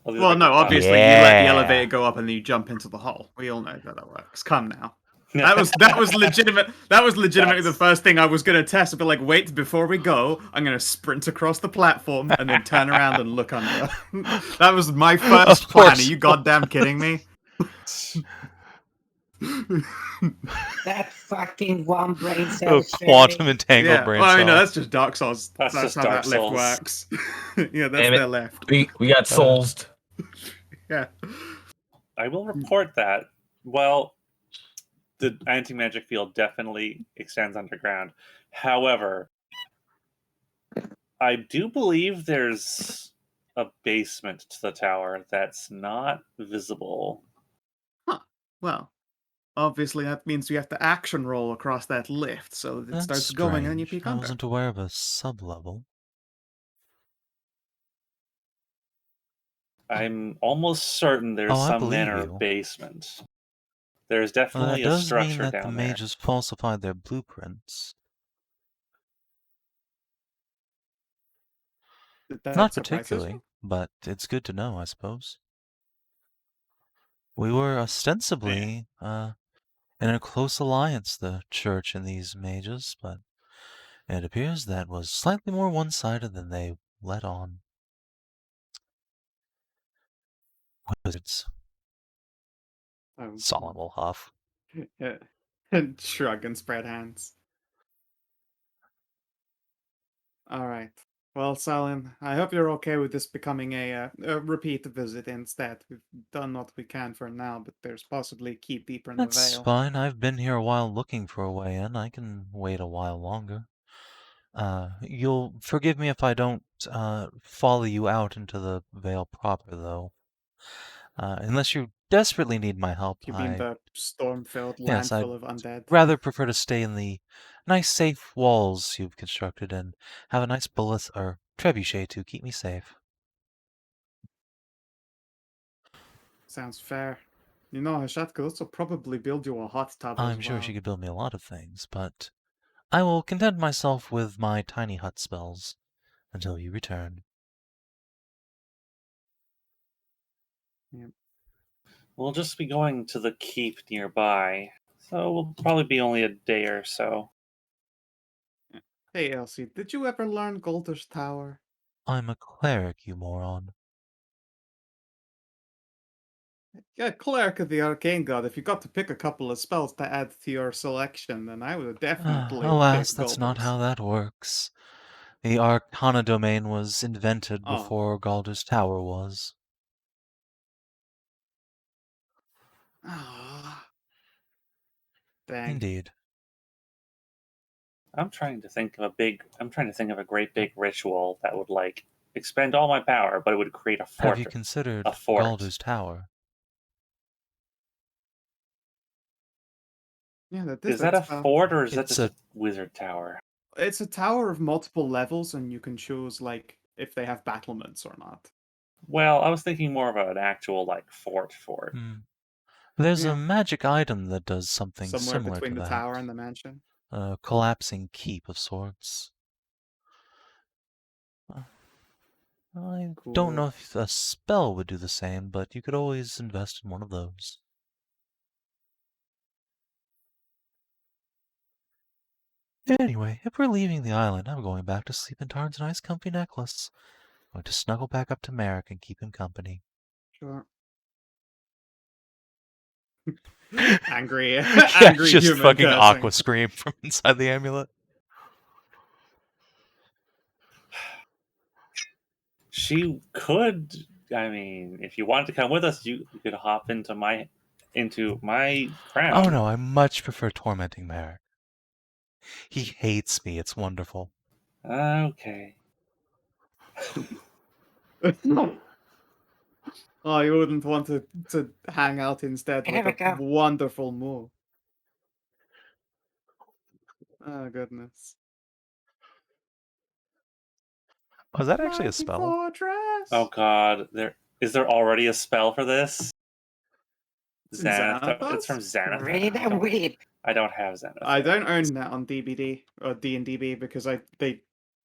Well, no, obviously you let the elevator go up and then you jump into the hole. We all know how that works. Come now. That was legitimate. That was legitimately the first thing I was gonna test. I'd be like, wait, before we go, I'm gonna sprint across the platform and then turn around and look under. That was my first plan. Are you goddamn kidding me? That fucking one brain cell Oh, fairy. quantum entangled Yeah, brain well, I mean, no, cell. that's just Dark Souls. That's That's just how Dark that lift Souls. works. Yeah, that's Damn it. their left. We got souls. Yeah. I will report that. Well, the anti-magic field definitely extends underground. However, I do believe there's a basement to the tower that's not visible. Huh. Well, obviously that means you have to action roll across that lift, so it That's starts going and then you strange. peek I under. wasn't aware of a sub-level. I'm almost certain there's Oh, I some believe manner you. of basement. There's Well, definitely that a does mean structure that the down there. mages falsified their blueprints. That Not surprises particularly, you? but it's good to know, I suppose. We were ostensibly in a close alliance, the church and these mages, but it appears that was slightly more one-sided than they let on. Wizards. Oh, Solemn will huff. yeah. And shrug and spread hands. All right. Well, Salin, I hope you're okay with this becoming a repeat visit instead. We've done what we can for now, but there's possibly a keep deeper in the That's veil. fine. I've been here a while looking for a way in. I can wait a while longer. You'll forgive me if I don't follow you out into the Vale proper, though. Unless you desperately need my help, You mean the storm-filled yes, I'd landfill of undead? rather prefer to stay in the nice, safe walls you've constructed and have a nice bullet or trebuchet to keep me safe. Sounds fair. You know, Hashat could also probably build you a hot tub as I'm sure well. she could build me a lot of things, but I will content myself with my tiny hut spells until you return. We'll just be going to the keep nearby, so we'll probably be only a day or so. Hey, Elsie, did you ever learn Golder's Tower? I'm a cleric, you moron. Yeah, Cleric of the Arcane God. If you got to pick a couple of spells to add to your selection, then I would have definitely Alas, picked that's not Golder's. how that works. The Arcana domain was invented Oh. before Galder's Tower was. Ah. Dang. Indeed. I'm trying to think of a great big ritual that would like expend all my power, but it would create a fort. Have you considered a fort. Galder's Tower? Yeah, Is that a fort or is that It's just a wizard tower? It's a tower of multiple levels, and you can choose like if they have battlements or not. Well, I was thinking more about an actual like fort. There's Yeah. a magic item that does something Somewhere similar between to the that. tower and the mansion. A collapsing keep of sorts. I don't know Cool. if a spell would do the same, but you could always invest in one of those. Anyway, if we're leaving the island, I'm going back to sleep in Tarn's nice comfy necklace. I'm going to snuggle back up to Merrick and keep him company. Sure. Angry, Yeah, angry just human fucking cursing. aqua scream from inside the amulet. She could. I mean, if you wanted to come with us, you could hop into my crown. Oh no, I much prefer tormenting Merrick. He hates me. It's wonderful. Okay. Oh, you wouldn't want to hang out instead Here we with a go. wonderful move. Oh, goodness. Oh, is that actually a Mighty spell? Fortress! Oh God, is there already a spell for this? Xanathos? It's from Xanathos. Read and weep. I don't have Xanathos. I don't own that on DBD or D&DB because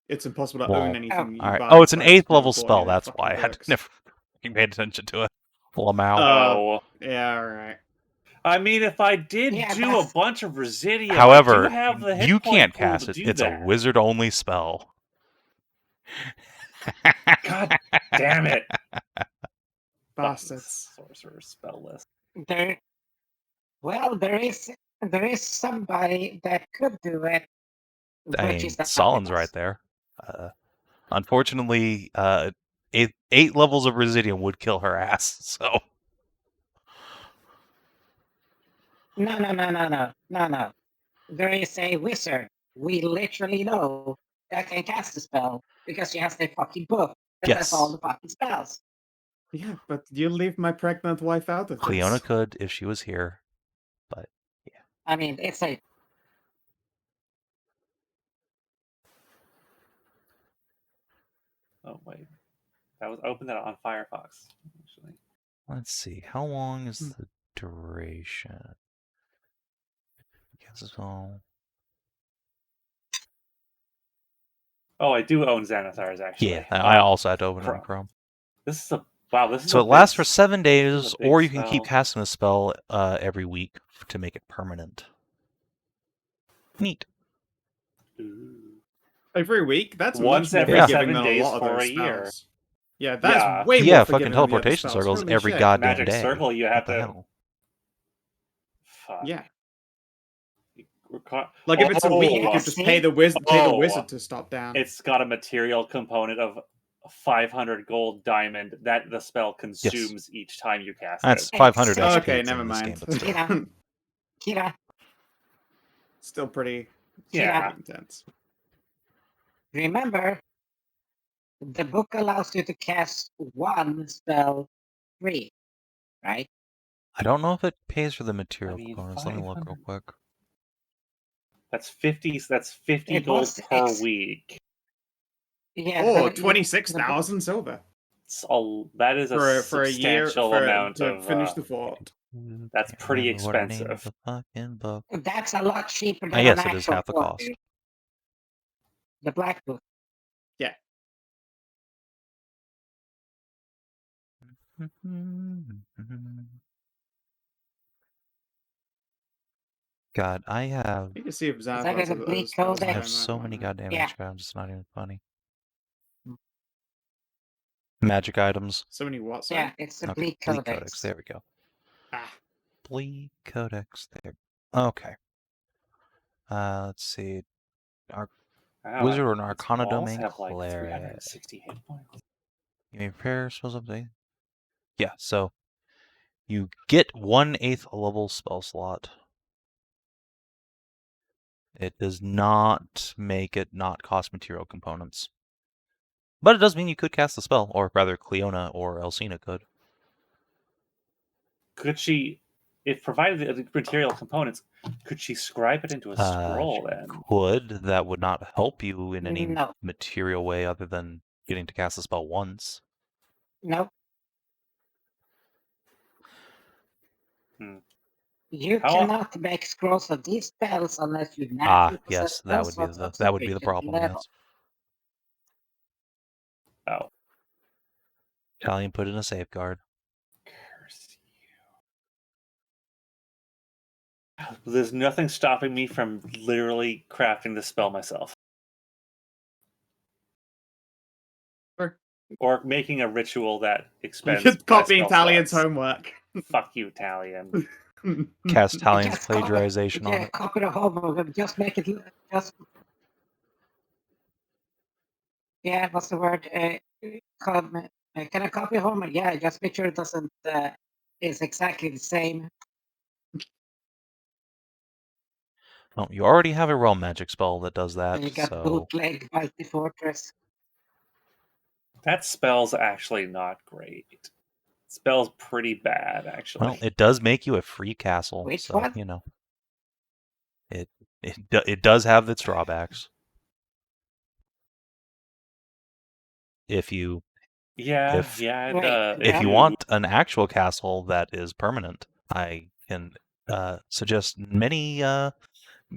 it's impossible to Well, own anything you Alright. buy. Oh, it's an but I 8th level just never bought spell. any of the That's fucking why I had books. never fucking paid attention to it. Lamau. Oh. Yeah, alright. I mean, if I did Yeah, do a that's- bunch of Residium, I However, do have the hit you point can't pool cast to it. do It's a that. wizard-only spell. God damn it! Bastards. Sorcerer spell list. There Well, there is somebody that could do it. I Which mean, is the Salin's Kinathis. right there. Unfortunately, 8 levels of Residium would kill her ass. So No. There is a wizard we literally know that can cast the spell because she has the fucking book that has all the fucking spells. Yeah, but you leave my pregnant wife out of Cleona this. could if she was here, but yeah. I mean, it's a Oh wait, that was opened that on Firefox. Actually, Let's see. How long is the duration? Guess it's all. oh, I do own Xanathars actually. Yeah, I also had to open it in Chrome. Chrome. This is a wow. This is So a it lasts big for 7 days, this is a big or you can keep spell. casting a spell every week to make it permanent. Neat. Ooh. Every week? That's Once much more every forgiving 7 than a days lot of for those a year. spells. Yeah, that's Yeah. way more Yeah, forgiving fucking than the other teleportation spells. circles Holy every shit. goddamn Magic day. circle, you What have the to. hell? Fuck. Yeah. We're caught- Like if it's a week, you yeah, could just see? pay the wizard to stop down. It's got a material component of 500 gold diamond that the spell consumes each time you cast That's it. 500 It's- HP Okay, it's never in this mind. game, but still. Kira, Still pretty Yeah. intense. remember, the book allows you to cast one spell free, right? I don't know if it pays for the material I mean, components. Let me look real 500. quick. That's 50. That's 50 It gold was per week. Yeah. Oh, the- 26,000 silver That is a for a year substantial amount to of. finish the fort. That's Can't pretty remember what I named expensive. the fucking book. That's a lot cheaper than Yes, an it is actual half the book, cost. dude. The black book. God, I have You can see if that Xanathars is a has bleak other spells. codex. I have so many goddamn Yeah. HP items. It's not even funny. Magic items. So many what? Yeah, it's a bleak Bleak codex. Codex. There we go. Ah. Bleak Codex. There. Okay. Let's see. Wow, Wizard or an its Arcana walls Domain have like Cleric. 360 hit points. You may prepare spells up to. Yeah, so you get 1/8 level spell slot. It does not make it not cost material components. But it does mean you could cast the spell, or rather Cleona or Elsina could. Could she, if provided the material components, could she scribe it into a scroll then? Could. That would not help you in any No. material way other than getting to cast the spell once. Nope. You How- cannot make scrolls of these spells unless you naturally Yes, possess that would be spell the slots that of would be the sufficient problem. level. Yes. Oh, Italian put in a safeguard. curse you. There's nothing stopping me from literally crafting the spell myself. Sure. Or making a ritual that You expends. could my copy spell Italian's slots. homework. Fuck you, Italian. Cast Italian's Just copy- plagiarization on Yeah, it. copy the homework. Just make it. Just. Yeah, what's the word? Can I copy homework? Yeah, just make sure it doesn't. Is exactly the same. Well, you already have a realm magic spell that does that, And you got so bootleg Mighty Fortress. That spell's actually not great. Spell's pretty bad, actually. well, it does make you a free castle. Which so one? you know, it does have its drawbacks. If you Yeah, if- yeah. Wait, if you Yeah. want an actual castle that is permanent, I can suggest many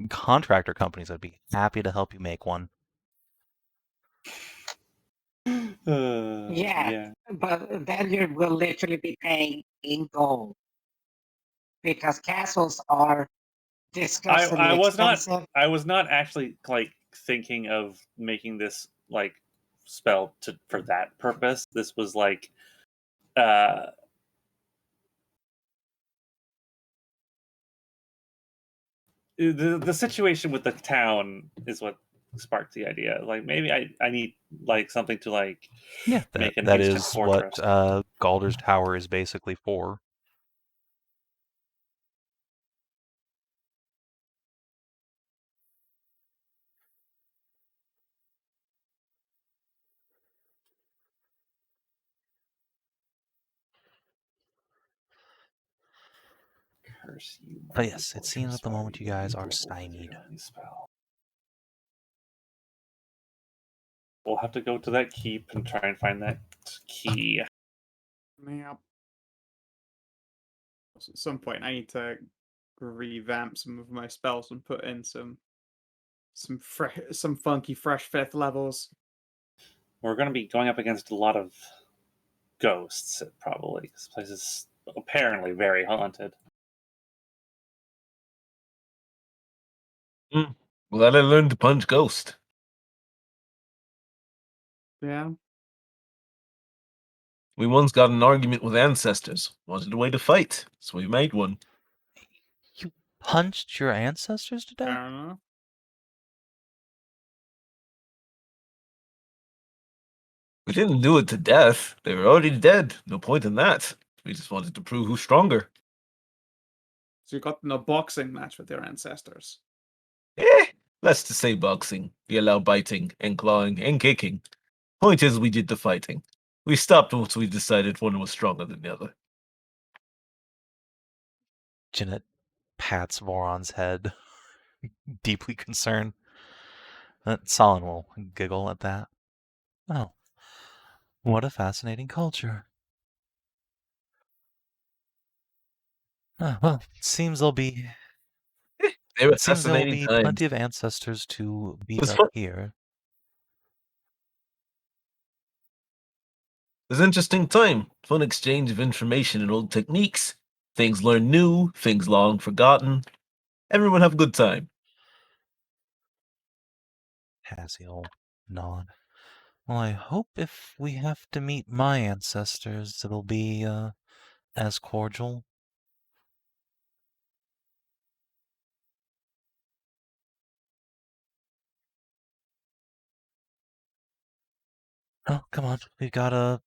contractor companies that'd be happy to help you make one. Yeah. But then you will literally be paying in gold. Because castles are disgustingly I was not. expensive. I was not actually like thinking of making this like spell for that purpose. This was like the situation with the town is what sparked the idea. Like maybe I need like something to like Yeah, make an that instant is fortress. what Galder's Tower is basically for. Curse you, But yes, it fortress seems at the spell, moment you will guys be are doubled if you stymied. don't use spell. We'll have to go to that keep and try and find that key. Yeah. At some point, I need to revamp some of my spells and put in some funky fresh fifth levels. We're going to be going up against a lot of ghosts, probably. This place is apparently very haunted. Glad I learned to punch Ghost. Yeah. We once got in an argument with ancestors. Wanted a way to fight, so we made one. You punched your ancestors to I death? don't know. We didn't do it to death. They were already dead. No point in that. We just wanted to prove who's stronger. So you got in a boxing match with your ancestors. Let's just say boxing. We allow biting and clawing and kicking. Point is, we did the fighting. We stopped once we decided one was stronger than the other. Jeanette pats Voron's head, deeply concerned. Solon will giggle at that. Oh, what a fascinating culture. Well, it seems there'll be They were plenty fascinating times. of ancestors to beat Was up fun. here. It was an interesting time. Fun exchange of information and old techniques. Things learned new, things long forgotten. Everyone have a good time. Hassie will nod. Well, I hope if we have to meet my ancestors, it'll be as cordial. Oh, come on. We've got a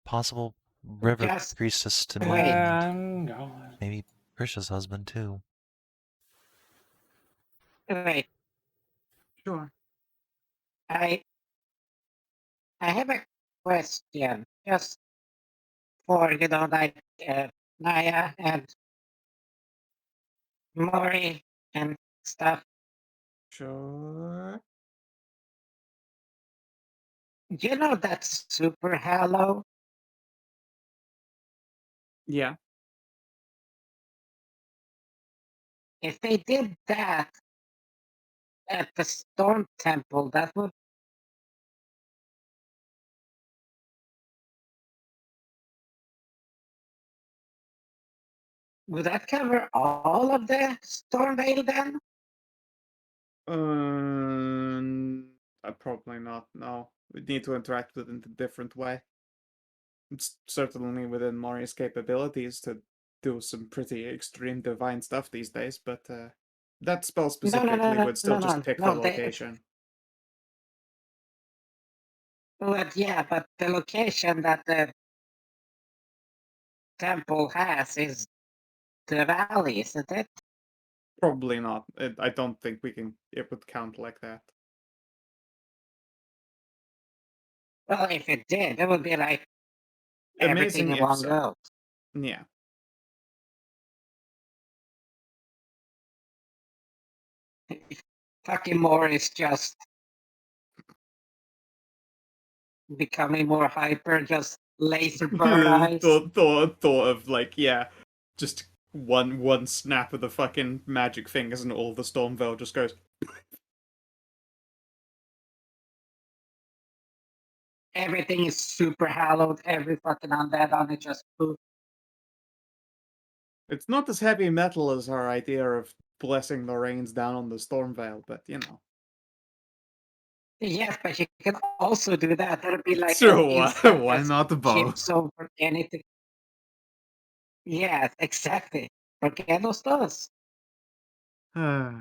possible river Just priestess to meet. wait. And I'm going. maybe Prisha's husband, too. Wait, Sure. I have a question. Just for like Nahia and Mori and stuff. Sure. Do you know that's super hollow? Yeah. If they did that at the Storm Temple, that would that cover all of the Stormvale then? Probably not. No, we need to interact with it in a different way. It's certainly within Mori's capabilities to do some pretty extreme divine stuff these days, but that spell specifically would still just pick the location. But yeah, but the location that the temple has is the valley, isn't it? Probably not. I don't think it would count like that. Well, if it did, it would be like everything Amazing in if one so. go. Yeah. Fucking more is just becoming more hyper, just laser bird eyes. thought of like, yeah, just one snap of the fucking magic fingers and all the Stormveil just goes. Everything is super hallowed. Every fucking undead on it just poof. It's not as heavy metal as our idea of blessing the rains down on the Stormveil, but you know. Yes, but you can also do that. That'd be like So an instant why that not the bow? chips over anything. Yes, exactly. Forget those does. I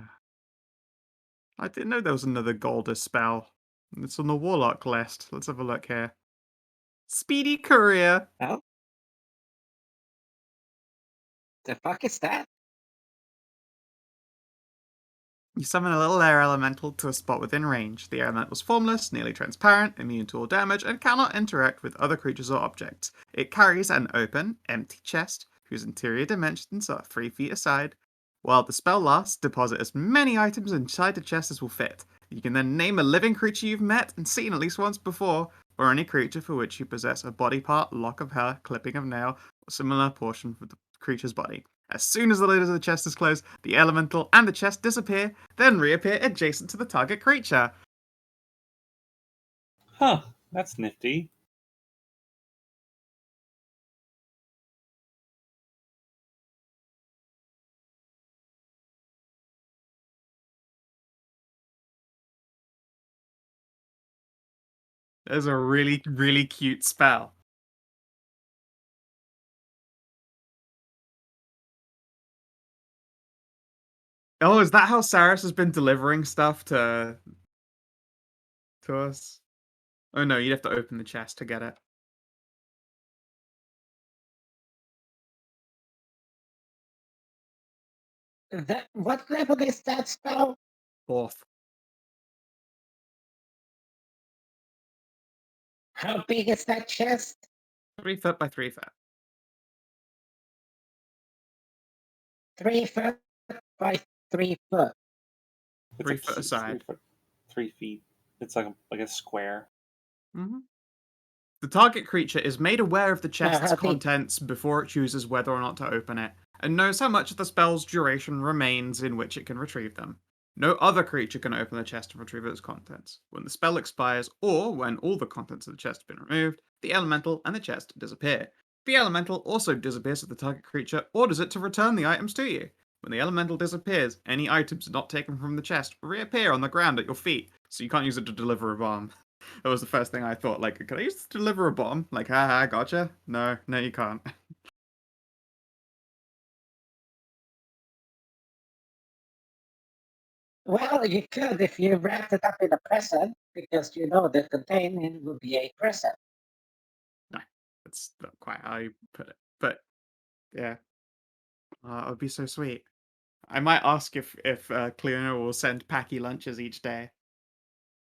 didn't know there was another Golder spell. It's on the Warlock list. Let's have a look here. Speedy Courier. Oh? The fuck is that? You summon a little air elemental to a spot within range. The elemental is formless, nearly transparent, immune to all damage, and cannot interact with other creatures or objects. It carries an open, empty chest, whose interior dimensions are 3 feet aside. While the spell lasts, deposit as many items inside the chest as will fit. You can then name a living creature you've met and seen at least once before, or any creature for which you possess a body part, lock of hair, clipping of nail, or similar portion of the creature's body. As soon as the lid of the chest is closed, the elemental and the chest disappear, then reappear adjacent to the target creature. Huh, that's nifty. There's a really, really cute spell. Oh, is that how Saris has been delivering stuff to us? Oh no, you'd have to open the chest to get it. What level is that spell? 4th. How big is that chest? 3 foot by 3 foot. 3 foot by 3 foot. It's 3 foot aside. 3 feet. It's like a square. Mm-hmm. The target creature is made aware of the chest's how big? contents before it chooses whether or not to open it, and knows how much of the spell's duration remains in which it can retrieve them. No other creature can open the chest and retrieve its contents. When the spell expires, or when all the contents of the chest have been removed, the elemental and the chest disappear. The elemental also disappears if the target creature orders it to return the items to you. When the elemental disappears, any items not taken from the chest reappear on the ground at your feet, so you can't use it to deliver a bomb. That was the first thing I thought. Like, can I use this to deliver a bomb? Like, haha, gotcha. No, you can't. Well, you could if you wrapped it up in a present, because you know the containment would be a present. No, that's not quite how you put it. But yeah, it would be so sweet. I might ask if Cleona will send packy lunches each day.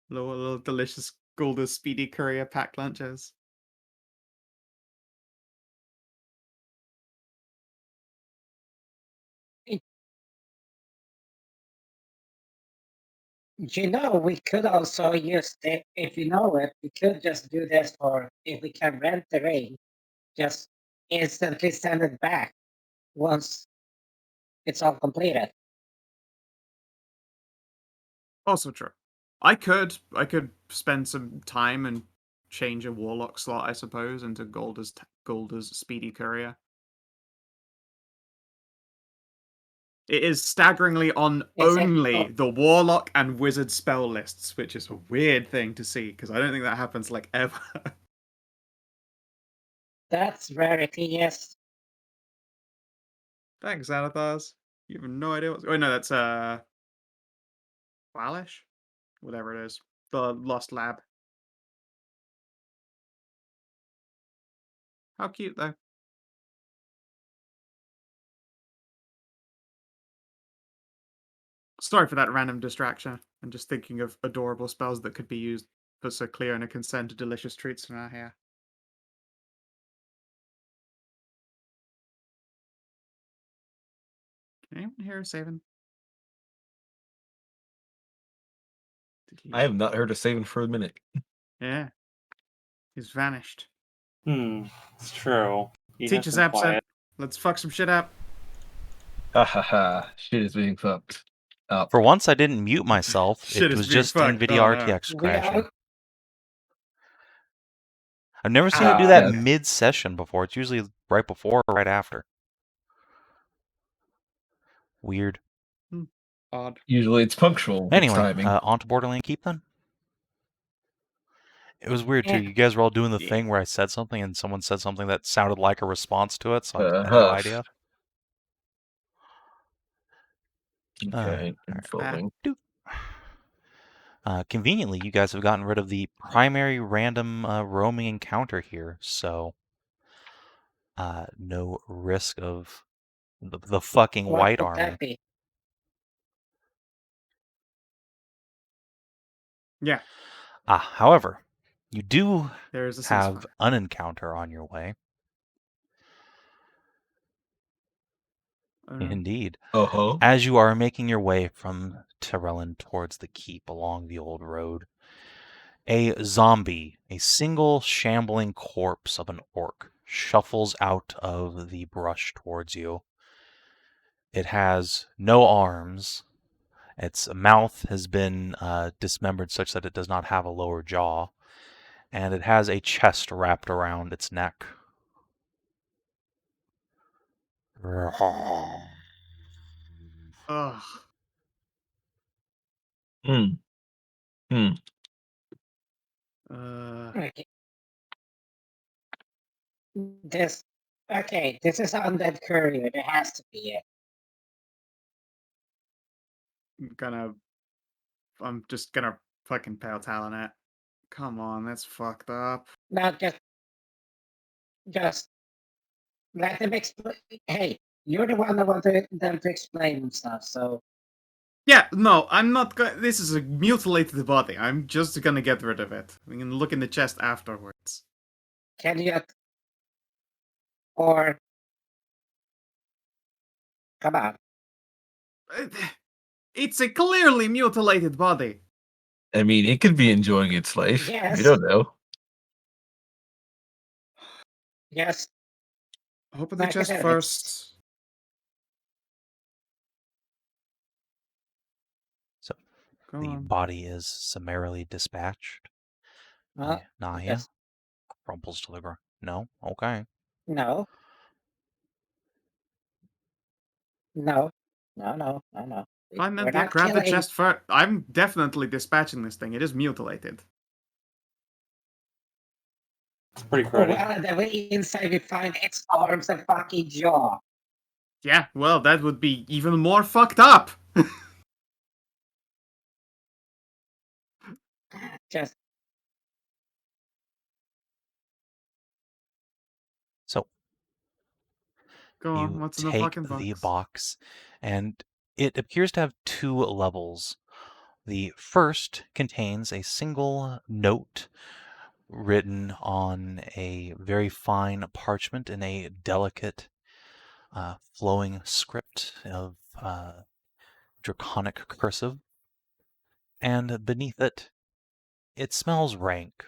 Little delicious Golden Speedy Courier packed lunches. You know, we could also use it, if you know it, we could just do this for, if we can rent the ring, just instantly send it back once it's all completed. Also true. I could spend some time and change a Warlock slot, I suppose, into Golder's Speedy Courier. It is staggeringly on only the Warlock and Wizard spell lists, which is a weird thing to see, because I don't think that happens, like, ever. That's rarity, yes. Thanks, Anathars. You have no idea what's... Oh, no, that's, Walish? Whatever it is. The Lost Lab. How cute, though. Sorry for that random distraction. I'm just thinking of adorable spells that could be used for so clear and a consent to delicious treats in our hair. Can anyone hear Savin? I have not heard of Savin for a minute. Yeah. He's vanished. It's true. Teacher's absent. Let's fuck some shit up. Ha ha ha. Shit is being fucked up. For once, I didn't mute myself. Shit It is was being just fucked. NVIDIA Oh, no. RTX crashing. I've never seen it do Ah, that yeah. mid-session before. It's usually right before or right after. Weird. Odd. Usually it's punctual. It's Anyway, timing. on to Borderland Keep then. It was weird too. Yeah. You guys were all doing the Yeah. thing where I said something and someone said something that sounded like a response to it, so I had no idea. Okay, alright. unfolding. Conveniently, you guys have gotten rid of the primary random roaming encounter here, so no risk of the fucking What white would army. that be? Yeah, However, you do there is a have ceasefire. an encounter on your way. Indeed. Uh-huh. As you are making your way from Terrellin towards the keep along the old road, a zombie, a single shambling corpse of an orc, shuffles out of the brush towards you. It has no arms. Its mouth has been dismembered such that it does not have a lower jaw, and it has a chest wrapped around its neck. Ugh. Hmm. Hmm. Okay. This. Okay, this is undead courier. There has to be it. I'm just gonna fucking pale talon it. Come on, that's fucked up. Now just let them explain. Hey, you're the one that wanted them to explain stuff. So Yeah, no, I'm not going. This is a mutilated body. I'm just gonna get rid of it. We can look in the chest afterwards. can you? Or come on. It's a clearly mutilated body. I mean, it could be enjoying its life. Yes. You don't know. Yes. Open the Like I chest said, first. So Go the on. body is summarily dispatched. Nahia yes. crumples to the ground. No? Okay. No. No. No. Fine, We're then not grab the killing. chest first. I'm definitely dispatching this thing. It is mutilated. It's pretty Oh, cruddy. well, then we inside we find its arms and fucking jaw. Yeah, well, that would be even more fucked up. Just So Go on, you what's in the take fucking the box? box, and it appears to have two levels. The first contains a single note written on a very fine parchment in a delicate, flowing script of draconic cursive. And beneath it, it smells rank,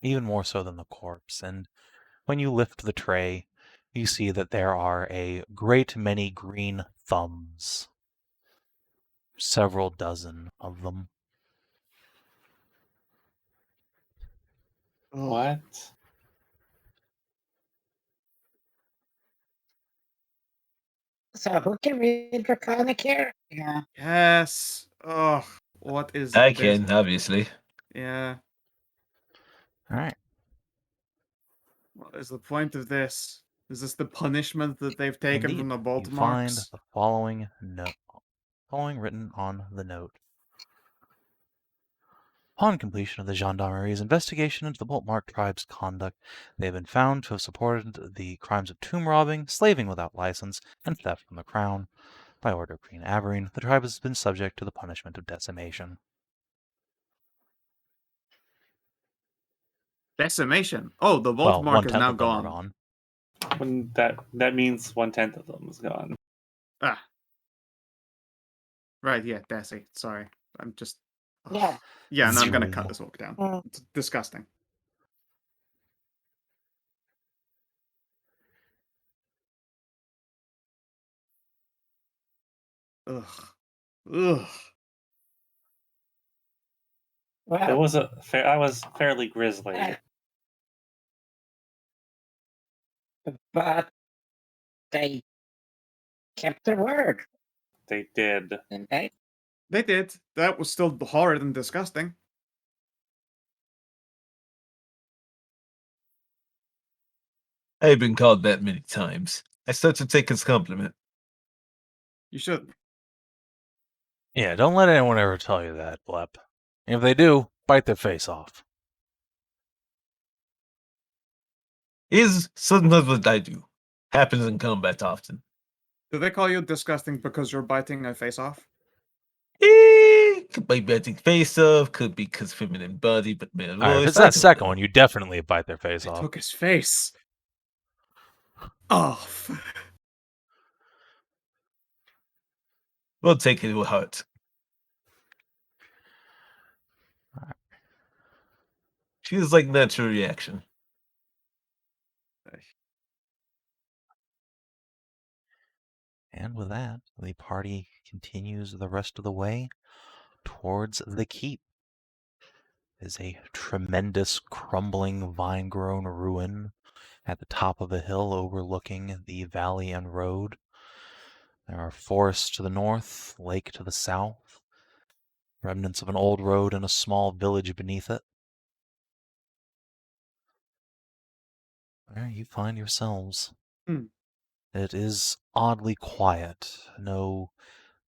even more so than the corpse. And when you lift the tray, you see that there are a great many green thumbs. Several dozen of them. Oh, What? so who can read draconic here? Yeah. yes. Oh, what is I this? can, obviously. Yeah. All right. What is the point of this? Is this the punishment that they've taken Indeed, from the bolt you find marks? the following note, following written on the note. Upon completion of the gendarmerie's investigation into the Boltmark tribe's conduct, they have been found to have supported the crimes of tomb robbing, slaving without license, and theft from the crown. By order of Queen Averine, the tribe has been subject to the punishment of decimation. Decimation. Oh, the bolt Well, mark is 1/10 now of them are gone. gone. When that means 1/10 of them is gone. Ah. Right, yeah, Desi. Sorry. I'm just. Yeah. Yeah, and I'm gonna Zoom. cut this orc down. Mm. It's disgusting. Ugh. Ugh. It Well, was I was fairly grisly. but they kept their word, They did. didn't they? They did. That was still horrid and disgusting. I've been called that many times. I start to take his compliment. You should. Yeah, don't let anyone ever tell you that, Blep. If they do, bite their face off. Is sometimes what I do. Happens in combat often. Do they call you disgusting because you're biting their face off? Could be biting face off, could be because feminine body, but male Alright, if voice. it's I that don't second know. one, you definitely bite their face They off. took his face off. We'll take it to heart. Feels like natural reaction. And with that, the party continues the rest of the way towards the keep. There's a tremendous crumbling vine-grown ruin at the top of a hill overlooking the valley and road. There are forests to the north, lake to the south, remnants of an old road and a small village beneath it. There you find yourselves. Hmm. It is oddly quiet, no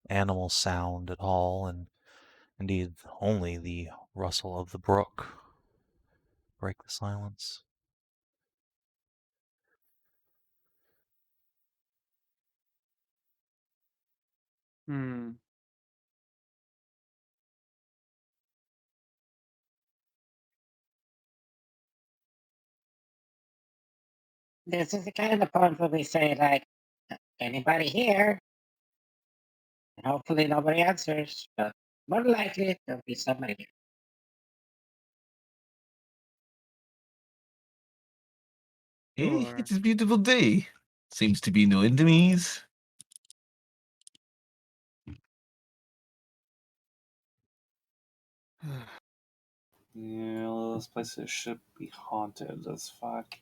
animal sound at all, and indeed only the rustle of the brook break the silence. Hmm. This is the kind of point where we say, like, anybody here? And hopefully nobody answers, but more likely there'll be somebody here. Hey, Sure. it's a beautiful day. Seems to be no enemies. Yeah, those places should be haunted as fuck.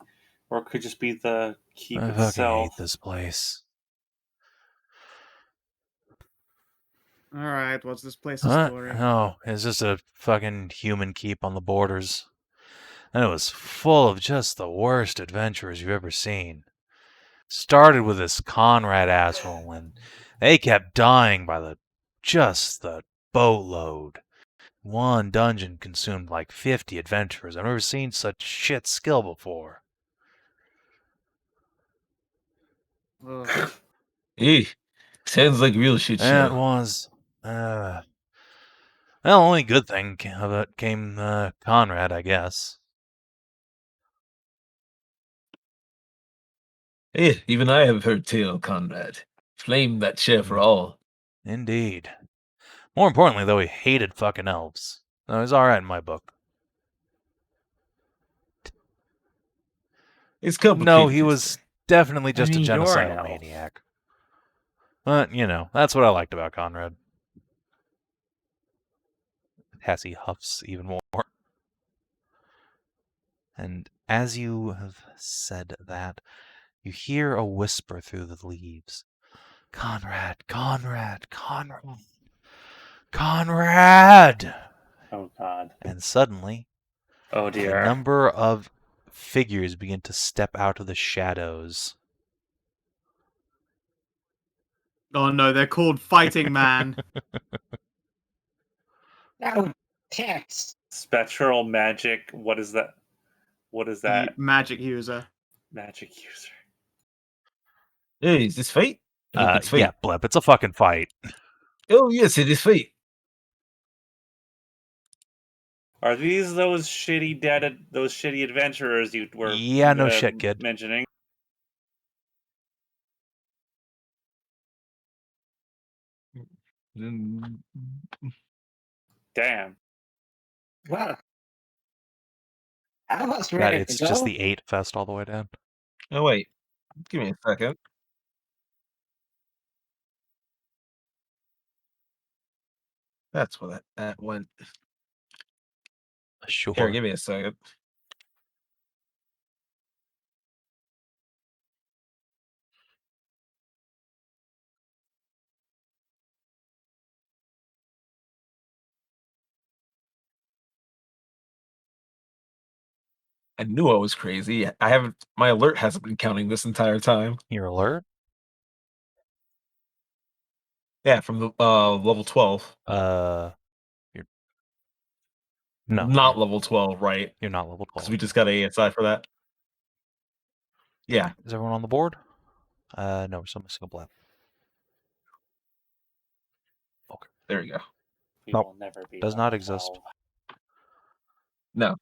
Or it could just be the keep I fucking hate itself. this place. Alright, what's this place's What? story? No, it's just a fucking human keep on the borders. And it was full of just the worst adventurers you've ever seen. Started with this Conrad asshole, and they kept dying by the boatload. One dungeon consumed like 50 adventurers. I've never seen such shit skill before. Ugh. Hey, sounds like real shit That show. was, well, only good thing of it came Conrad, I guess. Hey, even I have heard tale of Conrad. Flame that share for all. Indeed. More importantly, though, he hated fucking elves. No, he's alright in my book. It's complicated. No, he this was thing. definitely just I mean, a you're an genocidal elf. maniac. But, you know, that's what I liked about Conrad. As he huffs even more. And as you have said that, you hear a whisper through the leaves. Conrad, Conrad, Conrad, Conrad! Oh god. And suddenly, Oh a dear. number of figures begin to step out of the shadows. Oh no, they're called Fighting Man. No, tits. Spectral magic. What is that? What is that? Magic user. Magic user. Hey, is this fate? I hope it's fate. Yeah, Blep, it's a fucking fight. Oh yes, it is fate. Are these those shitty adventurers you were Yeah, no shit, kid. mentioning? Damn. Well, I was ready It's to just go. the 8 fest all the way down. Oh wait, give me a second. That's what that went. Sure. Here, give me a second. I knew I was crazy. I haven't. My alert hasn't been counting this entire time. Your alert? Yeah, from the level 12. You're no, Not level 12, right? you're not level Because 12. we just got ASI for that. Yeah. Is everyone on the board? No, we're still missing a Blep. There you go. We Nope. will never be Does level not exist. 12. No,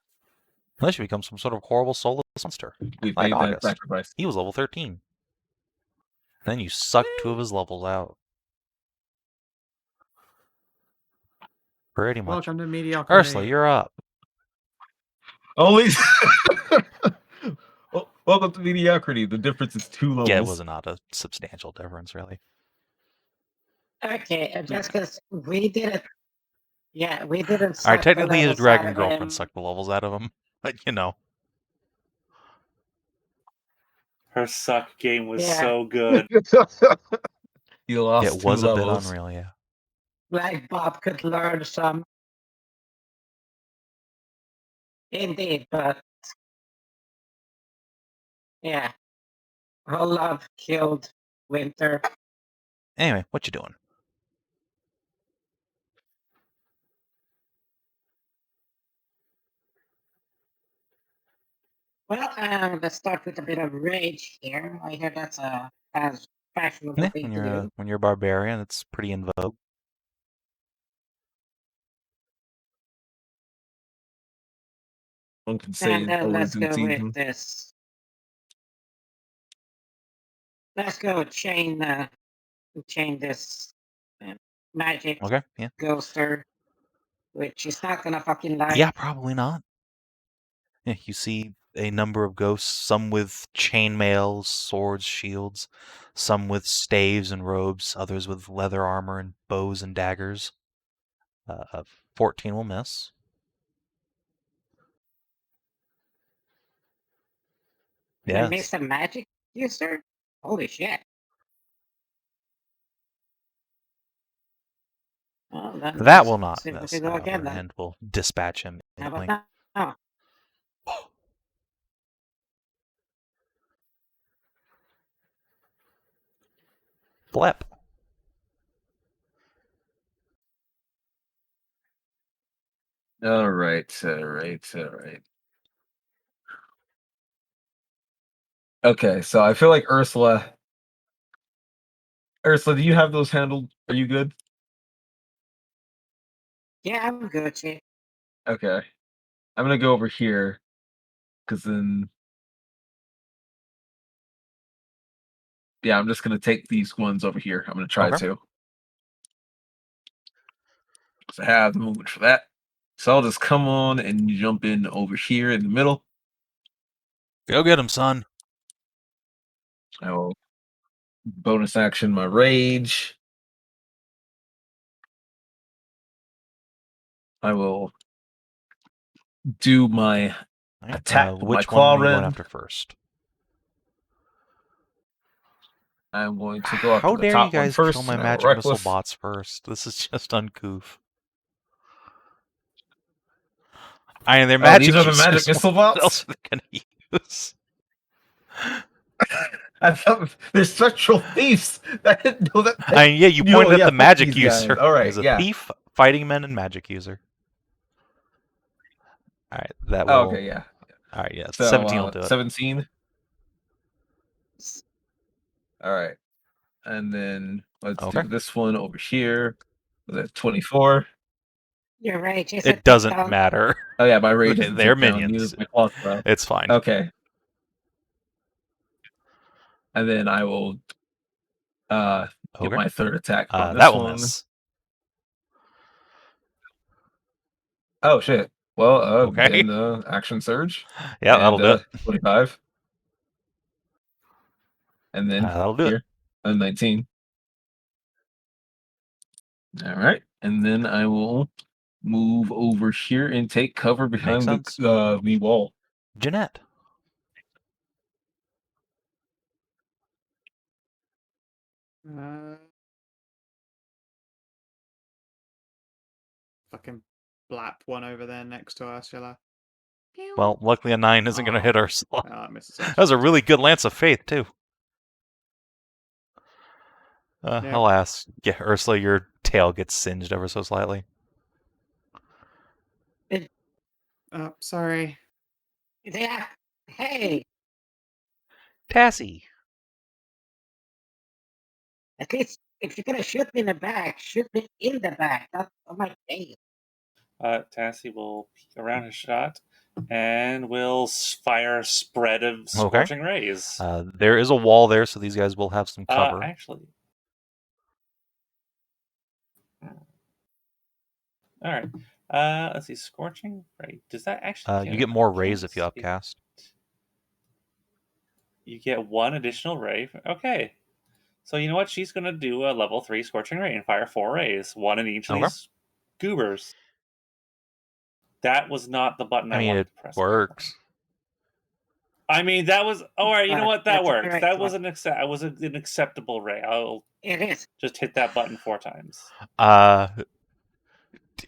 Unless you become some sort of horrible soulless monster. we've Like made that August. sacrifice. He was level 13. Then you suck 2 of his levels out. Pretty much. Welcome to mediocrity. Ursula, you're up. Only. Welcome to mediocrity. The difference is 2 levels. Yeah, it was not a substantial difference, really. Okay, just because we didn't. Yeah, we didn't. All right, suck the technically his levels out dragon of girlfriend him. sucked the levels out of him, but you know. Her suck game was Yeah. so good. You lost It was 2 a bit levels. unreal, yeah. Like Bob could learn some. Indeed, but yeah, her love killed Winter. Anyway, what you doing? Well, let's start with a bit of rage here. I hear that's a as fashionable Yeah, thing to do. when you're a barbarian, it's pretty in vogue. One can say And then let's go Lizardfolk. with this. Let's go chain this magic Okay, yeah. ghoster, which is not gonna fucking like. Yeah, probably not. Yeah, you see a number of ghosts, some with chainmails, swords, shields, some with staves and robes, others with leather armor and bows and daggers. 14 will miss. I Yes. missed a magic user? Holy shit. Well, then That let's will not see if we miss, can go again however, then. and we'll dispatch him. How about instantly. now? Blep. All right. Okay, so I feel like Ursula. Ursula, do you have those handled? Are you good? Yeah, I'm good, chief. Okay. I'm gonna go over here, because then. Yeah, I'm just gonna take these ones over here. I'm gonna try Okay. to. So I have the movement for that. So I'll just come on and jump in over here in the middle. Go get him, son. I will bonus action my rage. I will do my Right, attack with my which claw one are you going rend. after first? I'm going to go after How the dare you top one guys first. kill my and I will magic missile reckless. bots first? This is just uncouth. I mean, they're magic These are the users. magic missile What bots? else are they gonna use? I thought they're spectral thieves. I didn't know that. I mean, yeah, you pointed at the fuck magic these guys. user. All right, There's a yeah. thief, fighting men, and magic user. All right, that will. Oh, okay, yeah. All right, yeah. So 17 will do it. 17. All right, and then let's Okay. do this one over here. Was that 24? Your rage is It doesn't matter. Oh yeah, my rage is They're down. minions. Use my claw throw. It's fine. Okay. And then I will get Okay. my third attack on this That will one. miss. Oh shit. Well, Okay. then action surge. Yeah, and, that'll do it. 25. And then That'll do here, 19. All right, and then I will move over here and take cover behind sense. the wall. Jeanette. Fucking blap one over there next to Ursula. Well, luckily a 9 isn't going to hit Ursula. Misses That was a really good Lance of Faith, too. Yep. Alas, yeah, Ursula, your tail gets singed ever so slightly. Sorry. Yeah. Hey, Tassie. at least if you're gonna shoot me in the back, shoot me in the back, not on my tail. Tassie will peek around his shot and will fire a spread of scorching rays. There is a wall there, so these guys will have some cover. Actually. All right. Let's see. Scorching ray. Does that actually? You get more rays if you upcast. You get one additional ray. Okay. So you know what? She's gonna do a level 3 scorching ray and fire 4 rays, one in each of these goobers. That was not the button I wanted to press. It works. I mean, that was all right. You know what? That That's a works. correct That was one. an acceptable ray. I'll It is. just hit that button 4 times.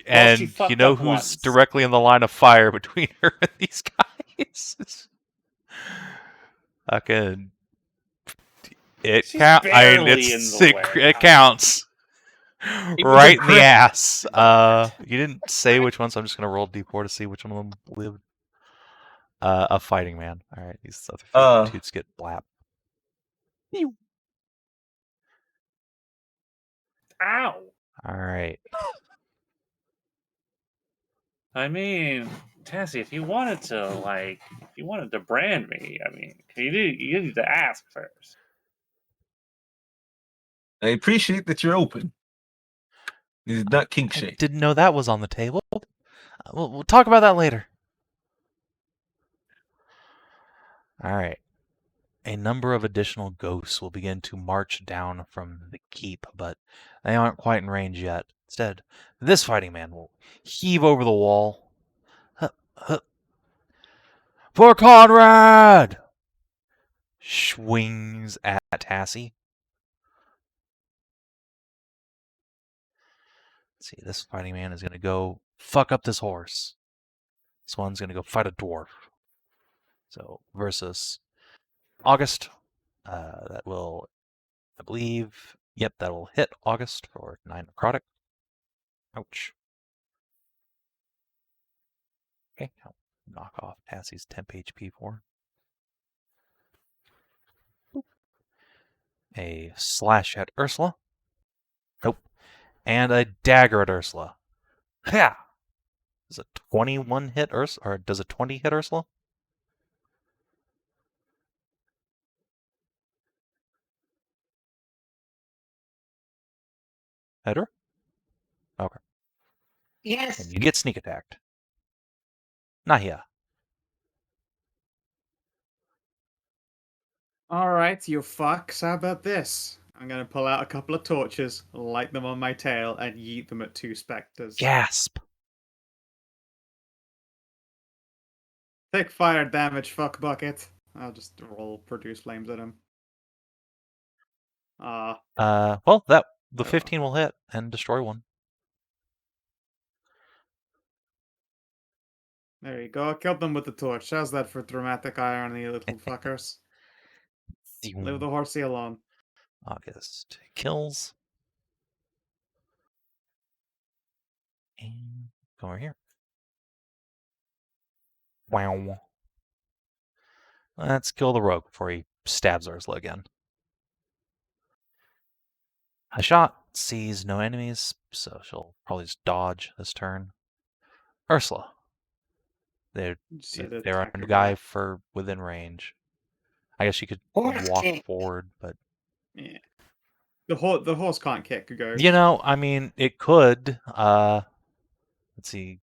And she fucked you know up who's once. directly in the line of fire between her and these guys? Fucking. It She's counts. barely in the way. It counts. It was Right a in the crit. ass. You didn't say which one, so I'm just gonna roll d4 to see which one of them lived. A fighting man. All right, these other toots get blap. Ow! All right. I mean, Tassie, if you wanted to brand me, I mean, you need to ask first. I appreciate that you're open. This is not kink I shame. didn't know that was on the table. We'll talk about that later. All right. A number of additional ghosts will begin to march down from the keep, but they aren't quite in range yet. Instead, this fighting man will heave over the wall. For Conrad! Swings at Tassie. Let's see, this fighting man is going to go fuck up this horse. This one's going to go fight a dwarf. So, versus August. That will, I believe, yep, that will hit August for 9 necrotic. Ouch. Okay, I'll knock off Tassie's temp HP for. A slash at Ursula. Nope. And a dagger at Ursula. Yeah. Does a 21 hit Ursula, or does a 20 hit Ursula? Hedrah? Okay. Yes. And you get sneak attacked. Nahia. Alright, you fucks, how about this? I'm gonna pull out a couple of torches, light them on my tail, and yeet them at 2 specters. Gasp. Take fire damage, fuck bucket. I'll just roll produce flames at him. Well, the 15 will hit and destroy one. There you go, killed them with the torch. How's that for dramatic irony, little fuckers? Leave the horsey alone. August kills. And come over here. Wow. Let's kill the rogue before he stabs Ursula again. Hashat sees no enemies, so she'll probably just dodge this turn. Ursula. They're a guy for within range. I guess she could walk forward, but yeah. The horse can't kick a ghost. you know, I mean, it could. Let's see.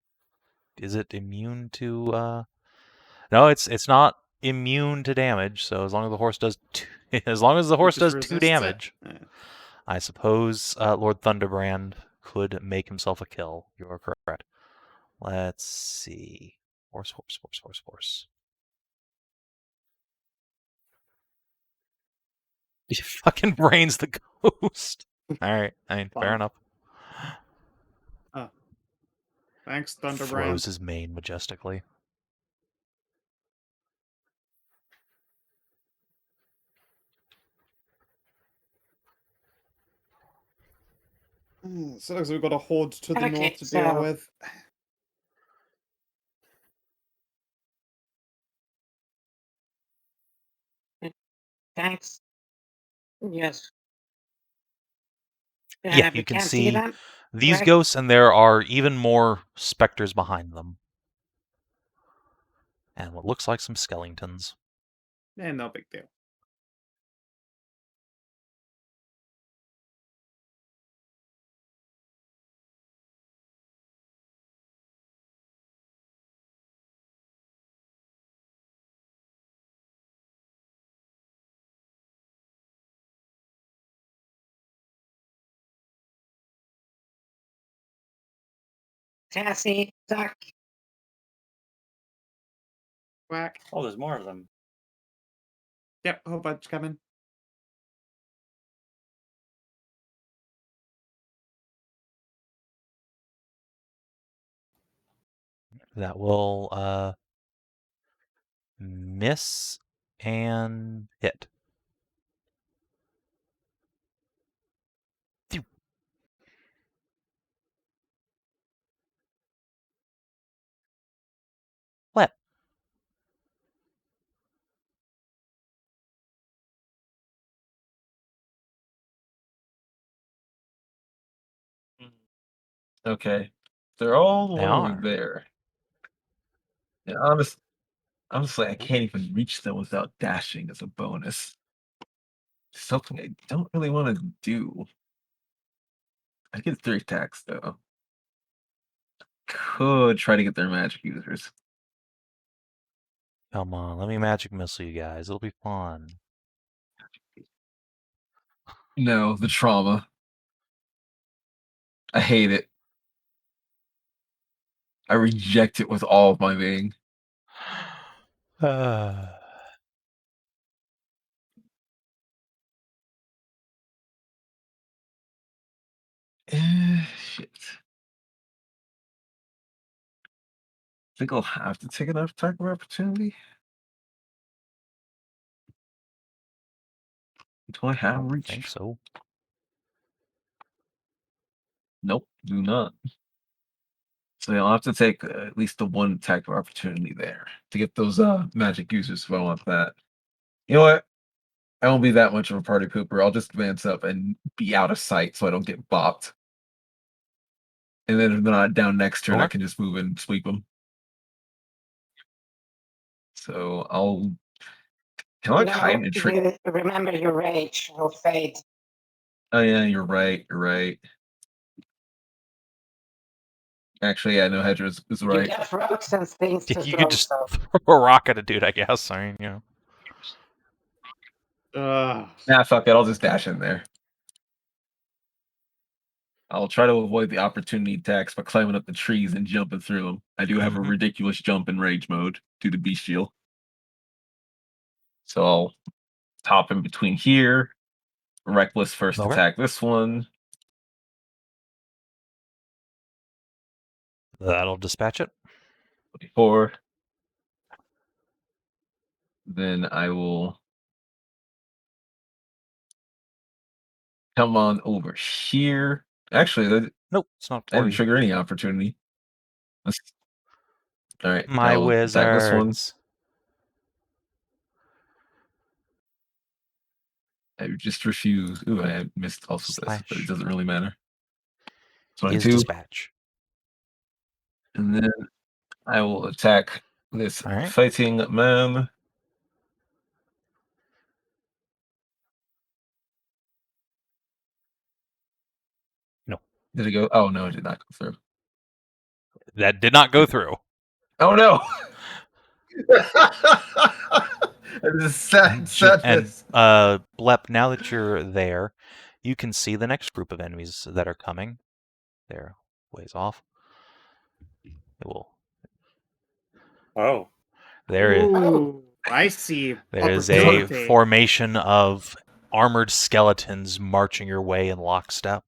Is it immune to? No, it's not immune to damage. So as long as the horse does, as long as the horse does 2 damage, I suppose Lord Thunderbrand could make himself a kill. You're correct. Let's see. Horse. He fucking brains the ghost. All right, I mean, fair enough. Thanks, Thunderbrand. Froze his mane majestically. So it looks like we've got a horde to the Okay, north to deal so- with. Thanks. Yes. Yeah, We you can can't see them. these right? ghosts, and there are even more specters behind them. And what looks like some skeletons. No big deal. Cassie, duck. Whack. Oh, there's more of them. Yep, a whole bunch coming. That will miss and hit. Phew. Blep. Okay. They're all They over are. there. Yeah, honestly, I can't even reach them without dashing as a bonus. Something I don't really want to do. I get 3 attacks though. Could try to get their magic users. Come on, let me magic missile you guys. It'll be fun. No, the trauma. I hate it. I reject it with all of my being. Shit. I think I'll have to take enough attack of opportunity. Do I I have don't reach? think so. Nope, do not. So I'll have to take at least the 1 attack of opportunity there to get those magic users if I want that. You know what? I won't be that much of a party pooper. I'll just advance up and be out of sight so I don't get bopped. And then if they're not down next turn, I Okay. can just move and sweep them. So I'll. Can I hide and trick? Remember your rage will fade. Oh yeah, you're right. You're right. Actually, yeah, no, Hedrah is You right. got rocks and things to You throw, could just so throw a rock at a dude, I guess. I mean, you know. Nah, fuck it. I'll just dash in there. I'll try to avoid the opportunity attacks by climbing up the trees and jumping through them. I do have a ridiculous jump in rage mode due to bestial. So I'll top in between here. Reckless first Okay. attack this one. That'll dispatch it. 24. Then I will come on over here. Actually, Nope, it's not I for didn't you. trigger any opportunity. All right, My I'll attack this one. wizards. I just refuse. Ooh, I missed also this, but it Slash doesn't really matter. is 22. dispatch. And then I will attack this All right. fighting man. No. Did it go? Oh, no, it did not go through. That did not go through. Oh, no. That is sadness. And Blep, now that you're there, you can see the next group of enemies that are coming. They're ways off. It will. Oh. Ooh, I see. There is a Opportunity. formation of armored skeletons marching your way in lockstep.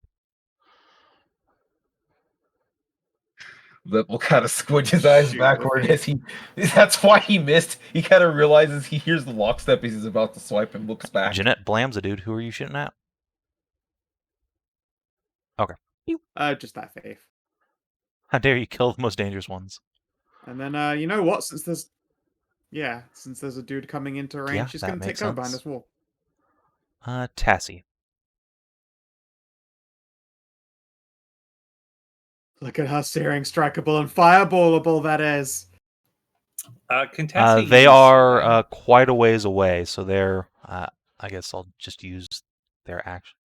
That will kind of squint his eyes backward as he. That's why he missed. He kind of realizes he hears the lockstep as he's about to swipe and looks back. Jeanette blams a dude. Who are you shooting at? Okay. Just that faith. How dare you kill the most dangerous ones? And then, you know what? Since there's a dude coming into range, Yeah, she's that going to take makes cover behind sense. this wall. Tassie. Look at her searing, strikeable, and fireballable. That is. Can Tassie They use are soothing? quite a ways away, so they're. I guess I'll just use their action.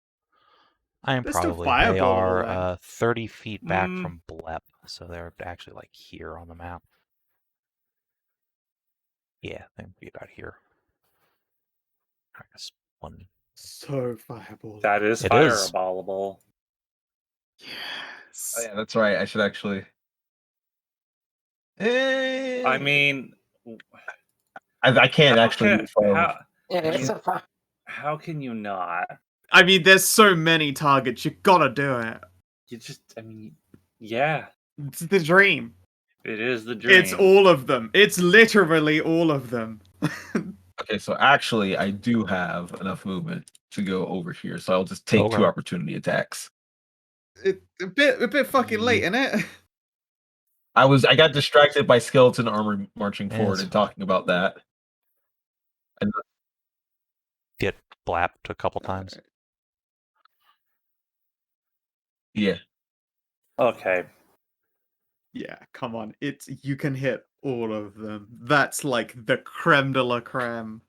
I am They're still probably. They fireballable, then. are 30 feet back Mm. from Blep, so they're actually like here on the map. Yeah, they'd be about here. I guess one. So fireball. That is It is. fireballable. Yes. Oh yeah, that's right. I should actually. I mean, I can't how actually can, use fire. how, It is a fire. how can you not? I mean, there's so many targets. You gotta do it. You just, I mean, yeah, It's the dream. it is the dream. It's all of them. It's literally all of them. Okay, so actually, I do have enough movement to go over here, so I'll just take Okay. 2 opportunity attacks. A bit fucking late, isn't it? I got distracted by skeleton armor marching forward It's and fine. talking about that. And Get blapped a couple times. yeah, Okay. Yeah, come on. You can hit all of them. That's like the creme de la creme.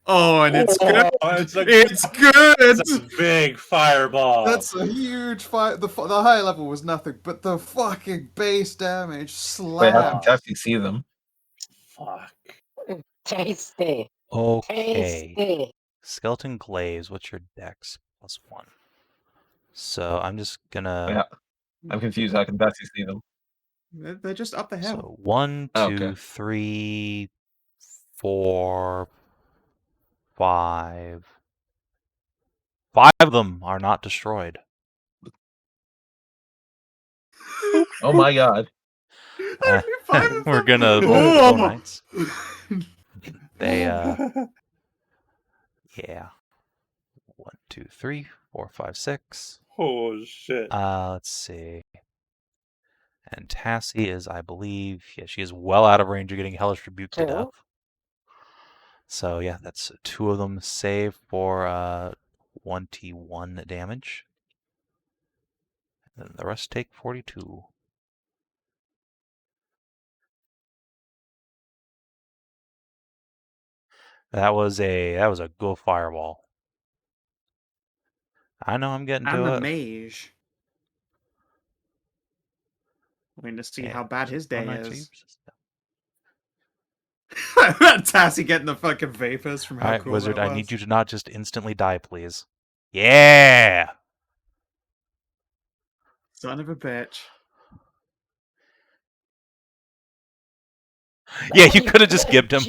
Oh, and it's good. It's a, It's good. it's a big fireball. That's a huge fight. The high level was nothing, but the fucking base damage wait, how slap. can Tessie see them? Fuck. Tasty. Okay. Tasty. Skeleton Glaze, what's your dex? +1. So I'm just gonna. Wait, I'm confused. How can Tessie see them? They're just up the hill. So 1, Oh, 2, okay. 3, 4, 5. 5 of them are not destroyed. Oh my god. Only 5 of We're them? gonna roll Oh. bow knights. They yeah. 1, 2, 3, 4, 5, 6. Oh shit. Let's see. And Tassie is, I believe, yeah, she is well out of range of getting Hellish Rebuke to 2. death. So yeah, that's 2 of them save for 21 damage. And the rest take 42. That was a go fireball. I know I'm getting And to the it. mage. Waiting to see Yeah, how bad his day one night is. Tassie getting the fucking vapors from how Alright, cool Wizard, that was. I need you to not just instantly die, please. Yeah! Son of a bitch. Yeah, you could have just gibbed him.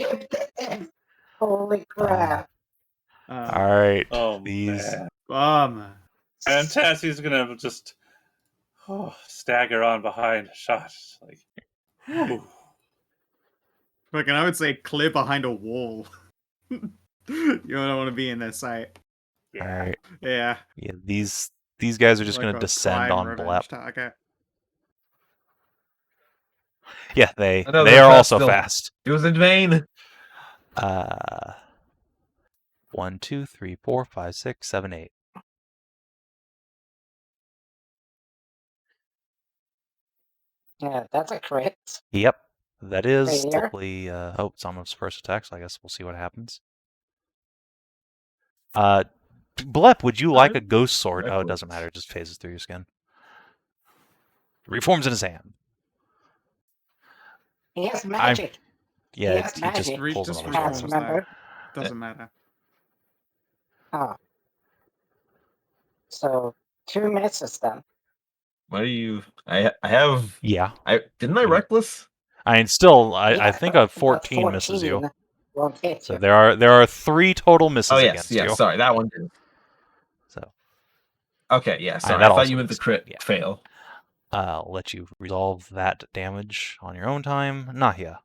Holy crap. Alright, Oh these. man. Bum. And Tassie's gonna just stagger on behind Hashat. Like, whew. Fucking, I would say clear behind a wall. You don't want to be in their sight. Yeah. Alright. Yeah. Yeah, these guys are just Like gonna a descend prime on revenge Blep. target. Yeah, they I know, are they're also still. fast. It was in vain. 1, 2, 3, 4, 5, 6, 7, 8. Yeah, that's a crit. Yep, that is Failure. typically. Oh, it's on his first attack, so I guess we'll see what happens. Blep, would you like a ghost sword? Oh, it doesn't matter. It just phases through your skin. Reforms in his hand. He has magic. Yeah, has he just magic. pulls Just another Can't sword. reforms remember. though. Doesn't matter. Oh. So 2 misses then. What do you? I have. Yeah. Didn't I reckless? I mean, still, I Yeah, think but- a 14 but misses you. 14 won't hit So you. there are 3 total misses Oh yes, against yes. you. Sorry, that one did. So Okay, yeah. Sorry, that I thought also you meant the missed. crit Yeah. fail. I'll let you resolve that damage on your own time. Nahia.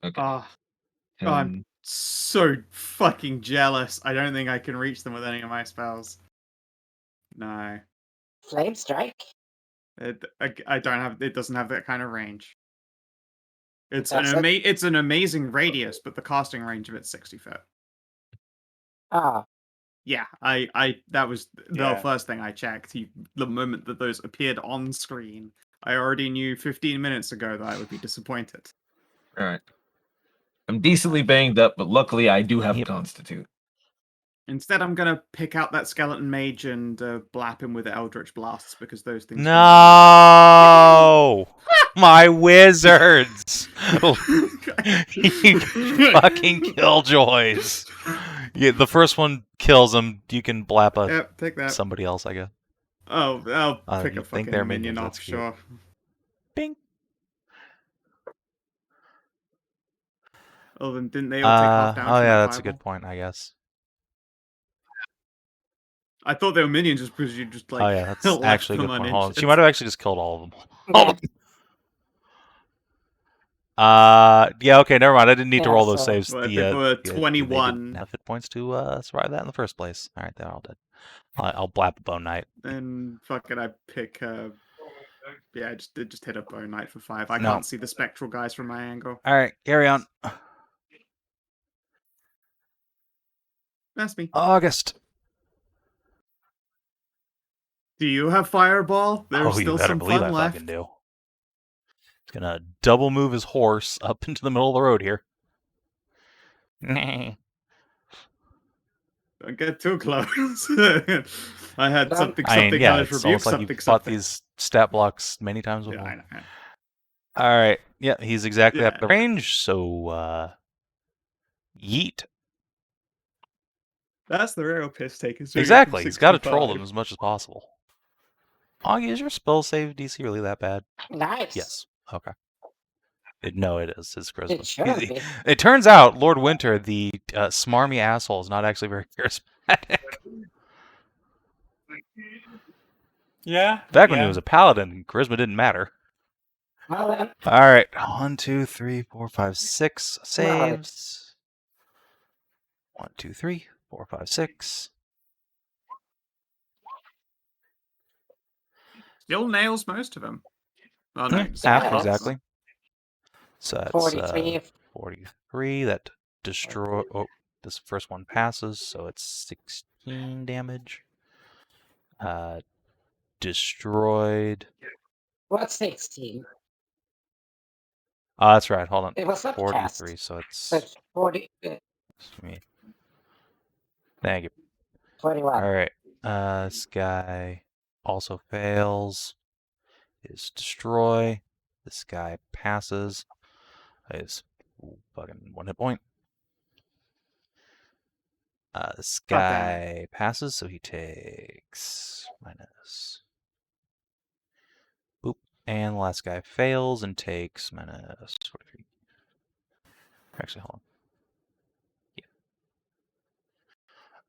Okay. I'm so fucking jealous. I don't think I can reach them with any of my spells. No. Flame strike. I don't have. It doesn't have that kind of range. It's That's it's an amazing radius, but the casting range of it's 60 foot. Ah, Yeah, that was the Yeah. first thing I checked. The moment that those appeared on screen, I already knew 15 minutes ago that I would be disappointed. All right. I'm decently banged up, but luckily I do have Yep. Constitute. Instead, I'm gonna pick out that skeleton mage and blap him with Eldritch Blasts because those things. No, my wizards! You fucking killjoys! Yeah, the first one kills him. You can blap a Yep, take that. somebody else, I guess. Oh, I'll pick you a think fucking they're minion minions, off, that's cute. sure. Bing. Oh, then didn't they all take half damage? Oh from yeah, that that's a fireball? good point, I guess. I thought they were minions just because you just like Oh yeah, that's left actually a them good point. Hold on. uninjured. She might have actually just killed all of them. yeah. Yeah, okay, never mind. I didn't need to Yeah, roll those so- saves. Well, if they were They 21. didn't have hit points to survive that in the first place. All right, they're all dead. I'll blap a Bone Knight. Then fucking I pick yeah, just hit a Bone Knight for 5. I No. can't see the spectral guys from my angle. All right, carry on. That's me. August. Do you have Fireball? There's you still better some believe fun I left. fucking do. He's gonna double move his horse up into the middle of the road here. Don't get too close. I had something I mean, yeah, hellish it's rebuke, almost like something you've fought something. these stat blocks many times before. Yeah, I know. All right, yeah, he's exactly Yeah. at the range, so yeet. That's the real piss take. Is Exactly, he's got to troll them as much as possible. Augie, is your spell save DC really that bad? Nice. Yes. Okay. No, it is. It's charisma. It should be. It turns out Lord Winter, the smarmy asshole, is not actually very charismatic. Yeah. Back when he was a paladin, charisma didn't matter. Well then, All right, 1, 2, 3, 4, 5, 6 saves. 1, 2, 3, 4, 5, 6. Still nails most of them. Oh no, Half Yeah. exactly. So that's 43. 43. That destroy. Oh, this first one passes, so it's 16 damage. Destroyed. What's 16? Oh, that's right. Hold on. It was not 43. cast. So So it's it's 40. me. Thank you. 21. All right. This guy also fails. Is destroy. This guy passes. Is fucking 1 hit point. This guy passes, so he takes minus. Boop. And the last guy fails and takes minus 43. Actually, hold on. Yeah.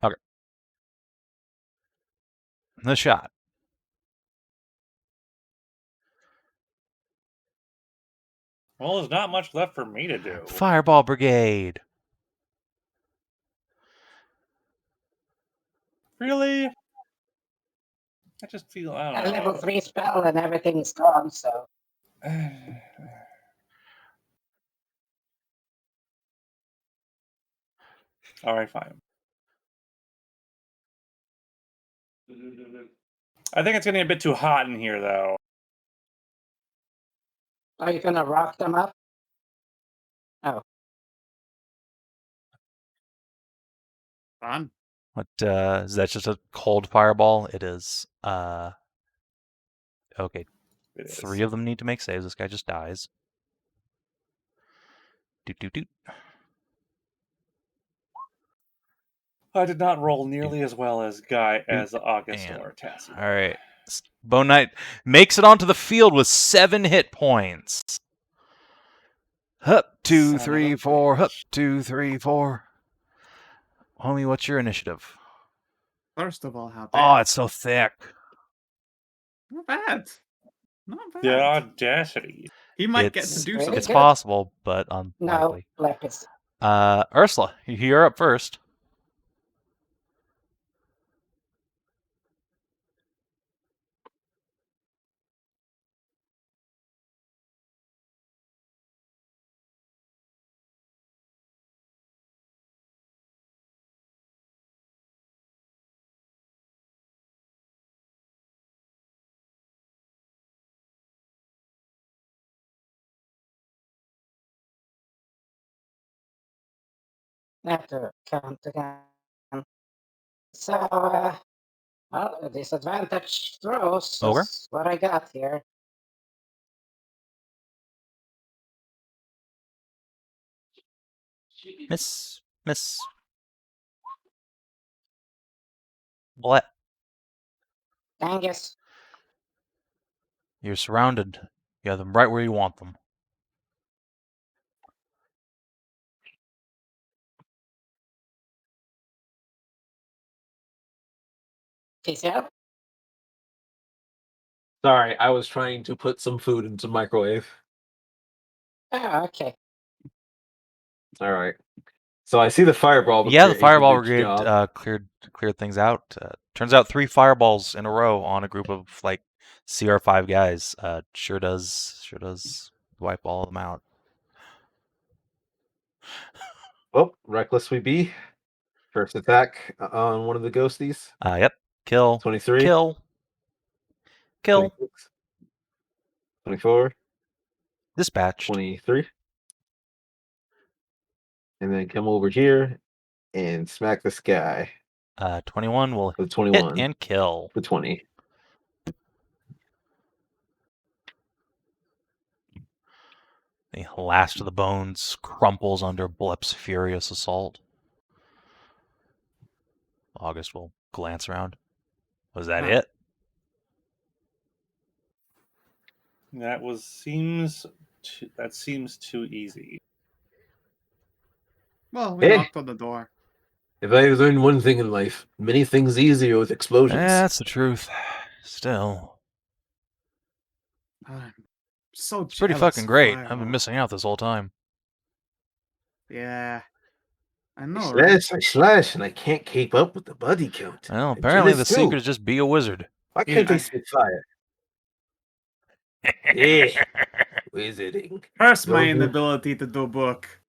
Okay. The shot. Well, there's not much left for me to do. Fireball Brigade. Really? I just feel I A don't level know. 3 spell and everything is gone, so. All right, fine. I think it's getting a bit too hot in here, though. Are you gonna rock them up? Oh. Fun. What is that? Just a cold fireball? It is. Okay. It is. 3 of them need to make saves. This guy just dies. Doot doot doot. I did not roll nearly as well as August And- or Tassie. All right. Bone Knight makes it onto the field with 7 hit points. Hup, 2, Son of 3, a 4. Hup, bitch. 2, 3, 4. Homie, what's your initiative? First of all, how Oh, bad? it's so thick. Not bad. Not bad. The audacity. He might get to It's- do really something. It's good. possible, but No, unlikely. Blep is. Ursula, you're up first. have to count again. So, well, disadvantage throws Ogre? is what I got here. Miss. What? Angus. You're surrounded. You have them right where you want them. Peace out. Sorry, I was trying to put some food into the microwave. Oh, okay. All right. So I see the fireball. Yeah, the brigade Fireball did its Brigade job. cleared things out. Turns out 3 fireballs in a row on a group of like CR5 guys. Sure does wipe all of them out. Oh, reckless we be. First attack on one of the ghosties. Yep. Kill. 23. Kill. 26. 24. Dispatched. 23. And then come over here and smack this guy 21 will with hit 21 and kill. for 20. The last of the bones crumples under Blep's furious assault. August will glance around. Was that Huh. it? That seems too easy. Well, we Hey. knocked on the door. If I learned one thing in life, many things easier with explosions. That's the truth. Still. I'm so It's pretty jealous fucking of great. I've been Fireball. missing out this whole time. Yeah. I I know, right? slash, and I can't keep up with the buddy count. Well, I'm apparently the jealous too. secret is just be a wizard. Why Yeah, can't I- they spit fire? Yeah. Wizarding Curse my Don't you- inability to do book.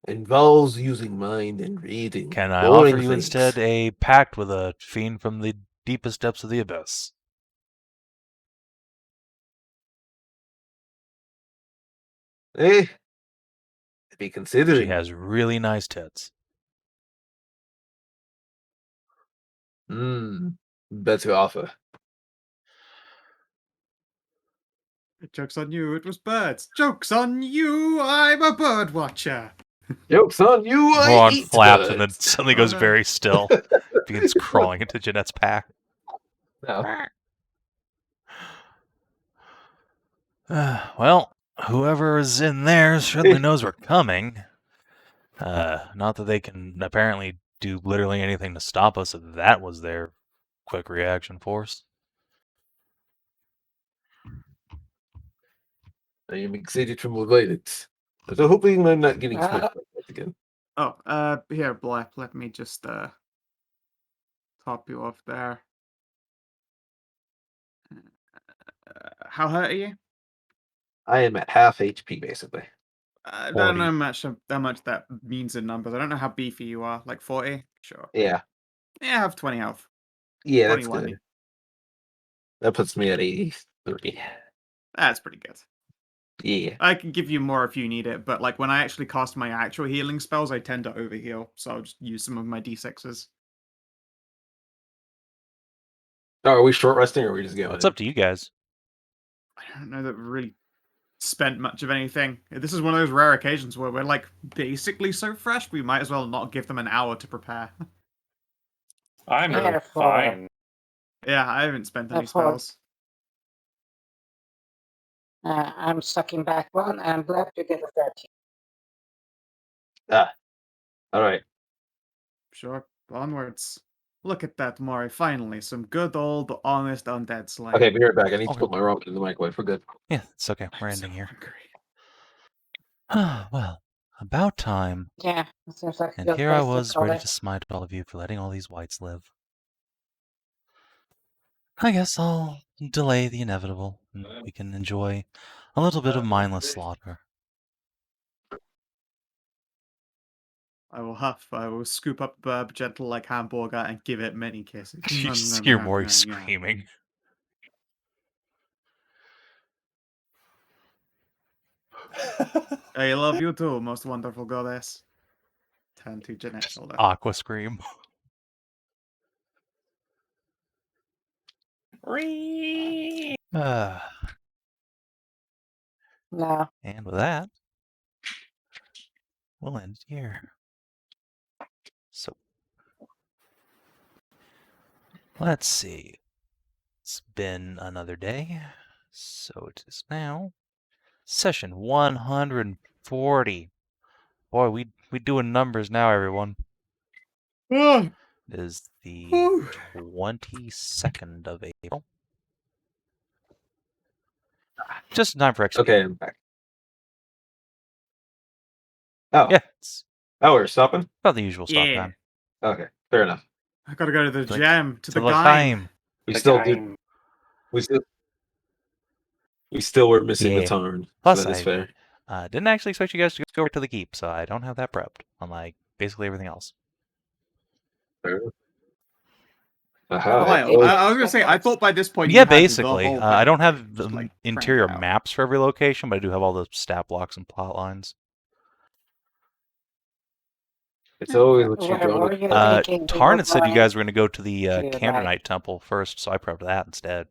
involves using mind and reading. Can I boring offer you things. instead a pact with a fiend from the deepest depths of the abyss? Eh? I'd be considering. She has really nice tits. Better offer. Joke's on you, it was birds. Joke's on you, I'm a bird watcher. Joke's on you, I Ron eat flaps and then birds. suddenly Oh, goes no. very still. Begins crawling into Jeanette's pack. No. Well, whoever is in there certainly knows we're coming. Not that they can apparently do literally anything to stop us if that was their quick reaction force. I am excited from avoid it. So hoping I'm not getting Uh, smacked like that again. Oh, here, Blep, let me just top you off there. How hurt are you? I am at half HP basically. I don't 40. know how much that means in numbers. I don't know how beefy you are. Like 40? Sure. Yeah. Yeah, I have 20 health. Yeah, that's 21. good. That puts me at 83. That's pretty good. Yeah. I can give you more if you need it, but like when I actually cast my actual healing spells, I tend to overheal, so I'll just use some of my d6s. Oh, are we short resting or are we just going? It's up to you guys. I don't know that we really spent much of anything. This is one of those rare occasions where we're like basically so fresh, we might as well not give them an hour to prepare. I'm Therefore- fine. Yeah, I haven't spent any Therefore- spells. I'm sucking back one, and Blep, you get a 13. All right. Sure, onwards. Look at that, Mori. Finally, some good old honest undead slaying. Okay, be right back. I need Okay. to put my ramen in the microwave for good. Yeah, it's okay. We're I'm so ending here. hungry. Well, about time. Yeah, it seems like a And good here I place to was call ready it. to smite all of you for letting all these whites live. I guess I'll delay the inevitable, and we can enjoy a little bit of mindless slaughter. I will huff. I will scoop up gentle like hamburger and give it many kisses. You just hear Mori screaming. I love you too, most wonderful goddess. turn to Jeanette's shoulder. Aqua scream. No. And with that, we'll end it here. So, let's see. It's been another day. So it is now session 140. Boy, we doing numbers now, everyone. Oh, It is the whew. 22nd of April. Just in time for XP. Okay, I'm back. Oh, Yeah, it's oh, we're stopping. about the usual stop Yeah. time. Okay, fair enough. I gotta go to the Like, gym, to the the game. time. We The still guy- did. We still were missing the Yeah. Tarn. Plus, so that is I- fair. Didn't actually expect you guys to go right to the keep, so I don't have that prepped, unlike basically everything else. Fair enough. Oh, Aha. I- Kyle, I was gonna say, I thought by this point you Yeah, had the basically. whole I don't thing, have the just, like, interior cranked out. maps for every location, but I do have all the stat blocks and plot lines. It's always what you Where don't. were you thinking? Tarn had said you guys were were going to go to the to, Candor like- Knight Temple first, so I prepped that instead.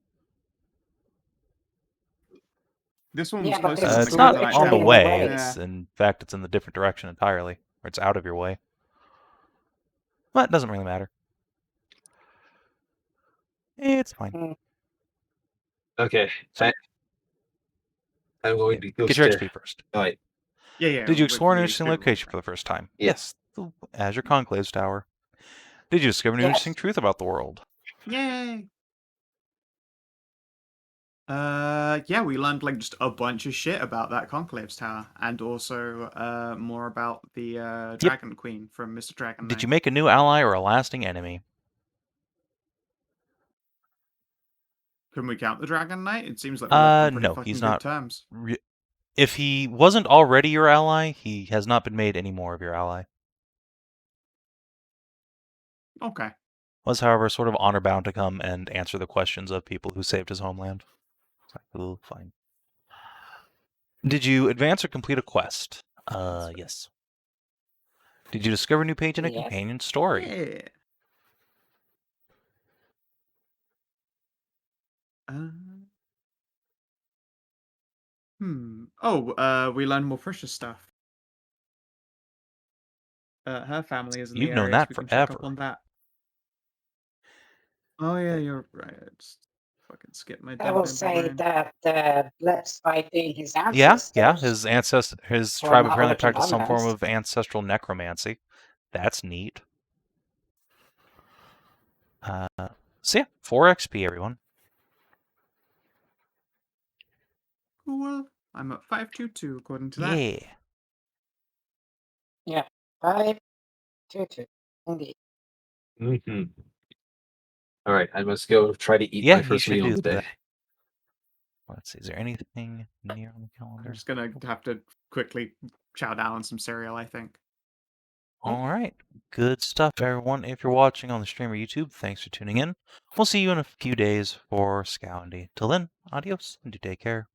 This one was Yeah, but closer this than is It's the not Candor Knight on the Temple. way. Yeah. It's in fact, it's in the different direction entirely, or it's out of your way. But it doesn't really matter. It's fine. Okay. I'm going to go Get your stare. XP first. All right. Yeah. Did you with explore an the interesting experience, location right. for the first time? Yeah. Yes, the Azure Conclave's Tower. Did you discover an Yes. interesting truth about the world? Yay! Yeah, we learned like just a bunch of shit about that Conclave's Tower, and also more about the Dragon Queen from Mr. Dragon Did Knight. you make a new ally or a lasting enemy? Can we count the Dragon Knight? It seems like we left on pretty No, fucking he's good not. terms. If he wasn't already your ally, he has not been made any more of your ally. Okay. Was, however, sort of honor bound to come and answer the questions of people who saved his homeland. It's like, ooh, fine. Did you advance or complete a quest? Yes. Did you discover a new page in a Yes. companion story? Yeah. Oh, we learned more precious stuff. Her family is in You've the known area, so that we can check up forever. on that. Oh yeah, you're right. I just fucking skipped my I damn will bimbo say brain. that Blep's fighting his Yeah, ancestors. his For tribe apparently knowledge and practiced some form honest. of ancestral necromancy. That's neat. So yeah, 4 XP, everyone. Cool. I'm at 522 according to that. Yeah. Yeah, 522. Indeed. Mm-hmm. All right. I must go try to eat Yeah, my you first should meal do of the day. that. Let's see, is there anything near on the I'm calendar? just gonna have to quickly chow down on some cereal, I think. All right. Good stuff, everyone. If you're watching on the stream or YouTube, thanks for tuning in. We'll see you in a few days for Sav&D. Till then, adios and do take care.